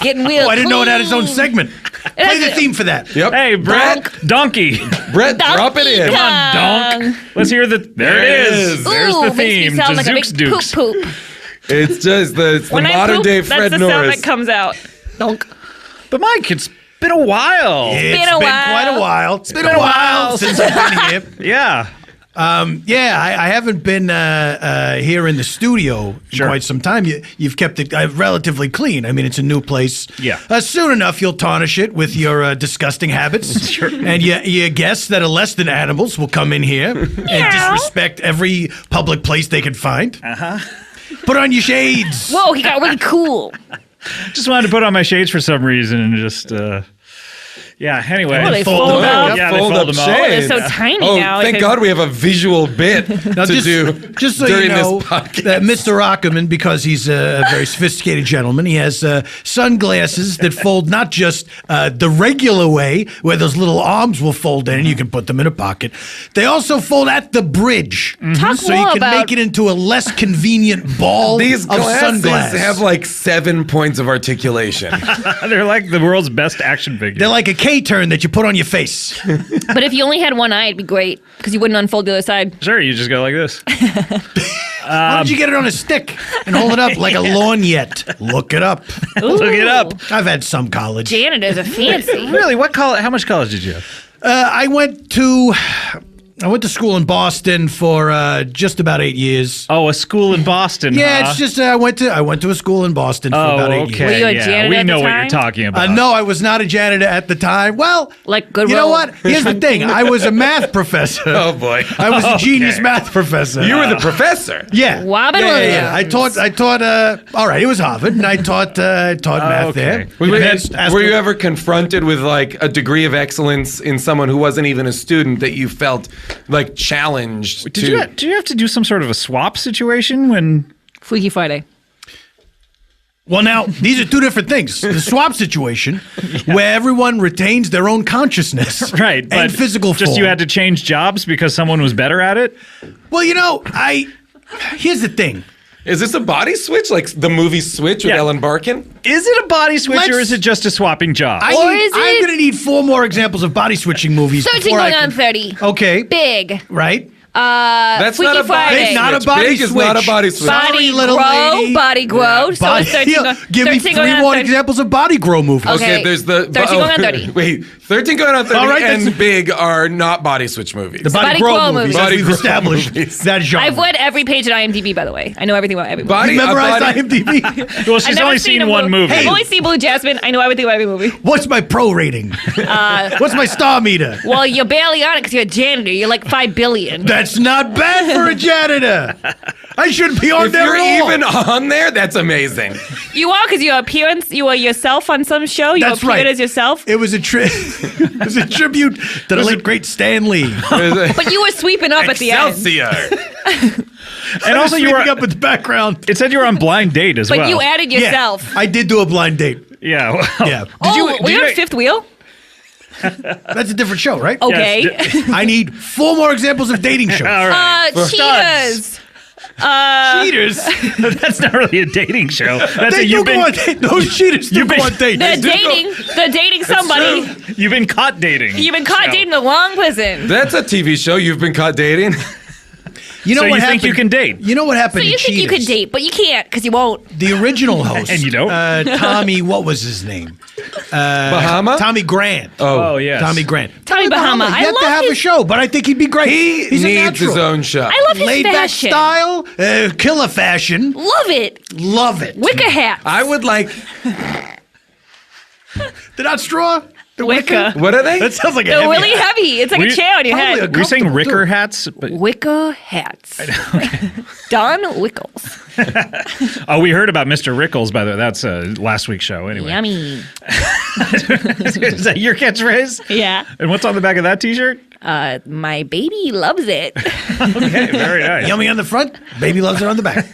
Getting real Oh, I didn't know it had its own clean. segment. Play the theme for that. Yep. Hey, Brett. Donkey. Brett, drop it in. Come on, Donk. Let's hear the. There it is. There's Ooh, the makes me theme. sound like a Zooks big Dukes. poop. It's just the When I modern poop, day that's Fred the sound Norris. that comes out. Donk. But Mike, it's been a while. It's been a while. quite a while. It's been a while since I've been here. Yeah. Yeah, I haven't been here in the studio in quite some time. You've kept it relatively clean. I mean, it's a new place. Yeah. Soon enough, you'll tarnish it with your disgusting habits. Sure. And you guess that less than animals will come in here and disrespect every public place they can find. Uh-huh. Put on your shades. Whoa, he got really cool. Just wanted to put on my shades for some reason and just... anyway. Oh, they fold up. Yeah, fold they up fold them up. shades. They're so tiny now. Thank God we have a visual bit to do just so during you know this podcast. that Mr. Aukerman, because he's a very sophisticated gentleman, he has sunglasses that fold not just the regular way, where those little arms will fold in and you can put them in a pocket. They also fold at the bridge, Talk so more you can about- make it into a less convenient ball These of glasses sunglasses. have like 7 points of articulation. They're like the world's best action figure. They're like a K-turn that you put on your face. But if you only had one eye, it'd be great because you wouldn't unfold the other side. Sure, you just go like this. Why don't you get it on a stick and hold it up like a lorgnette? Look it up. Look it up. I've had some college. Janitors are fancy. Really? What college? How much college did you have? I went to school in Boston for just about 8 years. Oh, a school in Boston. Yeah, huh? it's just I went to a school in Boston for about 8 okay. years. Were you a janitor we at the know what time? you're talking about. No, I was not a janitor at the time. Well, Like Goodwill. you know what? Here's the thing. I was a math professor. Oh boy. I was a genius math professor. You were the professor. Yeah. Wobbin' yeah. Williams. I taught all right, it was Harvard, and I taught math there. Were you ever confronted with like a degree of excellence in someone who wasn't even a student that you felt like challenged Did you have to do some sort of a swap situation when? Freaky Friday. Well, now, these are two different things. The swap situation, where everyone retains their own consciousness Right, but and physical form. just you had to change jobs because someone was better at it? Well, here's the thing. Is this a body switch like the movie Switch with Yeah. Ellen Barkin? Is it a body switch or Let's- is it just a swapping job? Or is I'm it- going to need 4 more examples of body switching movies. 13 before I going on can- 30. Okay. Big. Right? That's Freaky not a body Friday. switch. Not a body Big is not a switch. body switch. Sorry, Body little grow, lady. body grow. So Body- it's 13 Yeah, give me 13 3 going on more 30. examples of body grow movies. Okay. There's the 13 going on 30. Wait, 13 going on 30 All right, and that's- Big are not body switch movies. The body, Body grow, grow movies. movies. As Body we've grow established movies. that genre. I've read every page at IMDb, by the way. I know everything about every movie. Body- You memorized a body- IMDb? Well, I've she's never only seen seen a one movie. I've only seen Blue Jasmine. I know everything about every movie. What's my pro rating? What's my star meter? Well, you're barely on it because you're a janitor. You're like 5 billion. That's not bad for a janitor. I shouldn't be on If there you're at all. even on there, that's amazing. You are because your appearance. You are yourself on some show. You That's appeared right. as yourself. It was a it was a tribute to the late great Stan Lee. But you were sweeping up at the end. Excelsior. And also you were up in the background. It said you were on blind date as But well. you added yourself. Yeah, I did do a blind date. Yeah. Well, Yeah. Were you on Fifth Wheel? That's a different show, right? Okay. Yes. I need 4 more examples of dating shows. All right. Cheaters. Cheaters. That's not really a dating show. That's They a do go on date. Those cheaters do you've go been- on dates. They're dating. They're dating somebody. You've been caught dating. You've been caught So- dating the wrong person. That's a TV show you've been caught dating. You know So what you happened? think you can date? You know what So happened you to think you could Cheaters? date, but you can't because you won't. The original host. And you don't? Tommy, what was his name? Bahama? Tommy Grant. Oh, yes. Tommy Grant. Tommy Bahama. I Yet love to have his- a show, but I think he'd be great. He's a Needs his natural. own show. I love his Laid back fashion. style, killer fashion. Love it. Love it. Wicker hat. I would like. They're not straw. They're Wicker. What are they? That sounds like a They're heavy really hat. heavy. It's like We- a chair on your Probably head. Were you saying comfortable, Ricker too. hats? But, Wicker hats. Don Wickles. oh, we heard about Mr. Rickles, by the way. That's last week's show, anyway. Yummy. Is that your catchphrase? Yeah. And what's on the back of that T-shirt? My baby loves it. Okay, very nice. Yummy on the front, baby loves it on the back.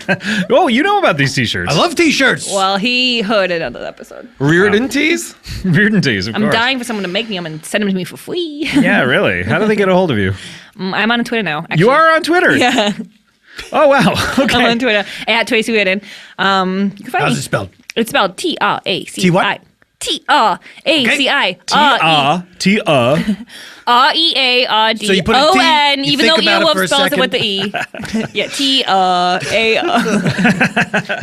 Oh, you know about these T-shirts. I love T-shirts. Well, he heard it on the episode. Reardon tees? Reardon tees, of I'm course. dying for someone to make me them and send them to me for free. Yeah, really. How do they get a hold of you? I'm on Twitter now. Actually. You are on Twitter? Yeah. Oh, wow. Okay. I'm on Twitter at Tracy Reardon. You can find How's me. it spelled? It's spelled Tracy. T what? T-A-C-I. R-E-A-R-D. So you put a T, O-N, you even think though about it for Earwolf a spells it with the E. Yeah, T-A-R.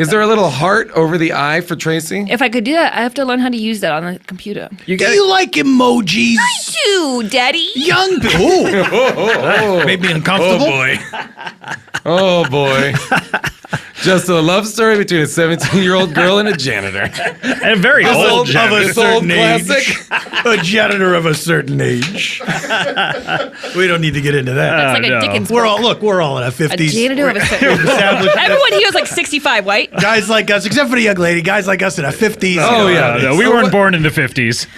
Is there a little heart over the I for Tracy? If I could do that, I have to learn how to use that on the computer. Do you like emojis? I do, Daddy. Young people. Made me uncomfortable. Oh boy. Just a love story between a 17-year-old girl and a janitor. And a very old janitor. This old classic. A janitor of a certain age. We don't need to get into that. That's like a Dickens We're book. we're all in our 50s. A janitor of a certain Everyone here is like 65, right? Guys like us, except for the young lady, guys like us in our 50s. Oh, yeah. No, we weren't born in the 50s.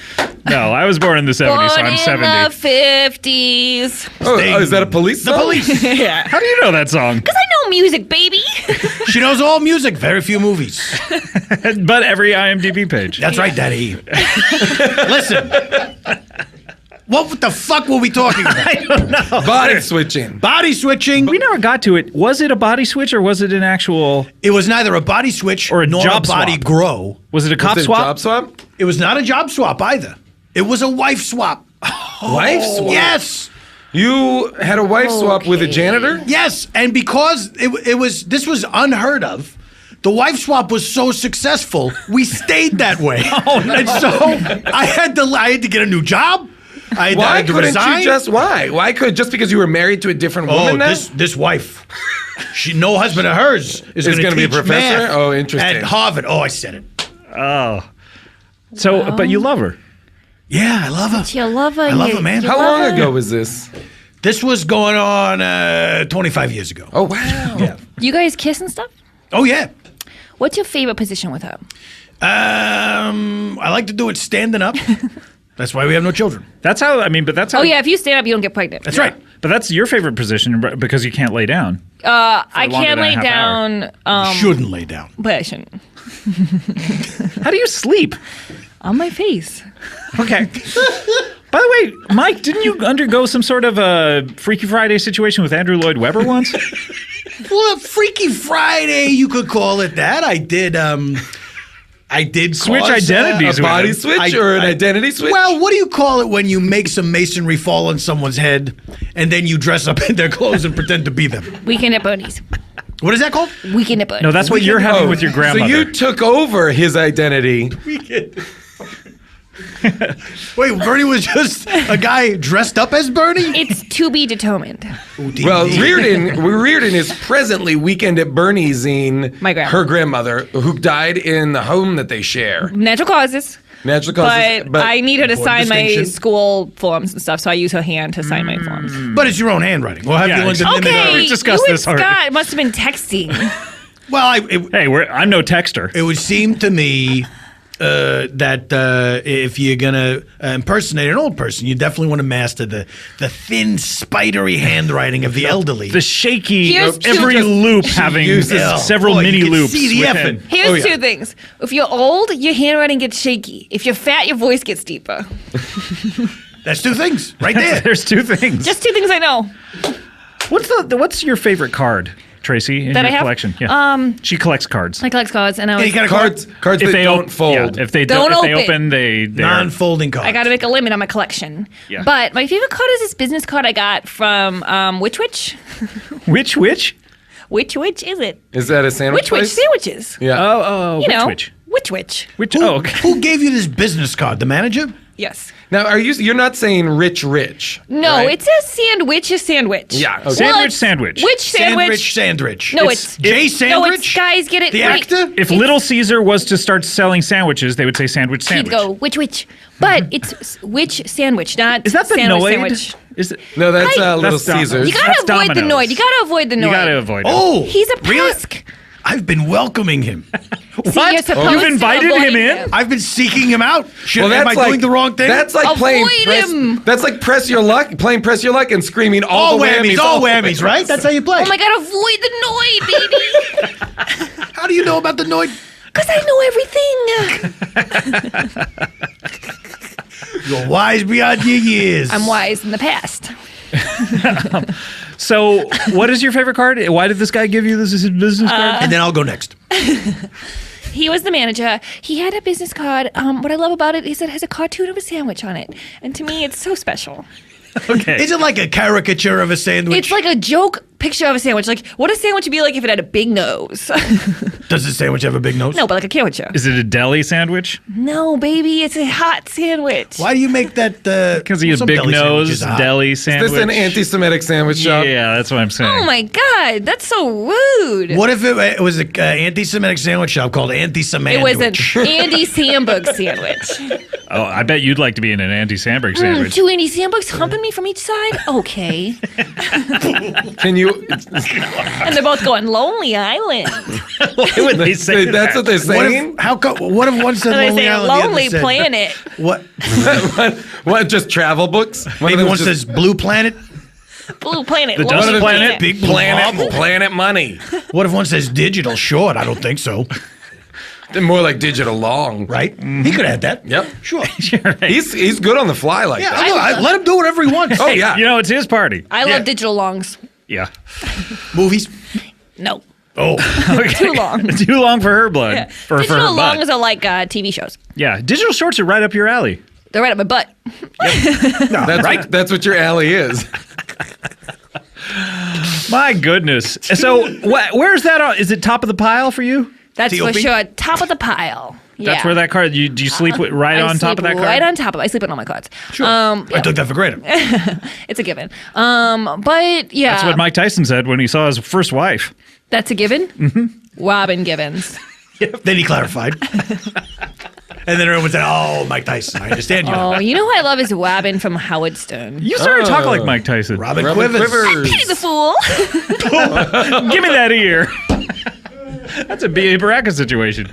No, I was born in the 70s, so I'm 70. Born in the 50s. Oh, is that a police song? The police. Yeah. How do you know that song? Because I know music, baby. She knows all music, very few movies. But every IMDb page. That's right, Daddy. Listen. What the fuck were we talking about? I don't know. Body switching. Body switching. We never got to it. Was it a body switch or was it an actual... It was neither a body switch or a nor job a body swap. grow. Was it a cop swap? Job swap? It was not a job swap either. It was a wife swap. Wife swap? Yes. You had a wife swap with a janitor? Yes, and because this was unheard of. The wife swap was so successful, we stayed that way. Oh, no. And so I had to get a new job. I Why had to couldn't resign. you Why could just because you were married to a different woman now? this wife. No husband of hers is going to be a teach professor? math Oh, interesting. at Harvard. Oh, I said it. Oh. So, but you love her. Yeah, I love her. You love her. I love her, man. How long ago was this? This was going on 25 years ago. Oh, wow. Yeah. You guys kiss and stuff? Oh, yeah. What's your favorite position with her? I like to do it standing up. That's why we have no children. That's how, but that's how... Oh, yeah, if you stand up, you don't get pregnant. That's right. But that's your favorite position because you can't lay down. I longer can't than a lay half down. You shouldn't lay down. But I shouldn't. How do you sleep? On my face. Okay. By the way, Mike, didn't you undergo some sort of a Freaky Friday situation with Andrew Lloyd Webber once? Well, Freaky Friday, you could call it that. I did switch cause, identities A with body him. switch or an identity switch? Well, what do you call it when you make some masonry fall on someone's head and then you dress up in their clothes and pretend to be them? Weekend at Bernie's. What is that called? Weekend at Bernie's. No, that's what you're having with your grandmother. So you took over his identity. Wait, Bernie was just a guy dressed up as Bernie? It's to be determined. Well, Reardon is presently Weekend at Bernie's-ing My grandma. her grandmother, who died in the home that they share. Natural causes. Natural causes. But I need her to sign my distinction. school forms and stuff, so I use her hand to sign my forms. But it's your own handwriting. We'll have Yeah, you link exactly. them in Okay, We've discussed you this and already. Scott must have been texting. Well, Hey, I'm no texter. it would seem to me that if you're gonna impersonate an old person, you definitely want to master the thin, spidery handwriting of the elderly. The shaky, Here's every two- loop having several Boy, you mini can loops. see the within. effort. Here's two things. If you're old, your handwriting gets shaky. If you're fat, your voice gets deeper. That's two things right there. There's two things. Just two things I know. What's your favorite card, Tracy, in That your I have? collection? Yeah. She collects cards. I collect cards, and I Any was, kind of Cards that don't fold. Yeah, if they Don't if they open. open, they're Non-folding cards. I got to make a limit on my collection. Yeah. But my favorite card is this business card I got from Which? Which? Which is it? Is that a sandwich Which place? sandwiches? Yeah. Oh, You know, which? Which? Oh, okay. Who gave you this business card? The manager? Yes. Now, you're not saying rich? No, right? it says sandwich is sandwich. Yeah. Okay. Sandwich. Which sandwich? Sandwich. No, it's Jay Sandwich? No, it's guys get it. The right. actor? If Little Caesar was to start selling sandwiches, they would say sandwich. He'd go which, but it's which sandwich, not Is that the sandwich Noid? sandwich. Is it? No, that's Right. Little That's Dom- Caesars. You gotta That's avoid the Domino's. Noid. You gotta avoid the Noid. You gotta avoid it. Oh, He's a really? pesk. I've been welcoming him. See, you're supposed You've to invited avoid him in? I've been seeking him out. Am I like, doing the wrong thing? That's like playing Avoid him. That's like press your luck, playing press your luck and screaming all the whammies. all whammies, right? That's how you play. Oh my god, avoid the Noid, baby. How do you know about the Noid? Because I know everything. You're wise beyond your years. I'm wise in the past. So, what is your favorite card? Why did this guy give you this business card? And then I'll go next. He was the manager. He had a business card. What I love about it is it has a cartoon of a sandwich on it. And to me, it's so special. Okay. Is it like a caricature of a sandwich? It's like a joke picture of a sandwich. Like, what a sandwich would be like if it had a big nose. Does the sandwich have a big nose? No, but like a caricature. Is it a deli sandwich? No, baby, it's a hot sandwich. Why do you make that? Because he has big nose deli sandwich. Is this an anti-Semitic sandwich shop? Yeah, that's what I'm saying. Oh my God, that's so rude. What if it was an anti-Semitic sandwich shop called Anti-Semitic? It was an Andy Samberg sandwich. Oh, I bet you'd like to be in an Andy Samberg sandwich. 2 Andy Sambergs humping me from each side? Okay. Can you? And they're both going, Lonely Island. Why would they say that? That's what they're saying? What if one said And they Lonely say Island? the other Lonely said- Planet. What? What? Just travel books? Maybe one says Blue Planet. Blue Planet. The Lonely Dust Planet? Big Blue Planet, Marble. Planet Money. What if one says digital short? I don't think so. They're more like digital long, right? He could add that. Yep, sure. He's good on the fly like Yeah, that. I let him do whatever he wants. Oh yeah, You know, it's his party. I love digital longs. Yeah. Movies. No. Oh, Okay. Too long. Too long for her blood. Yeah. For her Digital butt. longs are like TV shows. Yeah, digital shorts are right up your alley. They're right up my butt. That's what your alley is. My goodness. So, where's that on? Is it top of the pile for you? That's TOP? for sure. Top of the pile. That's where that card. Do you sleep right on top of that card? Right on top of it. I sleep on all my cards. Sure. I took that for granted. It's a given. But yeah. That's what Mike Tyson said when he saw his first wife. That's a given? Mm-hmm. Robin Givens. Then he clarified. And then everyone said, "Oh, Mike Tyson, I understand you." Oh, you know who I love is Robin from Howard Stern. You started talking like Mike Tyson. Robin Quivers. Pity the fool. Give me that ear. That's a B.A. Baracus situation.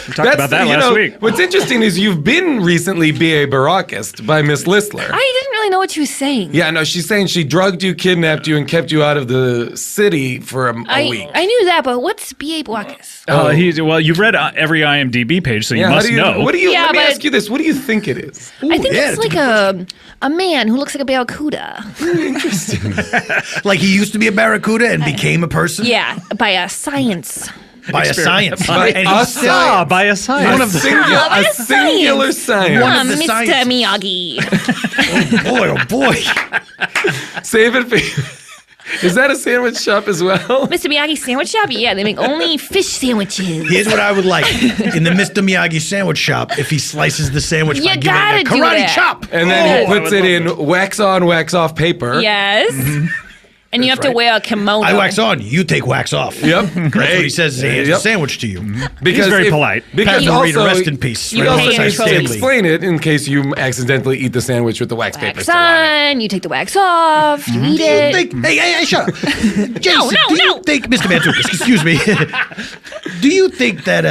We talked about that last week. What's interesting is you've been recently B.A. Baracused by Miss Listler. I didn't really know what she was saying. Yeah, no, she's saying she drugged you, kidnapped you, and kept you out of the city for a week. I knew that, but what's B.A. Blockus? Well, you've read every IMDb page, so you must know. What do you? Yeah, let me but- ask you this: what do you think it is? I think it's like a man who looks like a barracuda. Interesting. Like he used to be a barracuda and became a person. Yeah, by a science. By a science. By And a he's still- science. By a science. One of the a singular science. One of the Mr. sciences. Miyagi. Oh boy. Save it for. Is that a sandwich shop as well? Mr. Miyagi sandwich shop? Yeah, they make only fish sandwiches. Here's what I would like in the Mr. Miyagi sandwich shop if he slices the sandwich by You giving gotta it a do karate that. chop. And then he I puts would it love in wax on, wax off paper. Yes. And you have to right. wear a kimono. I wax on, you take wax off. Yep. That's what he says. He hands Yep. a sandwich to you. Because He's very polite. Because Pastor Reed, also, rest in peace. You Right also alongside need to Stanley. explain it in case you accidentally eat the sandwich with the wax paper Wax still on it. on, you take the wax off, you eat Do you it. think? Hey, shut up, Jason. no, do you no. think, Mr. Mantzoukas, excuse me? Do you think that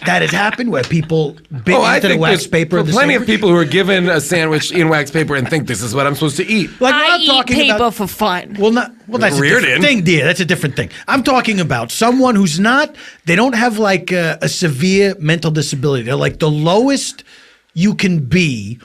that has happened where people bit into the wax there's paper? of the plenty of sandwich? people who are given a sandwich in wax paper and think this is what I'm supposed to eat. Like I I'm eat talking paper about. for fun. Well, that's a Reardon. different thing, dear. That's a different thing. I'm talking about someone who's not. They don't have like a severe mental disability. They're like the lowest you can be,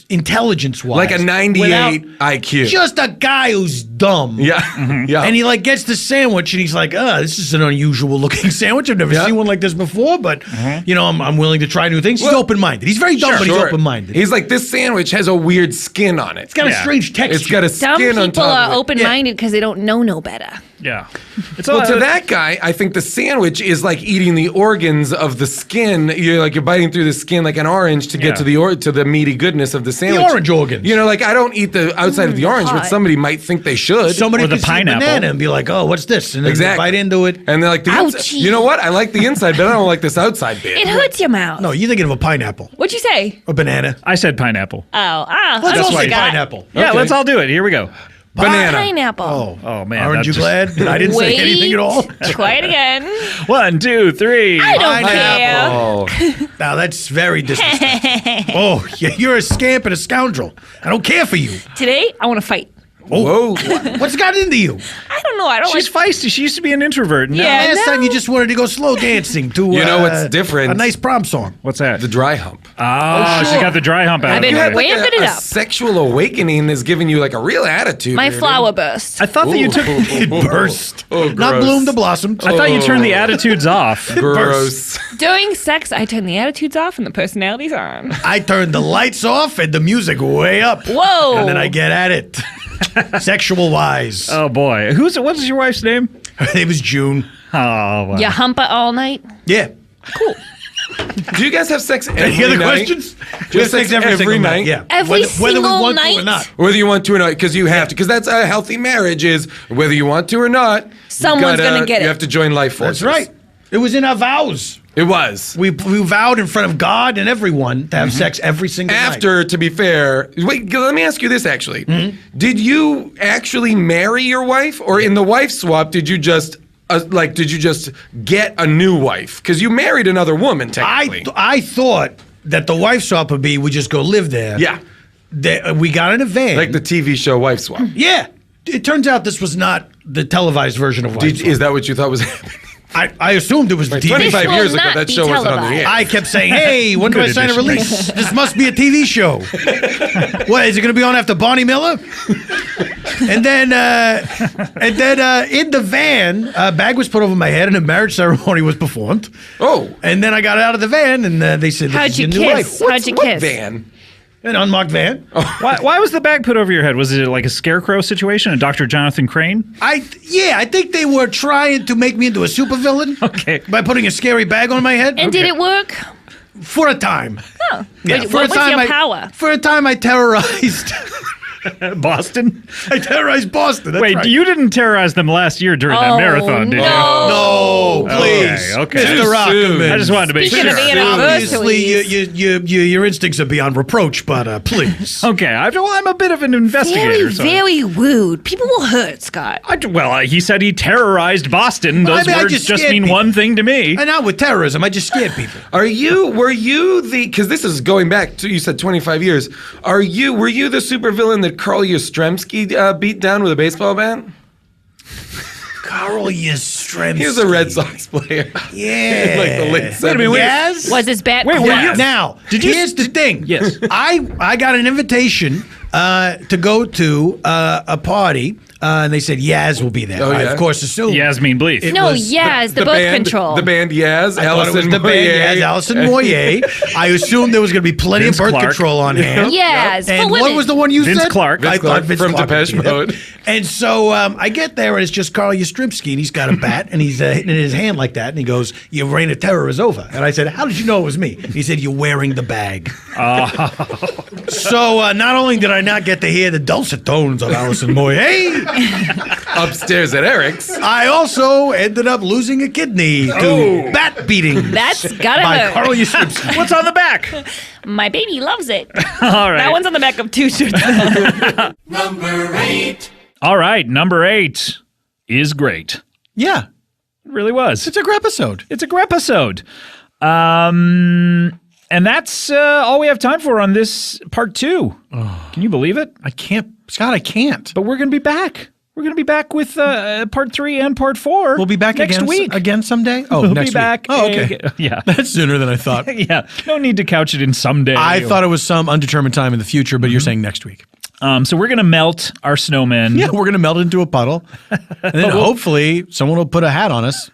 intelligence-wise, Like a 98 IQ. Just a guy who's dumb. Yeah. Yeah. And he like gets the sandwich and he's like, this is an unusual looking sandwich. I've never Yeah. seen one like this before, but you know, I'm willing to try new things. He's Well, open-minded. He's very dumb, but he's Sure. open-minded. He's like, this sandwich has a weird skin on it. It's got a strange texture. It's got a Some skin on people top are of it. open-minded because they don't know no better. Yeah. It's Well, to that guy, I think the sandwich is like eating the organs of the skin. You're biting through the skin like an orange to get Yeah. to the meaty goodness of the sandwich. orange organs. You know, like I don't eat the outside of the orange, but hot. somebody might think they should. Somebody Or the could see a pineapple. banana and be like, "Oh, what's this?" And then Exactly. they bite into it. And they're like, Ouchie. you know what? I like the inside, but I don't like this outside bit. It hurts your mouth. No, you're thinking of a pineapple, What'd you say? a banana. I said pineapple. Oh, Let's all what say you got. pineapple. Yeah, Okay. let's all do it. Here we go. Banana. Pineapple. Oh man. Aren't that you just- glad that I didn't say anything at all? Try it again. 1, 2, 3. I don't Pineapple. care. Now that's very disrespectful. Oh, yeah, you're a scamp and a scoundrel. I don't care for you. Today, I want to fight. Oh, what's got into you? I don't don't know. I don't She's feisty. She used to be an introvert. No. Yeah, Last time you just wanted to go slow dancing to You know what's different? a nice prom song. What's that? The dry hump. Oh, she got the dry hump out. I've of been it. You had wamping it a up. sexual awakening has given you like a real attitude. My here, flower burst. I thought that you took. It burst. Oh, Not gross. bloomed to blossom. I thought you turned the attitudes off. Gross. During sex, I turn the attitudes off and the personalities on. I turned the lights off and the music way up. Whoa. And then I get at it. Sexual wise. Oh boy, what's your wife's name? Her name is June. Oh, wow. You hump it all night? Yeah. Do you guys have sex every Any other night? questions? Do you have sex every single night? Yeah. Every whether we single want night? to or not. Whether you want to or not, because you have to. Because that's a healthy marriage is whether you want to or not. Someone's gonna get You it. have to join life forces. That's right. It was in our vows. It was. We vowed in front of God and everyone to have sex every single night. After, to be fair, wait, let me ask you this actually. Did you actually marry your wife, or in the wife swap, did you just get a new wife? Because you married another woman, technically. I thought that the wife swap would be we just go live there. Yeah. We got in a van. Like the TV show Wife Swap. Yeah. It turns out this was not the televised version of wife swap. Is that what you thought was happening? I assumed it was the Like TV 25 will years ago, not that be show wasn't on the televised. air. I kept saying, hey, when do I Good sign a addition. release? This must be a TV show. What, is it going to be on after Barney Miller? And then in the van, a bag was put over my head and a marriage ceremony was performed. Oh. And then I got out of the van and they said, this How'd is you your new kiss? wife. How'd you What kiss? van? An unmarked van. Why was the bag put over your head? Was it like a scarecrow situation? A Dr. Jonathan Crane? I think they were trying to make me into a supervillain. Okay. By putting a scary bag on my head. And did it work? For a time. Oh. Yeah, What was your power? For a time, I terrorized. Boston? I terrorized Boston. That's Wait, right. you didn't terrorize them last year during that Oh, marathon, did you? No, please. Okay. Mr. Ackerman. I just wanted to make Speaking sure. of anniversaries. Obviously, your instincts are beyond reproach, but please. Okay, I'm a bit of an investigator. Very, so- very rude. People will hurt, Scott. he said he terrorized Boston. Those I words just just scared mean people. one thing to me. And not with terrorism. I just scared people. Were you the, because this is going back to, you said 25 years. Were you the supervillain that Carl Yastrzemski beat down with a baseball bat? Carl Yastrzemski. He was a Red Sox player. Yeah. In like the late 70s. Wait a minute, Yes. Was his bat Wait, cool? were you- Now, here's the thing. Yes. I got an invitation to go to a party, and they said Yaz will be there. Oh, I, yeah? of course, assumed. Yasmin Bleeth. It No, was Yaz, the birth band, control. The band Yaz, I thought it was Allison the Moyer. band, Yaz, Allison Moyer. I assumed there was going to be plenty Vince of birth Clark. control on hand. Yes, And for what women. was the one you Vince said? Clark. I Vince Clark thought Vince from Clark Depeche would be there. Mode. And so I get there, and it's just Carl Yastrzemski, and he's got a bat, and he's hitting it in his hand like that, and he goes, "Your reign of terror is over." And I said, "How did you know it was me?" He said, "You're wearing the bag." So not only did I not get to hear the dulcet tones of Allison Moyer, Upstairs at Eric's. I also ended up losing a kidney to bat beating. That's gotta by hurt. Carl Yastrzemski. What's on the back? My baby loves it. All right. That one's on the back of two shirts. Number 8. All right, number 8 is great. Yeah, It really was. it's a great episode. It's a great episode. And that's all we have time for on this part 2. Can you believe it? I can't, Scott. I can't. But we're going to be back. We're going to be back with part 3 and part 4. We'll be back next again week. Again someday. Oh, We'll next be back. week. Oh, okay. Yeah. That's sooner than I thought. Yeah. No need to couch it in someday. I thought it was some undetermined time in the future, but you're saying next week. So we're going to melt our snowmen. Yeah, we're gonna melt into a puddle, and then hopefully someone will put a hat on us.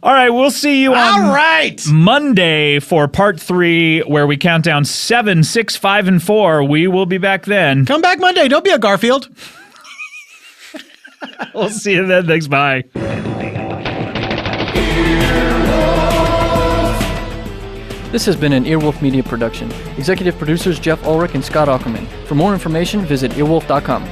All right, we'll see you on All right. Monday for part 3, where we count down 7, 6, 5, and 4. We will be back then. Come back Monday. Don't be a Garfield. We'll see you then. Thanks. Bye. This has been an Earwolf Media production. Executive producers Jeff Ulrich and Scott Aukerman. For more information, visit earwolf.com.